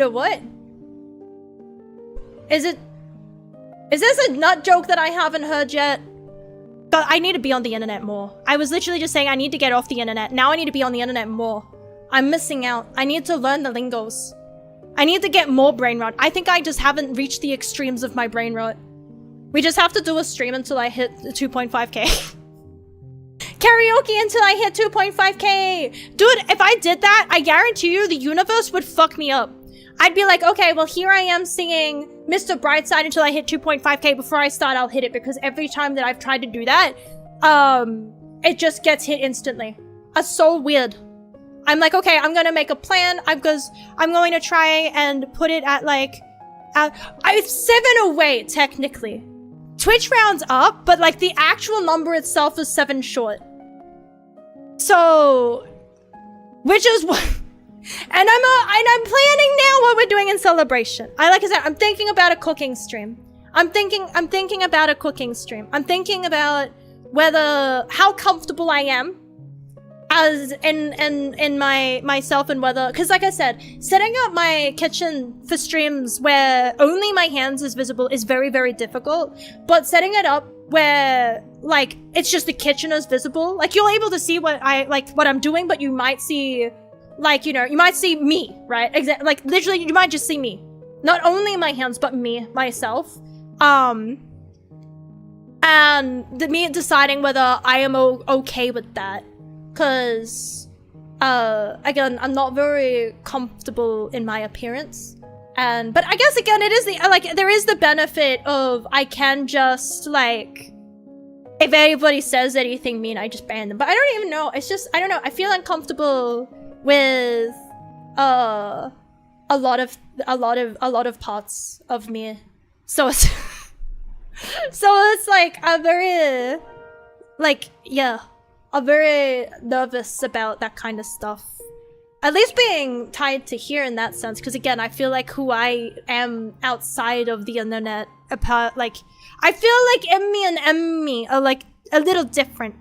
what? Is this a nut joke that I haven't heard yet? But I need to be on the internet more. I was literally just saying I need to get off the internet. Now I need to be on the internet more. I'm missing out. I need to learn the lingos. I need to get more brain rot. I think I just haven't reached the extremes of my brain rot. We just have to do a stream until I hit 2.5k. Karaoke until I hit 2.5k. Dude, if I did that, I guarantee you the universe would fuck me up. I'd be like, okay, well here I am singing Mr. Brightside until I hit 2.5k. Before I start, I'll hit it because every time that I've tried to do that, it just gets hit instantly. That's so weird. I'm like, okay, I'm gonna make a plan because I'm going to try and put it at like, I'm 7 away technically. Twitch rounds up, but like the actual number itself is 7 short. So, which is what, and I'm planning now what we're doing in celebration. Like I said, I'm thinking about a cooking stream. I'm thinking about a cooking stream. I'm thinking about how comfortable I am as in myself and whether, because like I said, setting up my kitchen for streams where only my hands is visible is very, very difficult. But setting it up where like it's just the kitchen is visible, like you're able to see what I'm doing, but you might see, like, you know, you might see me, right? Exactly. Like literally, you might just see me, not only my hands, but myself. And me deciding whether I am okay with that. Cause, again, I'm not very comfortable in my appearance. But I guess again, it is there is the benefit of I can just like, if anybody says anything mean, I just ban them. But I don't even know. It's just, I don't know. I feel uncomfortable with, a lot of parts of me. So it's, like, I'm very, like, yeah. I'm very nervous about that kind of stuff. At least being tied to here in that sense, because again, I feel like who I am outside of the internet, apart, like, I feel like Emmy and Emmy are like a little different.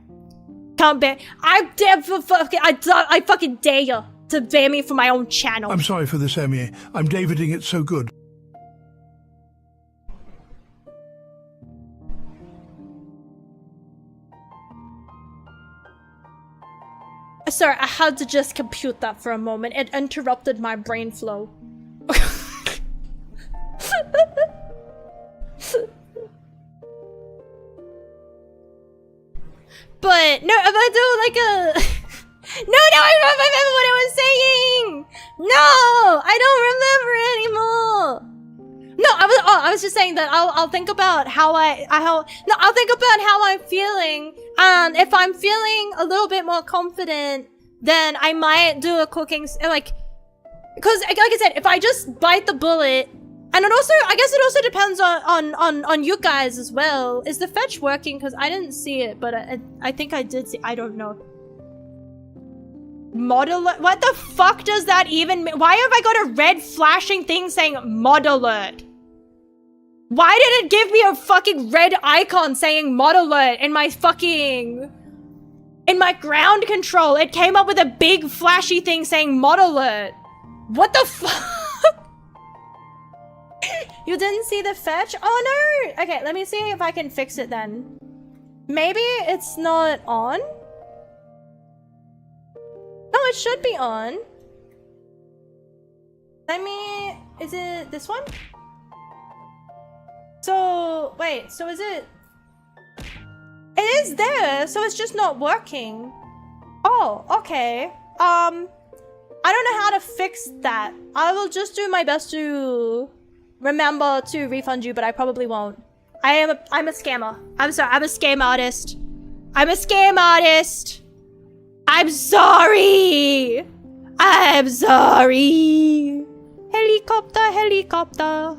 Can't bear. I fucking dare you to ban me from my own channel. I'm sorry for this, Emmy. I'm Daviding it so good. Sorry, I had to just compute that for a moment. It interrupted my brain flow. But no, if I do like a no, I remember what I was saying. No, I don't remember anymore. No, I was just saying that I'll think about I'll think about how I'm feeling, and if I'm feeling a little bit more confident, then I might do a cooking, like, because like I said, if I just bite the bullet, and it also, I guess it also depends on you guys as well. Is the fetch working? Because I didn't see it, but I think I did see. I don't know. Mod alert? What the fuck does that even mean? Why have I got a red flashing thing saying mod alert? Why did it give me a fucking red icon saying mod alert in my ground control? It came up with a big flashy thing saying mod alert. What the fuck? You didn't see the fetch? Oh no! Okay, let me see if I can fix it then. Maybe it's not on? No, it should be on. Is it this one? So, wait, so is it? It is there, so it's just not working. Oh, okay. I don't know how to fix that. I will just do my best to remember to refund you, but I probably won't. I'm a scammer. I'm sorry, I'm a scam artist. I'm a scam artist. I'm sorry. I'm sorry. Helicopter, helicopter.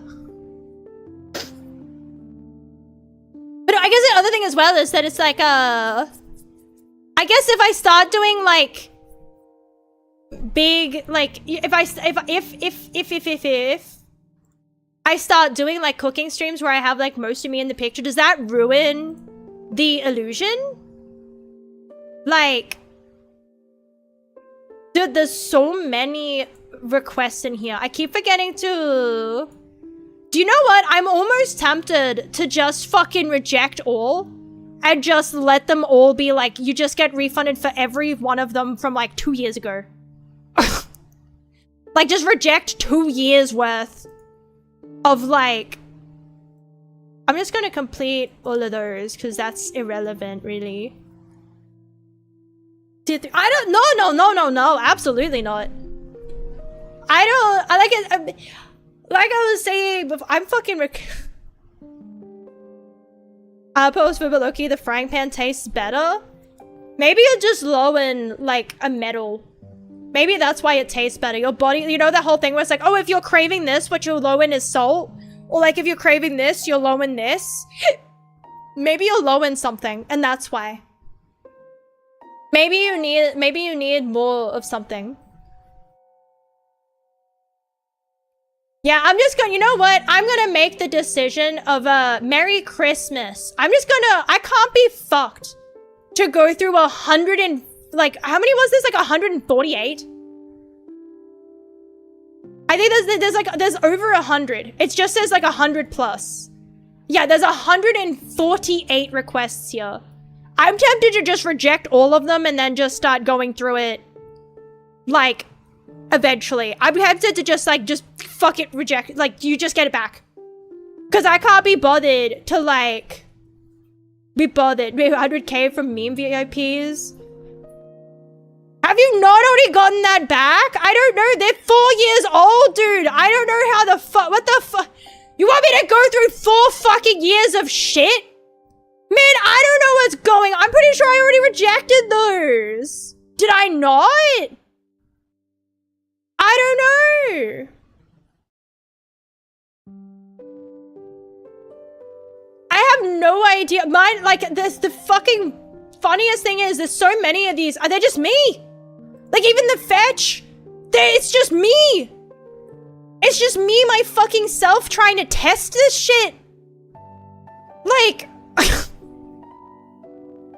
guess the other thing as well is that it's like, I guess if I start doing like big, like if I start doing like cooking streams where I have like most of me in the picture, does that ruin the illusion? Like, dude, there's so many requests in here. I keep forgetting to... Do you know what? I'm almost tempted to just fucking reject all and just let them all be like, you just get refunded for every one of them from like 2 years ago. Like, just reject 2 years worth of like... I'm just gonna complete all of those because that's irrelevant, really. I don't... No, absolutely not. I like it... Like I was saying before, I'm fucking post for Loki, the frying pan tastes better. Maybe you're just low in like a metal. Maybe that's why it tastes better. Your body, you know that whole thing where it's like, oh, if you're craving this, what you're low in is salt. Or like if you're craving this, you're low in this. Maybe you're low in something, and that's why. Maybe you need more of something. Yeah, I'm just gonna, you know what? I'm gonna make the decision of Merry Christmas. I can't be fucked to go through 100 and, like, how many was this? Like 148? I think there's over 100. It just says like 100 plus. Yeah, there's 148 requests here. I'm tempted to just reject all of them and then just start going through it, like, eventually. I'm tempted to just fuck it, reject, like, you just get it back. Because I can't be bothered to, like, maybe 100k from meme VIPs. Have you not already gotten that back? I don't know, they're 4 years old, dude. I don't know how the fuck, what the fuck? You want me to go through 4 fucking years of shit? Man, I don't know what's going on. I'm pretty sure I already rejected those. Did I not? I don't know. I have no idea. Mine, like, the fucking funniest thing is there's so many of these. Are they just me? Like, even the fetch, it's just me. It's just me, my fucking self, trying to test this shit. Like,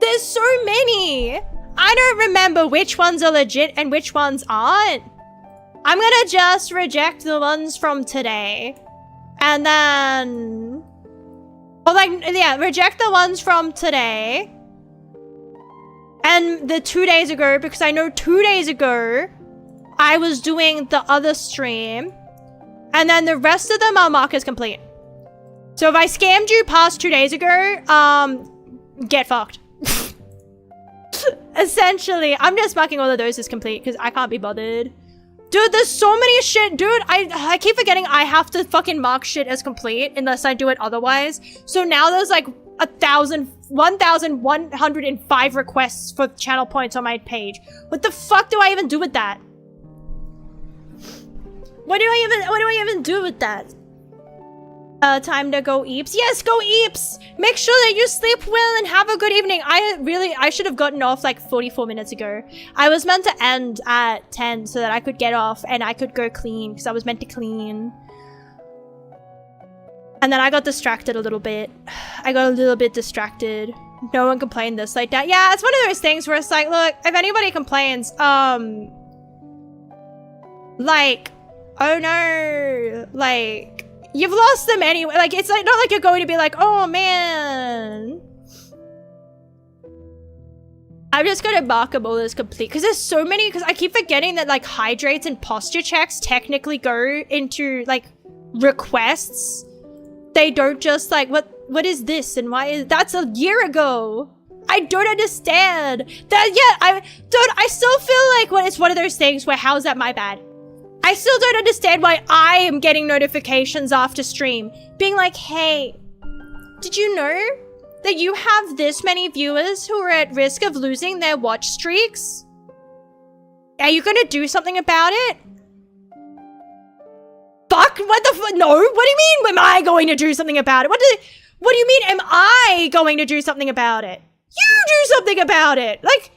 there's so many. I don't remember which ones are legit and which ones aren't. I'm gonna just reject the ones from today. And then... Or like, yeah, reject the ones from today. And the 2 days ago, because I know 2 days ago, I was doing the other stream. And then the rest of them I'll mark as complete. So if I scammed you past 2 days ago, get fucked. Essentially, I'm just marking all of those as complete because I can't be bothered. Dude, there's so many shit. Dude, I keep forgetting I have to fucking mark shit as complete unless I do it otherwise. So now there's like 1,105 requests for channel points on my page. What the fuck do I even do with that? What do I even do with that? Time to go eeps. Yes, go eeps! Make sure that you sleep well and have a good evening. I should have gotten off like 44 minutes ago. I was meant to end at 10 so that I could get off and I could go clean because I was meant to clean. And then I got distracted a little bit. I got a little bit distracted. No one complained this like that. Yeah, it's one of those things where it's like, look, if anybody complains, like, oh no, like, you've lost them anyway. Like, it's like not like you're going to be like, oh man. I'm just gonna mark them all as complete because there's so many. Because I keep forgetting that like hydrates and posture checks technically go into like requests. They don't just like what is this and why is that's a year ago. I don't understand that. Yeah, I still feel like it's one of those things where how's that my bad? I still don't understand why I am getting notifications after stream being like, hey, did you know that you have this many viewers who are at risk of losing their watch streaks? Are you gonna do something about it? Fuck, what the fuck? No, what do you mean am I going to do something about it? What do you mean, am I going to do something about it? You do something about it! Like,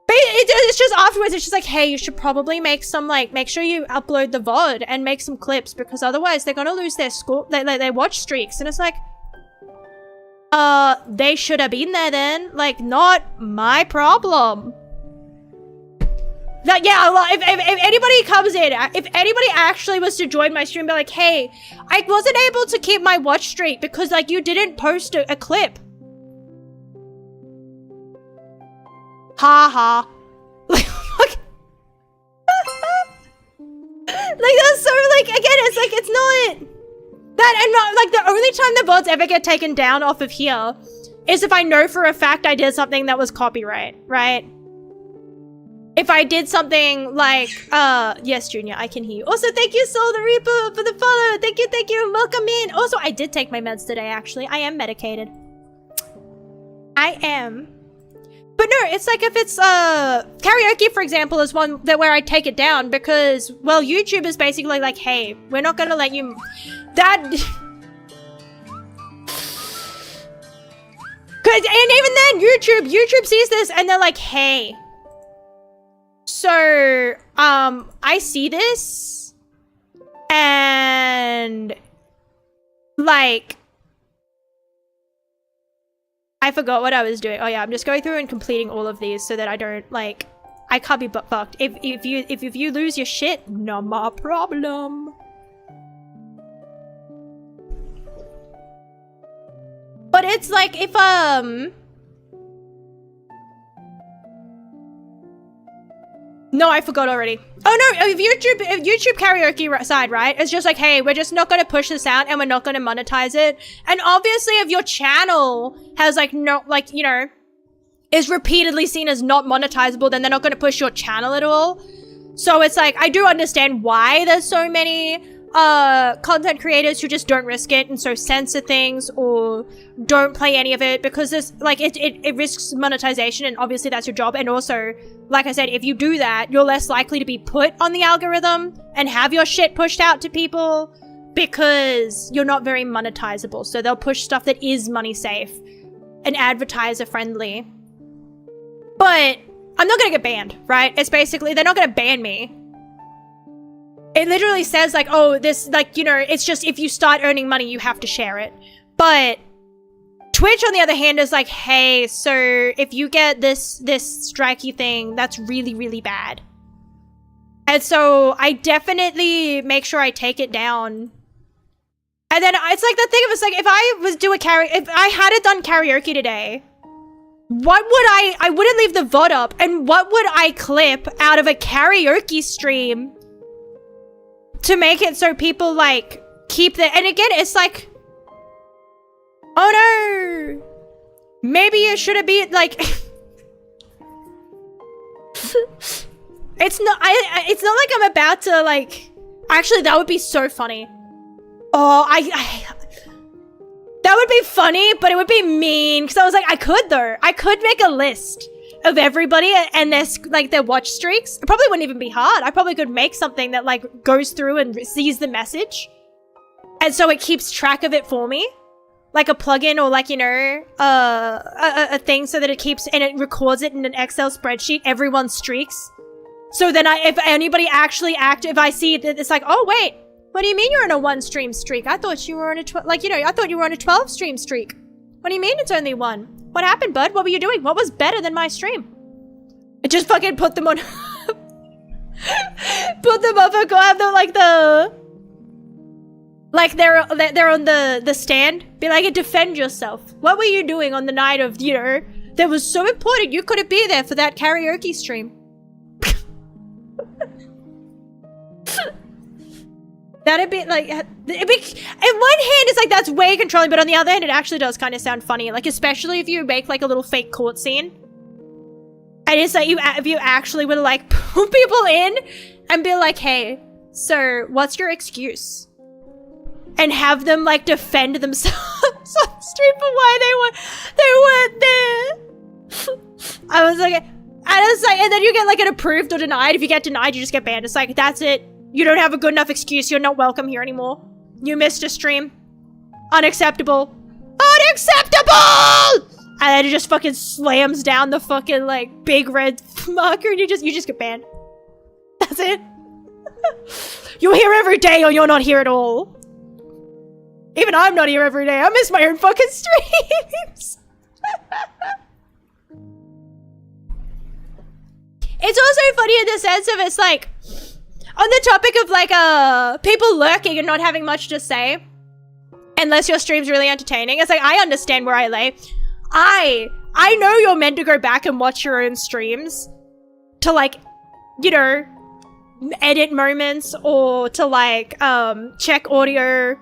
it's just afterwards, it's just like, hey, you should probably make some, like, make sure you upload the VOD and make some clips, because otherwise they're gonna lose their their watch streaks. And it's like, they should have been there then. Like, not my problem. Like, yeah, well, if anybody comes in, if anybody actually was to join my stream and be like, hey, I wasn't able to keep my watch streak because, like, you didn't post a clip. Ha ha. Like, like, that's so, like, again, it's like, it's not that, and not, like, the only time the VODs ever get taken down off of here is if I know for a fact I did something that was copyright, right? If I did something like, yes, Junior, I can hear you. Also, thank you, Soul the Reaper, for the follow. Thank you, welcome in. Also, I did take my meds today, actually. I am medicated. I am. But no, it's like if it's, karaoke, for example, is one that where I take it down because, well, YouTube is basically like, hey, we're not gonna let you, that, and even then, YouTube sees this and they're like, hey, so, I see this, and, like, I forgot what I was doing. Oh yeah, I'm just going through and completing all of these so that I don't, like, I can't be fucked. If you lose your shit, not my problem. But it's like, if, no, I forgot already. Oh no, if YouTube karaoke side, right? It's just like, hey, we're just not gonna push this out and we're not gonna monetize it. And obviously if your channel has like, no, like, you know, is repeatedly seen as not monetizable, then they're not gonna push your channel at all. So it's like, I do understand why there's so many content creators who just don't risk it and so censor things or don't play any of it because this, like, it risks monetization, and obviously that's your job. And also, like I said, if you do that, you're less likely to be put on the algorithm and have your shit pushed out to people because you're not very monetizable. So they'll push stuff that is money safe and advertiser friendly. But I'm not gonna get banned, right? It's basically, they're not gonna ban me. It literally says like, oh, this, like, you know, it's just if you start earning money, you have to share it. But Twitch, on the other hand, is like, hey, so if you get this strikey thing, that's really, really bad. And so I definitely make sure I take it down. And then it's like the thing of, it's like, if I was if I had done karaoke today, what would I wouldn't leave the VOD up, and what would I clip out of a karaoke stream to make it so people, like, keep the, and again, it's like, oh no, maybe it should have been, like, it's not like I'm about to, like, actually, that would be so funny. Oh, that would be funny, but it would be mean, because I was like, I could make a list of everybody and their watch streaks. It probably wouldn't even be hard. I probably could make something that, like, goes through and sees the message, and so it keeps track of it for me, like a plugin or, like, you know, a thing, so that it keeps, and it records it in an Excel spreadsheet, everyone's streaks. So then if anybody actually if I see that it's like, oh wait, what do you mean you're on a 1 stream streak? I thought you were on a I thought you were on a 12 stream streak. What do you mean it's only 1? What happened, bud? What were you doing? What was better than my stream? I just fucking put them on put them up and go have them like they're on the stand. Be like, defend yourself. What were you doing on the night of, you know, that was so important you couldn't be there for that karaoke stream? That'd be like, in one hand it's like, that's way controlling, but on the other hand it actually does kind of sound funny, like, especially if you make like a little fake court scene. And it's like, if you actually would like pull people in and be like, hey, sir, what's your excuse? And have them like defend themselves on stream for why they weren't there. I was like, and then you get like an approved or denied. If you get denied, you just get banned. It's like, that's it. You don't have a good enough excuse. You're not welcome here anymore. You missed a stream. Unacceptable. Oh unacceptable! And then it just fucking slams down the fucking, like, big red marker and you just get banned. That's it. You're here every day or you're not here at all. Even I'm not here every day. I miss my own fucking streams. It's also funny in the sense of it's like, on the topic of like, people lurking and not having much to say, unless your stream's really entertaining. It's like, I understand where I lay. I know you're meant to go back and watch your own streams to like, you know, edit moments or to like, check audio.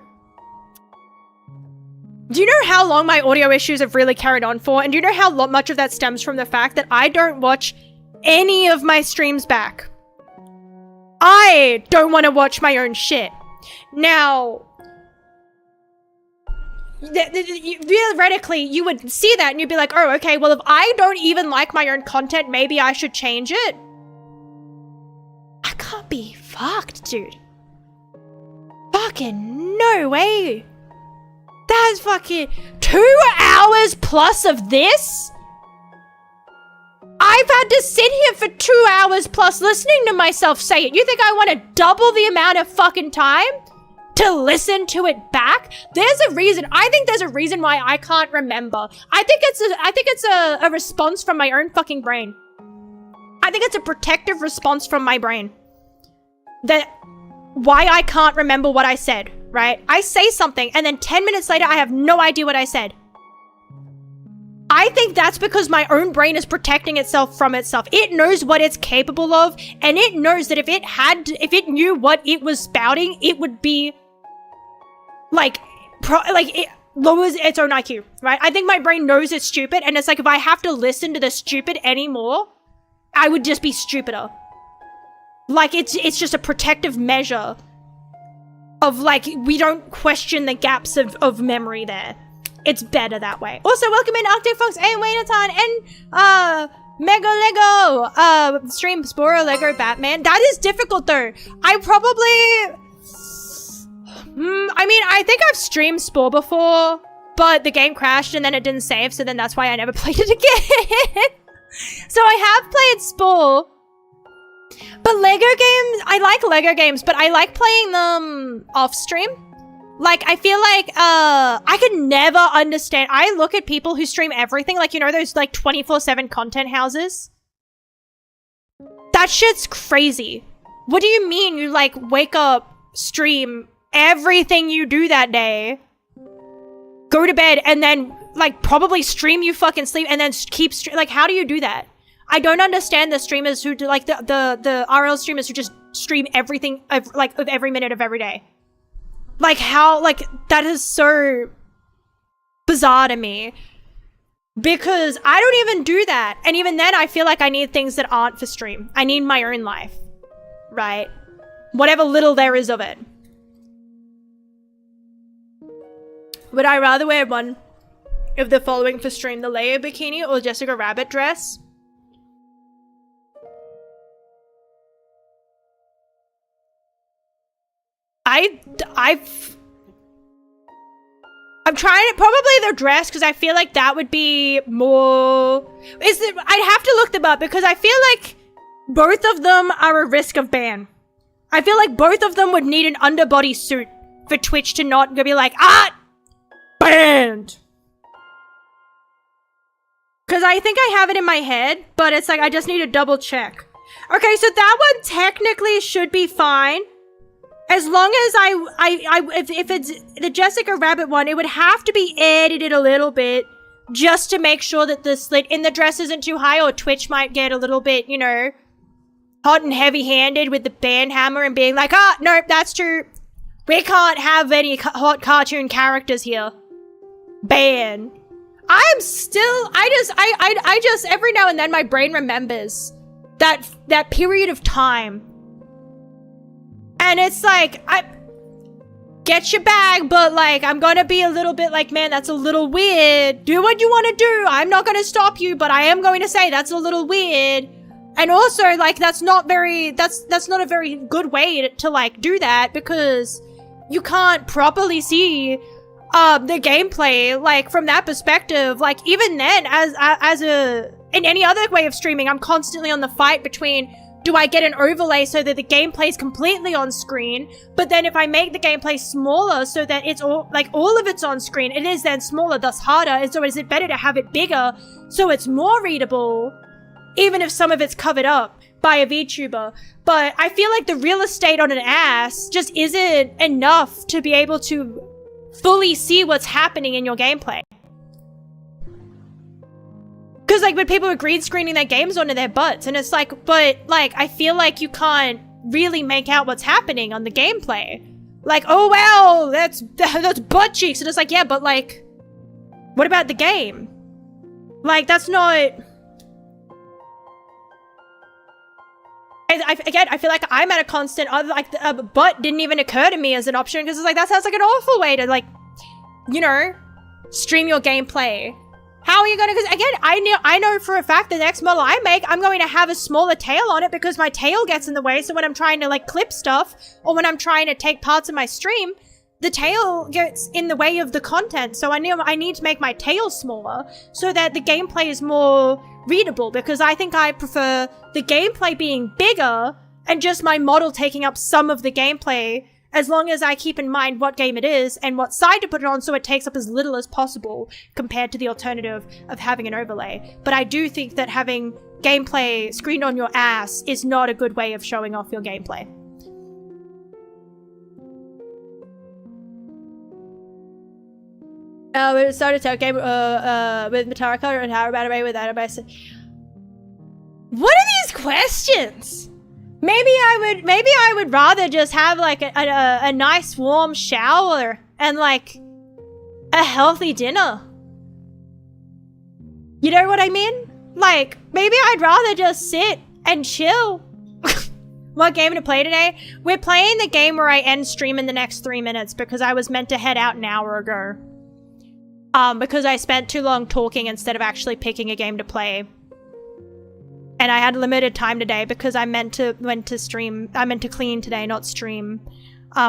Do you know how long my audio issues have really carried on for? And do you know how much of that stems from the fact that I don't watch any of my streams back? I don't want to watch my own shit. Now, theoretically, you would see that and you'd be like, oh, okay, well, if I don't even like my own content, maybe I should change it. I can't be fucked, dude. Fucking no way. That's fucking 2 hours plus of this? I've had to sit here for 2 hours plus listening to myself say it. You think I want to double the amount of fucking time to listen to it back? There's a reason. I think there's a reason why I can't remember. I think it's a response from my own fucking brain. I think it's a protective response from my brain. That why I can't remember what I said, right? I say something and then 10 minutes later I have no idea what I said. I think that's because my own brain is protecting itself from itself. It knows what it's capable of, and it knows that if it knew what it was spouting, it would be like it lowers its own IQ, right? I think my brain knows it's stupid, and it's like if I have to listen to the stupid anymore, I would just be stupider. Like it's just a protective measure of like we don't question the gaps of memory there. It's better that way. Also, welcome in Arctic Fox and Waynaton and Mega Lego stream Sporo Lego Batman. That is difficult though. I mean, I think I've streamed Spore before, but the game crashed and then it didn't save, so then that's why I never played it again. So I have played Spore. But Lego games, I like Lego games, but I like playing them off stream. Like, I feel like, I could never understand. I look at people who stream everything, like, you know, those, like, 24/7 content houses. That shit's crazy. What do you mean you, like, wake up, stream everything you do that day, go to bed, and then, like, probably stream you fucking sleep, and then keep like, how do you do that? I don't understand the streamers who do, like, the RL streamers who just stream everything, of every minute of every day. Like, how, like, that is so bizarre to me. Because I don't even do that. And even then, I feel like I need things that aren't for stream. I need my own life. Right? Whatever little there is of it. Would I rather wear one of the following for stream? The Leia bikini or Jessica Rabbit dress? I'm trying it, probably the dress, because I feel like that would be more, I'd have to look them up, because I feel like both of them are a risk of ban. I feel like both of them would need an underbody suit for Twitch to not be like, banned. Because I think I have it in my head, but it's like, I just need to double check. Okay, so that one technically should be fine. As long as if it's the Jessica Rabbit one, it would have to be edited a little bit just to make sure that the slit in the dress isn't too high, or Twitch might get a little bit, you know, hot and heavy-handed with the ban hammer and being like, nope, that's true. We can't have any hot cartoon characters here. Ban. I just, every now and then my brain remembers that period of time. And it's like, get your bag, but like, I'm gonna be a little bit like, man, that's a little weird. Do what you want to do. I'm not gonna stop you, but I am going to say that's a little weird. And also, like, that's not a very good way to like do that, because you can't properly see the gameplay, like, from that perspective, like, even then, in any other way of streaming, I'm constantly on the fight between, do I get an overlay so that the gameplay is completely on screen? But then if I make the gameplay smaller so that it's all of it's on screen, it is then smaller, thus harder. And so is it better to have it bigger so it's more readable, even if some of it's covered up by a VTuber? But I feel like the real estate on an ass just isn't enough to be able to fully see what's happening in your gameplay. Because, like, when people are green screening their games onto their butts, and it's like, but, like, I feel like you can't really make out what's happening on the gameplay. Like, oh, wow, that's butt cheeks. And it's like, yeah, but, like, what about the game? Like, that's not... Again, I feel like I'm at a constant, like, butt didn't even occur to me as an option, because it's like, that sounds like an awful way to, like, you know, stream your gameplay. How are you gonna, because again, I know for a fact the next model I make, I'm going to have a smaller tail on it because my tail gets in the way. So when I'm trying to, like, clip stuff, or when I'm trying to take parts of my stream, the tail gets in the way of the content. So I need to make my tail smaller so that the gameplay is more readable, because I think I prefer the gameplay being bigger and just my model taking up some of the gameplay, as long as I keep in mind what game it is and what side to put it on, so it takes up as little as possible compared to the alternative of having an overlay. But I do think that having gameplay screened on your ass is not a good way of showing off your gameplay. We started a game with Metallica and how about with that. What are these questions? Maybe I would rather just have, like, a nice warm shower and, like, a healthy dinner. You know what I mean? Like, maybe I'd rather just sit and chill. What game to play today? We're playing the game where I end stream in the next 3 minutes because I was meant to head out an hour ago. Because I spent too long talking instead of actually picking a game to play. And I had limited time today because I meant to clean today, not stream.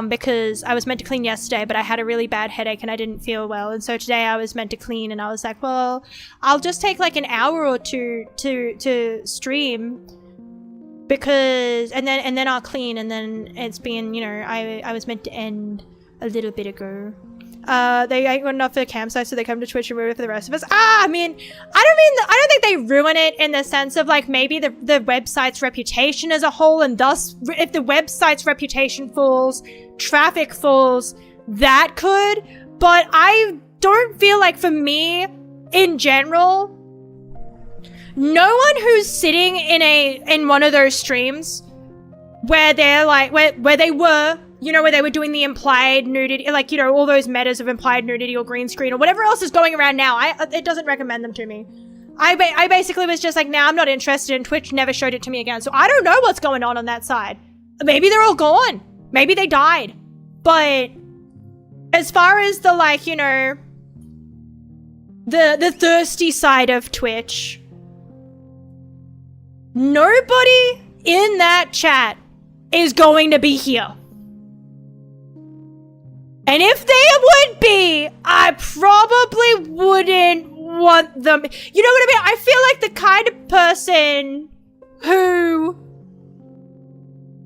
Because I was meant to clean yesterday, but I had a really bad headache and I didn't feel well. And so today I was meant to clean, and I was like, well, I'll just take like an hour or two to stream, because and then I'll clean, and then it's been, you know, I was meant to end a little bit ago. They ain't good enough for the campsite, so they come to Twitch and ruin it for the rest of us. I don't think they ruin it in the sense of, like, maybe the website's reputation as a whole, and thus, if the website's reputation falls, traffic falls, that could. But I don't feel like, for me, in general, no one who's sitting in one of those streams where they're like, where they were, you know, where they were doing the implied nudity, like, you know, all those metas of implied nudity or green screen or whatever else is going around now. It doesn't recommend them to me. I basically was just like, nah, I'm not interested, and Twitch never showed it to me again. So I don't know what's going on that side. Maybe they're all gone. Maybe they died. But as far as the, like, you know, the thirsty side of Twitch, nobody in that chat is going to be here. And if they would be, I probably wouldn't want them. You know what I mean? I feel like the kind of person who,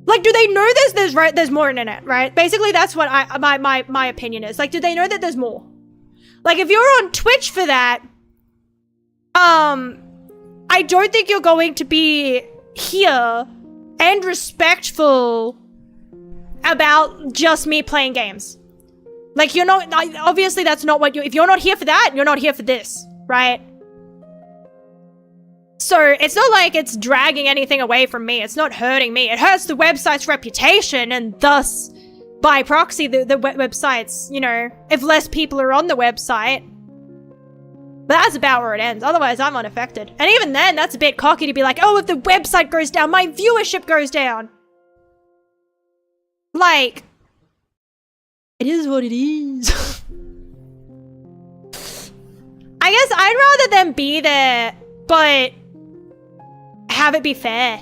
like, do they know there's more internet, right? Basically, that's what my opinion is. Like, do they know that there's more? Like, if you're on Twitch for that, I don't think you're going to be here and respectful about just me playing games. Like, you're not, obviously that's not what if you're not here for that, you're not here for this, right? So, it's not like it's dragging anything away from me. It's not hurting me. It hurts the website's reputation, and thus, by proxy, the website's, you know, if less people are on the website. But that's about where it ends. Otherwise, I'm unaffected. And even then, that's a bit cocky to be like, oh, if the website goes down, my viewership goes down. Like, it is what it is. I guess I'd rather them be there, but have it be fair.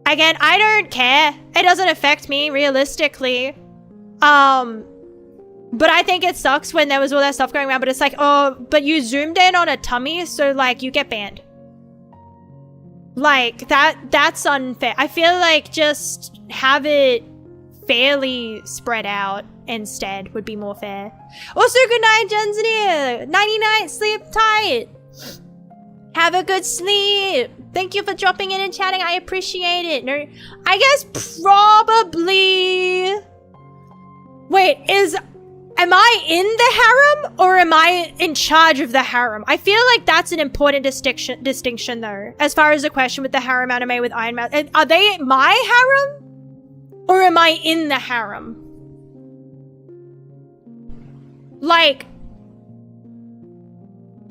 Again, I don't care. It doesn't affect me, realistically. But I think it sucks when there was all that stuff going around, but it's like, oh, but you zoomed in on a tummy, so like you get banned. Like that's unfair. I feel like just have it fairly spread out instead would be more fair. Also, good night, Jensinia. 99, sleep tight. Have a good sleep. Thank you for dropping in and chatting. I appreciate it. No, I guess probably. Wait, am I in the harem or am I in charge of the harem? I feel like that's an important distinction though, as far as the question with the harem anime with Iron Man. Are they my harem or am I in the harem? Like,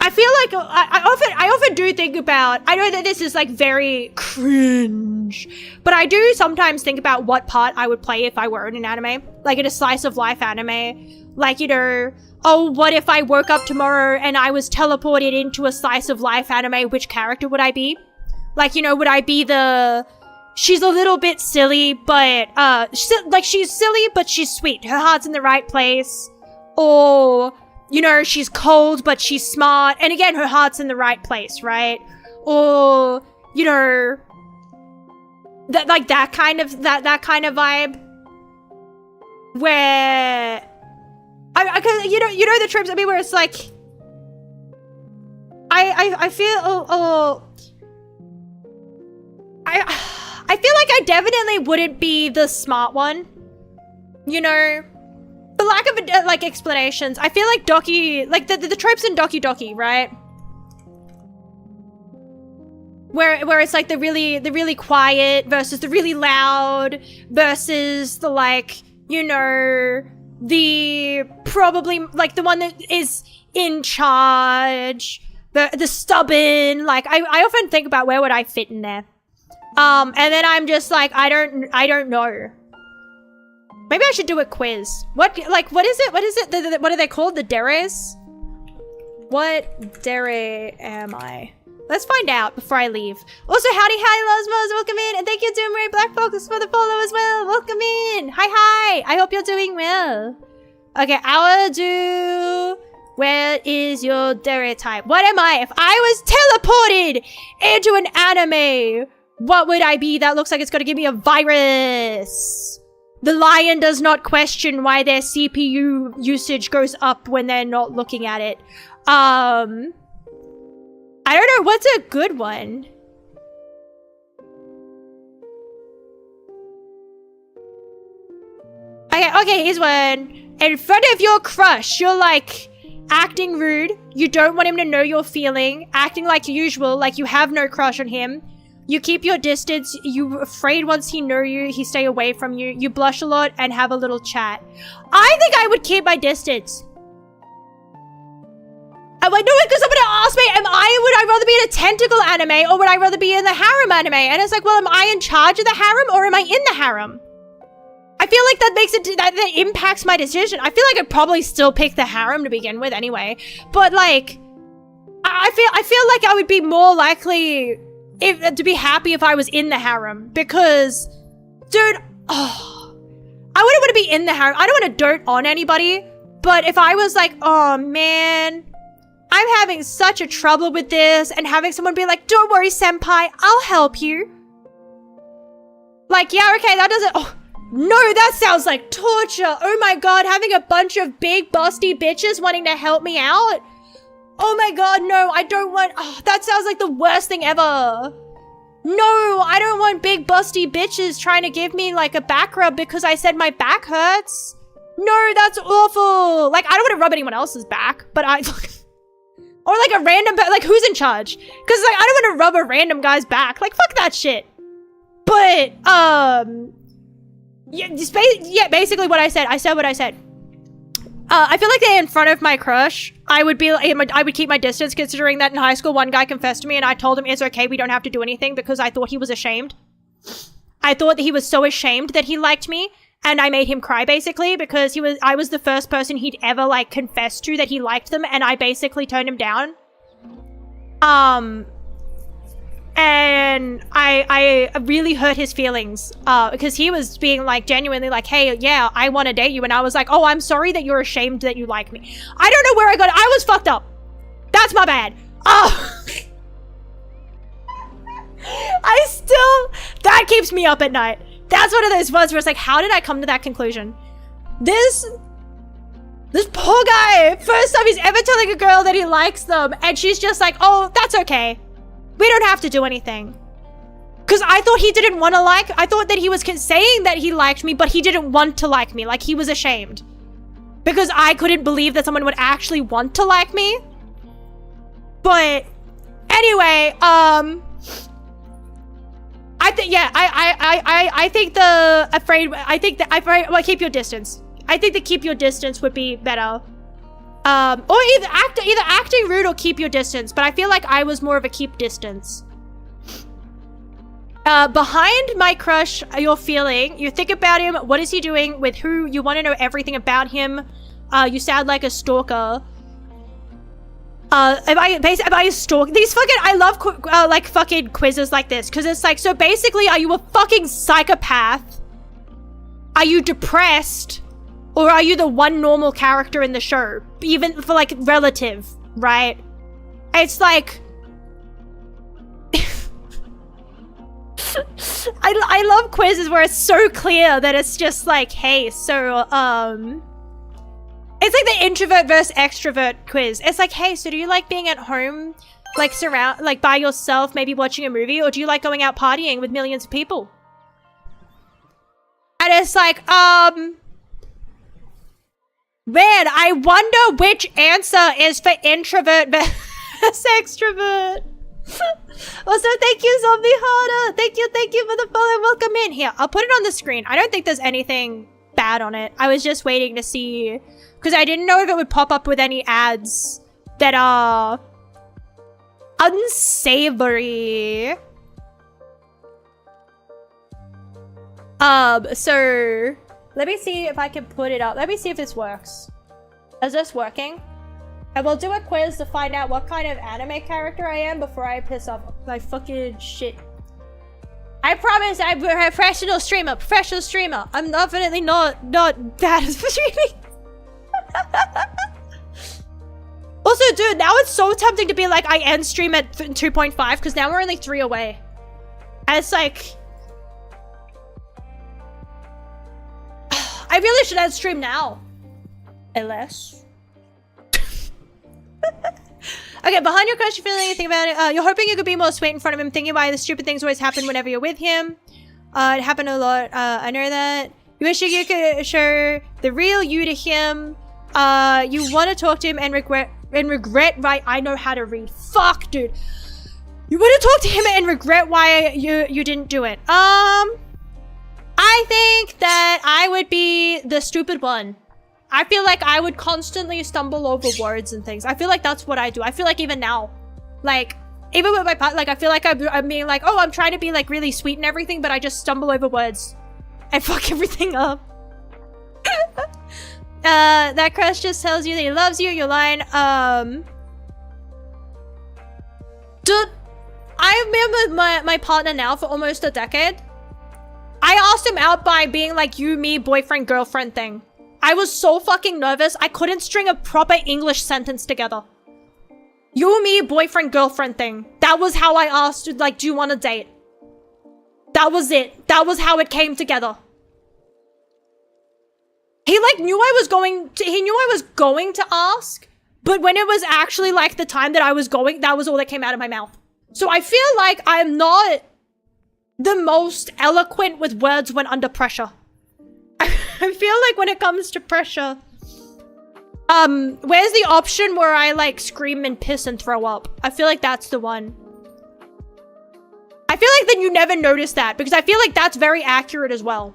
I feel like I often do think about, I know that this is like very cringe, but I do sometimes think about what part I would play if I were in an anime, like in a slice of life anime. Like, you know, oh, what if I woke up tomorrow and I was teleported into a slice of life anime? Which character would I be? Like, you know, would I be she's a little bit silly, but, like she's silly, but she's sweet. Her heart's in the right place. Or, you know, she's cold, but she's smart. And again, her heart's in the right place, right? Or, you know, that kind of vibe. Where, cause you know the tropes, I mean, where it's like, I feel, I feel like I definitely wouldn't be the smart one, you know? For lack of like explanations, I feel like Doki, like the tropes in Doki Doki, right? Where it's like the really quiet versus the really loud versus the like, you know, the probably like the one that is in charge, the stubborn, like I often think about where would I fit in there. And then I'm just like, I don't know. Maybe I should do a quiz. What is it? What are they called? The deres? What dere am I? Let's find out before I leave. Also, howdy, Losmos, welcome in. And thank you, Doomray Black Focus, for the follow as well. Welcome in. Hi. I hope you're doing well. Okay, I will do... Where is your dere type? What am I? If I was teleported into an anime, what would I be? That looks like it's gonna give me a virus. The lion does not question why their CPU usage goes up when they're not looking at it. I don't know, what's a good one? Okay, here's one. In front of your crush, you're like acting rude. You don't want him to know you're feeling. Acting like usual, like you have no crush on him. You keep your distance. You're afraid once he know you, he stay away from you. You blush a lot and have a little chat. I think I would keep my distance. I'm like, no, because somebody asked me, would I rather be in a tentacle anime or would I rather be in the harem anime? And it's like, well, am I in charge of the harem or am I in the harem? I feel like that makes it, that impacts my decision. I feel like I'd probably still pick the harem to begin with anyway. But like, I feel like I would be more likely to be happy if I was in the harem because, dude, I wouldn't want to be in the harem. I don't want to dirt on anybody, but if I was like, oh man, I'm having such a trouble with this, and having someone be like, don't worry, senpai, I'll help you. Like, yeah, okay, that doesn't, oh, no, that sounds like torture. Oh my god, having a bunch of big busty bitches wanting to help me out. Oh my god, no, I don't want, oh, that sounds like the worst thing ever. No, I don't want big busty bitches trying to give me like a back rub because I said my back hurts. No, that's awful. Like, I don't want to rub anyone else's back, but or like a random, like who's in charge? Cause like, I don't want to rub a random guy's back. Like, fuck that shit. But, yeah, basically what I said what I said. I feel like in front of my crush, I would keep my distance, considering that in high school, one guy confessed to me and I told him it's okay, we don't have to do anything because I thought he was ashamed. I thought that he was so ashamed that he liked me, and I made him cry basically because I was the first person he'd ever like confessed to that he liked them, and I basically turned him down. And I really hurt his feelings because he was being like genuinely like, hey, yeah, I want to date you. And I was like, oh, I'm sorry that you're ashamed that you like me. I don't know where I got it. I was fucked up. That's my bad. Oh. That keeps me up at night. That's one of those ones where it's like, how did I come to that conclusion? This poor guy, first time he's ever telling a girl that he likes them, and she's just like, oh, that's okay. We don't have to do anything. Because I thought he didn't want to I thought that he was saying that he liked me, but he didn't want to like me. Like, he was ashamed. Because I couldn't believe that someone would actually want to like me. But, anyway, I think keep your distance. I think that keep your distance would be better. Or either acting rude or keep your distance, but I feel like I was more of a keep distance. Behind my crush, you're feeling, you think about him, what is he doing, with who, you want to know everything about him, you sound like a stalker. Am I a stalker? These fucking, I love like fucking quizzes like this, because it's like, so basically, are you a fucking psychopath? Are you depressed? Or are you the one normal character in the show? Even for, like, relative, right? It's like... I love quizzes where it's so clear that it's just like, hey, so, it's like the introvert versus extrovert quiz. It's like, hey, so do you like being at home, like, by yourself, maybe watching a movie? Or do you like going out partying with millions of people? And it's like, man, I wonder which answer is for introvert versus extrovert. Also, thank you, Zombie Harder. Thank you for the follow. Welcome in. Here, I'll put it on the screen. I don't think there's anything bad on it. I was just waiting to see, because I didn't know if it would pop up with any ads that are unsavory. So... let me see if I can put it up. Let me see if this works. Is this working? And we'll do a quiz to find out what kind of anime character I am before I piss off my fucking shit. I promise I'm a professional streamer. I'm definitely not bad at streaming. Also, dude, now it's so tempting to be like, I end stream at 2.5 because now we're only 3 away. And it's like... I really should end stream now. Unless. Okay, behind your crush, you feeling anything about it? You're hoping you could be more sweet in front of him, thinking why the stupid things always happen whenever you're with him. It happened a lot. I know that. You wish you could show the real you to him. You want to talk to him and regret, right? I know how to read. Fuck, dude. You want to talk to him and regret why you didn't do it. I think that I would be the stupid one. I feel like I would constantly stumble over words and things. I feel like that's what I do. I feel like even now, like, even with my partner, like, I feel like I'm being like, oh, I'm trying to be, like, really sweet and everything, but I just stumble over words and fuck everything up. That crush just tells you that he loves you. You're lying. Dude, I've been with my partner now for almost a decade. I asked him out by being like, you, me, boyfriend, girlfriend thing. I was so fucking nervous. I couldn't string a proper English sentence together. You, me, boyfriend, girlfriend thing. That was how I asked, like, do you want to date? That was it. That was how it came together. He, like, knew I was going to ask, but when it was actually, like, the time that I was going, that was all that came out of my mouth. So I feel like I'm not the most eloquent with words when under pressure. I feel like when it comes to pressure, where's the option where I, like, scream and piss and throw up? I feel like that's the one. I feel like then you never notice that, because I feel like that's very accurate as well.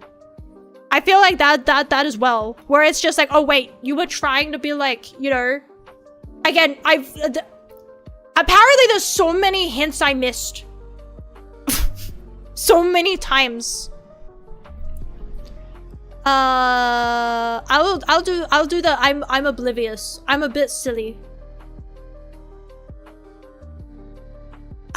I feel like that as well, where it's just like, oh wait, you were trying to be like, you know, again, apparently there's so many hints I missed. So many times. I'll do the I'm oblivious. I'm a bit silly.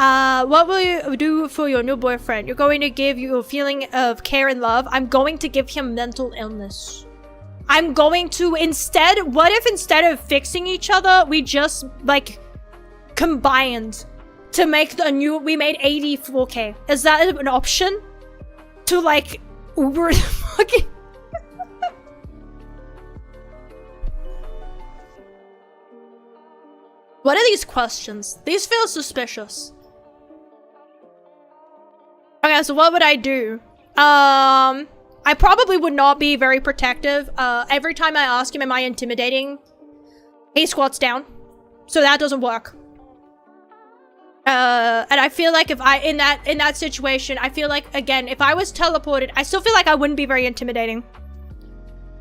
What will you do for your new boyfriend? You're going to give you a feeling of care and love. I'm going to give him mental illness. I'm going to what if instead of fixing each other, we just like combined to make we made 84K. Is that an option? To like Uber fucking What are these questions? These feel suspicious. Okay, so what would I do? I probably would not be very protective. Every time I ask him, am I intimidating? He squats down. So that doesn't work. And I feel like if in that situation, I feel like, again, if I was teleported, I still feel like I wouldn't be very intimidating.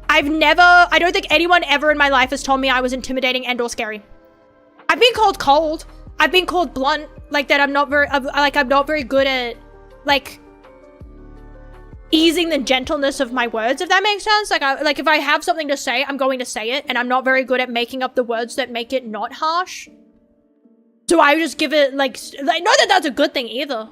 I don't think anyone ever in my life has told me I was intimidating and or scary. I've been called cold. I've been called blunt. Like that I'm not very good at, like, easing the gentleness of my words, if that makes sense. Like if I have something to say, I'm going to say it, and I'm not very good at making up the words that make it not harsh. So I just give it, like not that that's a good thing either.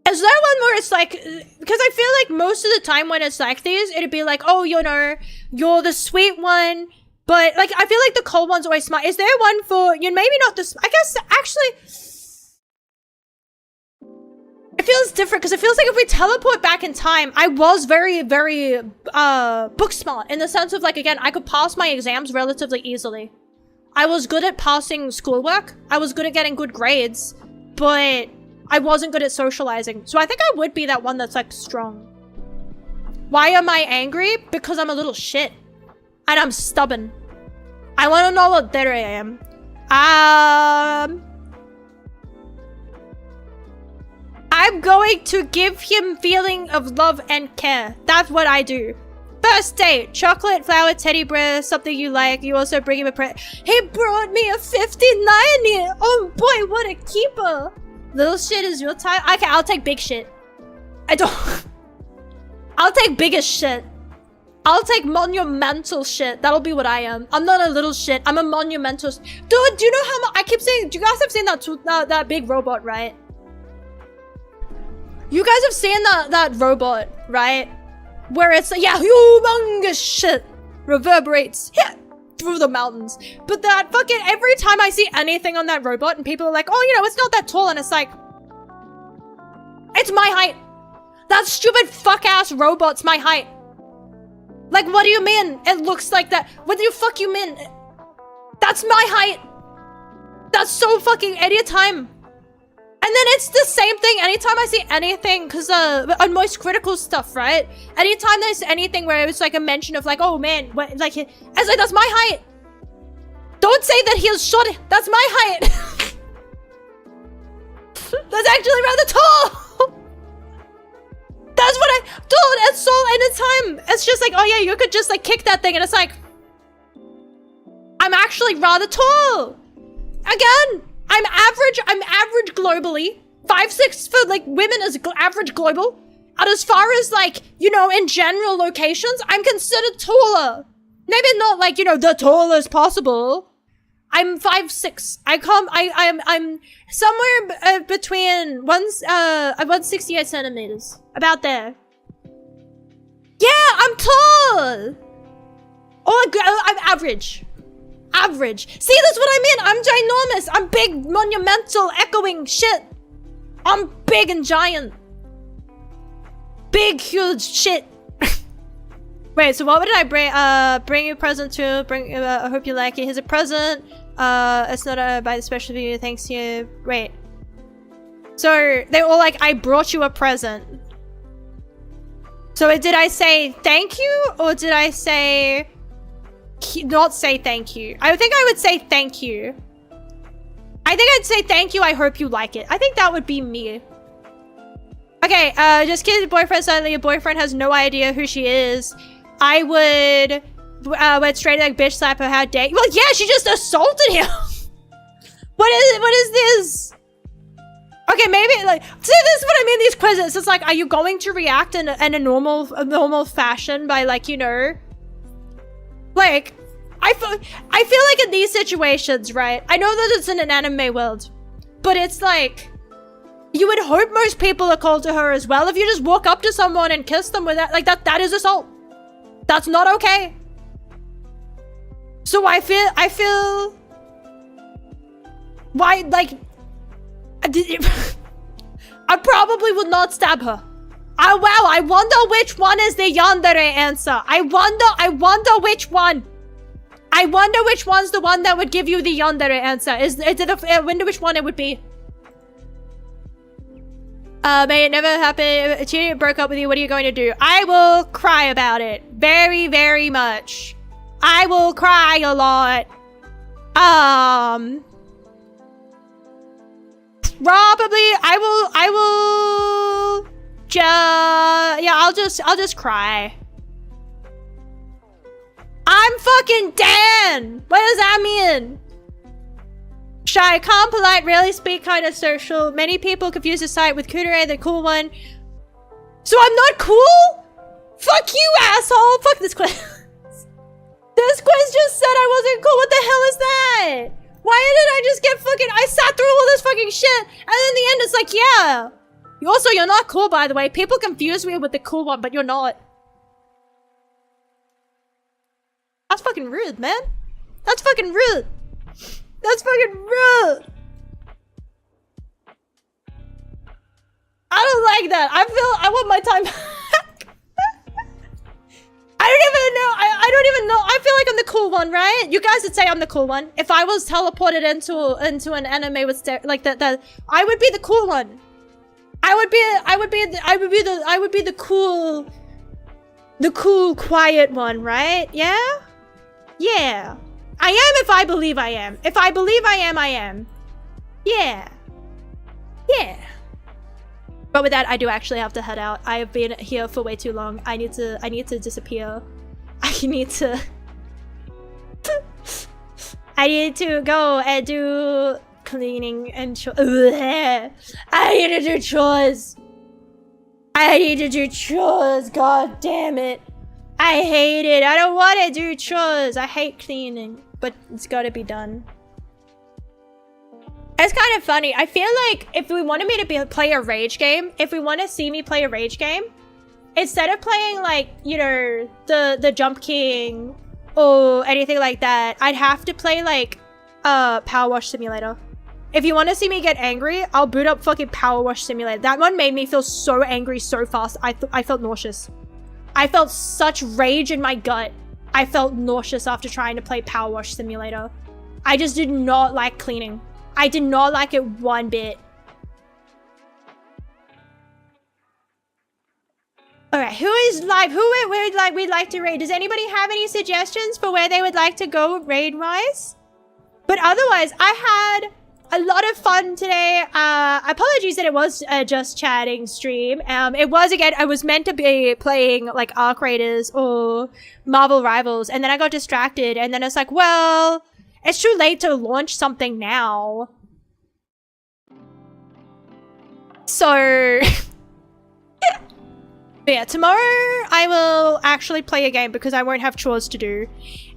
Is there one where it's like, because I feel like most of the time when it's like these, it'd be like, oh, you know, you're the sweet one, but like, I feel like the cold one's always smart. Is there one for, you know, maybe not this, I guess, actually, it feels different, because it feels like if we teleport back in time, I was very, very, book smart, in the sense of, like, again, I could pass my exams relatively easily. I was good at passing schoolwork, I was good at getting good grades, but I wasn't good at socializing. So I think I would be that one that's, like, strong. Why am I angry? Because I'm a little shit. And I'm stubborn. I want to know what better I am. I'm going to give him feeling of love and care. That's what I do. First date, chocolate, flower, teddy bear, something you like. You also bring him a present. He brought me a 59 here. Oh boy, what a keeper. Little shit is your type. Okay, I'll take big shit. I'll take biggest shit. I'll take monumental shit. That'll be what I am. I'm not a little shit. I'm a monumental. Dude, do you know how much I keep saying? Do you guys have seen that big robot, right? You guys have seen that robot, right? Where it's like, yeah, humongous shit reverberates through the mountains. But that fucking, every time I see anything on that robot and people are like, oh, you know, it's not that tall, and it's like, it's my height. That stupid fuck-ass robot's my height. Like, what do you mean? It looks like that. What do you fuck you mean? That's my height. That's so fucking anytime. And then it's the same thing anytime I see anything, because on most critical stuff, right? Anytime there's anything where it's like a mention of like, oh man, what, like, it's like, that's my height. Don't say that he's short. That's my height. That's actually rather tall. That's what dude, it's so anytime. It's just like, oh yeah, you could just like kick that thing, and it's like, I'm actually rather tall. Again, I'm average globally. 5'6" for like women is average global. And as far as like, you know, in general locations, I'm considered taller. Maybe not like, you know, the tallest possible. I'm 5'6". I'm somewhere between 168 centimeters. About there. Yeah, I'm tall. Oh, I'm average. Average. See, that's what I mean. I'm ginormous. I'm big, monumental, echoing shit. I'm big and giant. Big, huge shit. Wait, so what would I bring you a present to? I hope you like it. Here's a present. It's not by the special video, thanks to you. Wait. So, they all like, I brought you a present. So did I say thank you, or did I say not say thank you? I think I would say thank you. I think I'd say thank you, I hope you like it. I think that would be me. Okay, just kidding, boyfriend, suddenly your boyfriend has no idea who she is. I would went straight like bitch slap her, how dare you. Well, yeah, she just assaulted him. What is this? Okay, maybe like, see, this is what I mean, these quizzes. It's like, are you going to react in a normal fashion by like, you know, like, I feel like in these situations, right? I know that it's in an anime world, but it's like, you would hope most people are cold to her as well. If you just walk up to someone and kiss them with that, like that is assault. That's not okay. So I feel, why, like, I probably would not stab her. Wow, I wonder which one is the yandere answer. I wonder which one. I wonder which one's the one that would give you the yandere answer. I wonder which one it would be. May it never happen. If she broke up with you, what are you going to do? I will cry about it. Very, very much. I will cry a lot. Probably, I will I'll just cry. I'm fucking Dan! What does that mean? Shy, calm, polite, rarely speak, kind of social. Many people confuse the site with Kudere, the cool one. So I'm not cool? Fuck you, asshole! Fuck this quiz. This quiz just said I wasn't cool. What the hell is that? Why did I just get fucking... I sat through all this fucking shit, and then in the end it's like, yeah. Also, you're not cool, by the way. People confuse me with the cool one, but you're not. That's fucking rude, man. That's fucking rude. That's fucking rude. I don't like that. I want my time back. I don't even know. I don't even know. I feel like I'm the cool one, right? You guys would say I'm the cool one. If I was teleported into an anime with like that, I would be the cool one. I would be the cool, quiet one, right? Yeah? Yeah. I am if I believe I am. If I believe I am, I am. Yeah. Yeah. But with that, I do actually have to head out. I have been here for way too long. I need to disappear. I need to go and do cleaning and I need to do chores. I need to do chores. God damn it. I hate it. I don't want to do chores. I hate cleaning, but it's got to be done. It's kind of funny. I feel like if we wanted me to play a rage game, if we want to see me play a rage game, instead of playing like, you know, the Jump King or anything like that, I'd have to play like Power Wash Simulator. If you want to see me get angry, I'll boot up fucking Power Wash Simulator. That one made me feel so angry so fast. I felt nauseous. I felt such rage in my gut. I felt nauseous after trying to play Power Wash Simulator. I just did not like cleaning. I did not like it one bit. Alright, who is live? Who we'd like to raid? Does anybody have any suggestions for where they would like to go raid-wise? But otherwise, I had a lot of fun today. Apologies that it was a just chatting stream. It was, again, I was meant to be playing like Arc Raiders or Marvel Rivals, and then I got distracted, and then it's like, well, it's too late to launch something now. So... But yeah, tomorrow I will actually play a game because I won't have chores to do.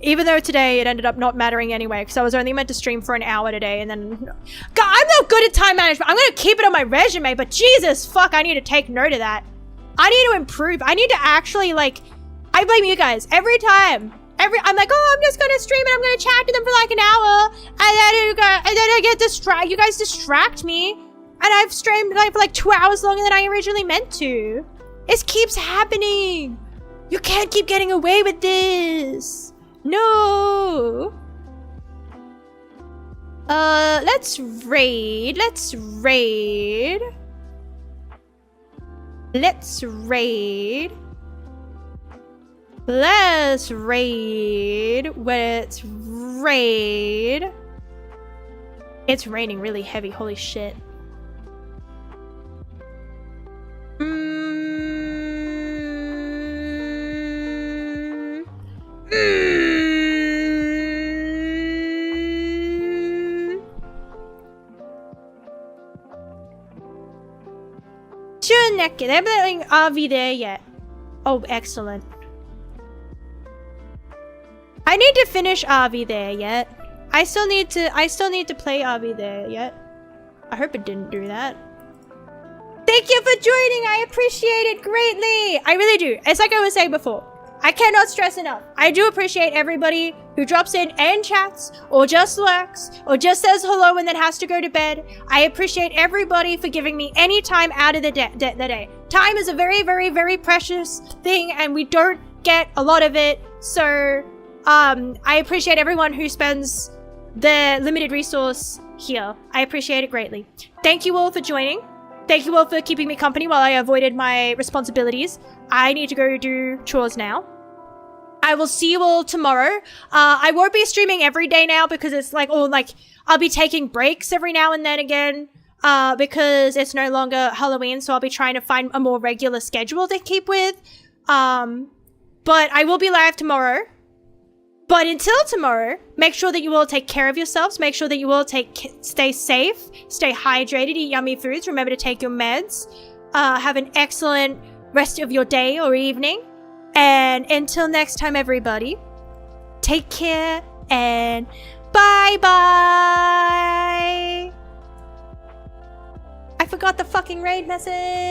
Even though today it ended up not mattering anyway because I was only meant to stream for an hour today and then... God, I'm not good at time management. I'm gonna keep it on my resume, but Jesus, fuck, I need to take note of that. I need to improve. I need to actually, like... I blame you guys. Every time. I'm like, oh, I'm just gonna stream and I'm gonna chat to them for like an hour. And then I get distracted. You guys distract me. And I've streamed like for like 2 hours longer than I originally meant to. It keeps happening. You can't keep getting away with this. No. Let's raid. Let's raid. Let's raid. Let's raid. Let's raid. It's raining really heavy. Holy shit. Are we there yet? Oh, excellent. I I need to finish RV there yet. I still need to play RV there yet. I hope it didn't do that. Thank you for joining. I appreciate it greatly. I really do. It's like I was saying before. I cannot stress enough. I do appreciate everybody who drops in and chats, or just lurks, or just says hello and then has to go to bed. I appreciate everybody for giving me any time out of the day. Time is a very, very, very precious thing, and we don't get a lot of it. So, I appreciate everyone who spends the limited resource here. I appreciate it greatly. Thank you all for joining. Thank you all for keeping me company while I avoided my responsibilities. I need to go do chores now. I will see you all tomorrow. I won't be streaming every day now because it's I'll be taking breaks every now and then again because it's no longer Halloween, so I'll be trying to find a more regular schedule to keep with. But I will be live tomorrow. But until tomorrow, make sure that you all take care of yourselves. Make sure that you all stay safe, stay hydrated, eat yummy foods. Remember to take your meds. Have an excellent rest of your day or evening. And until next time, everybody, take care and bye-bye. I forgot the fucking raid message.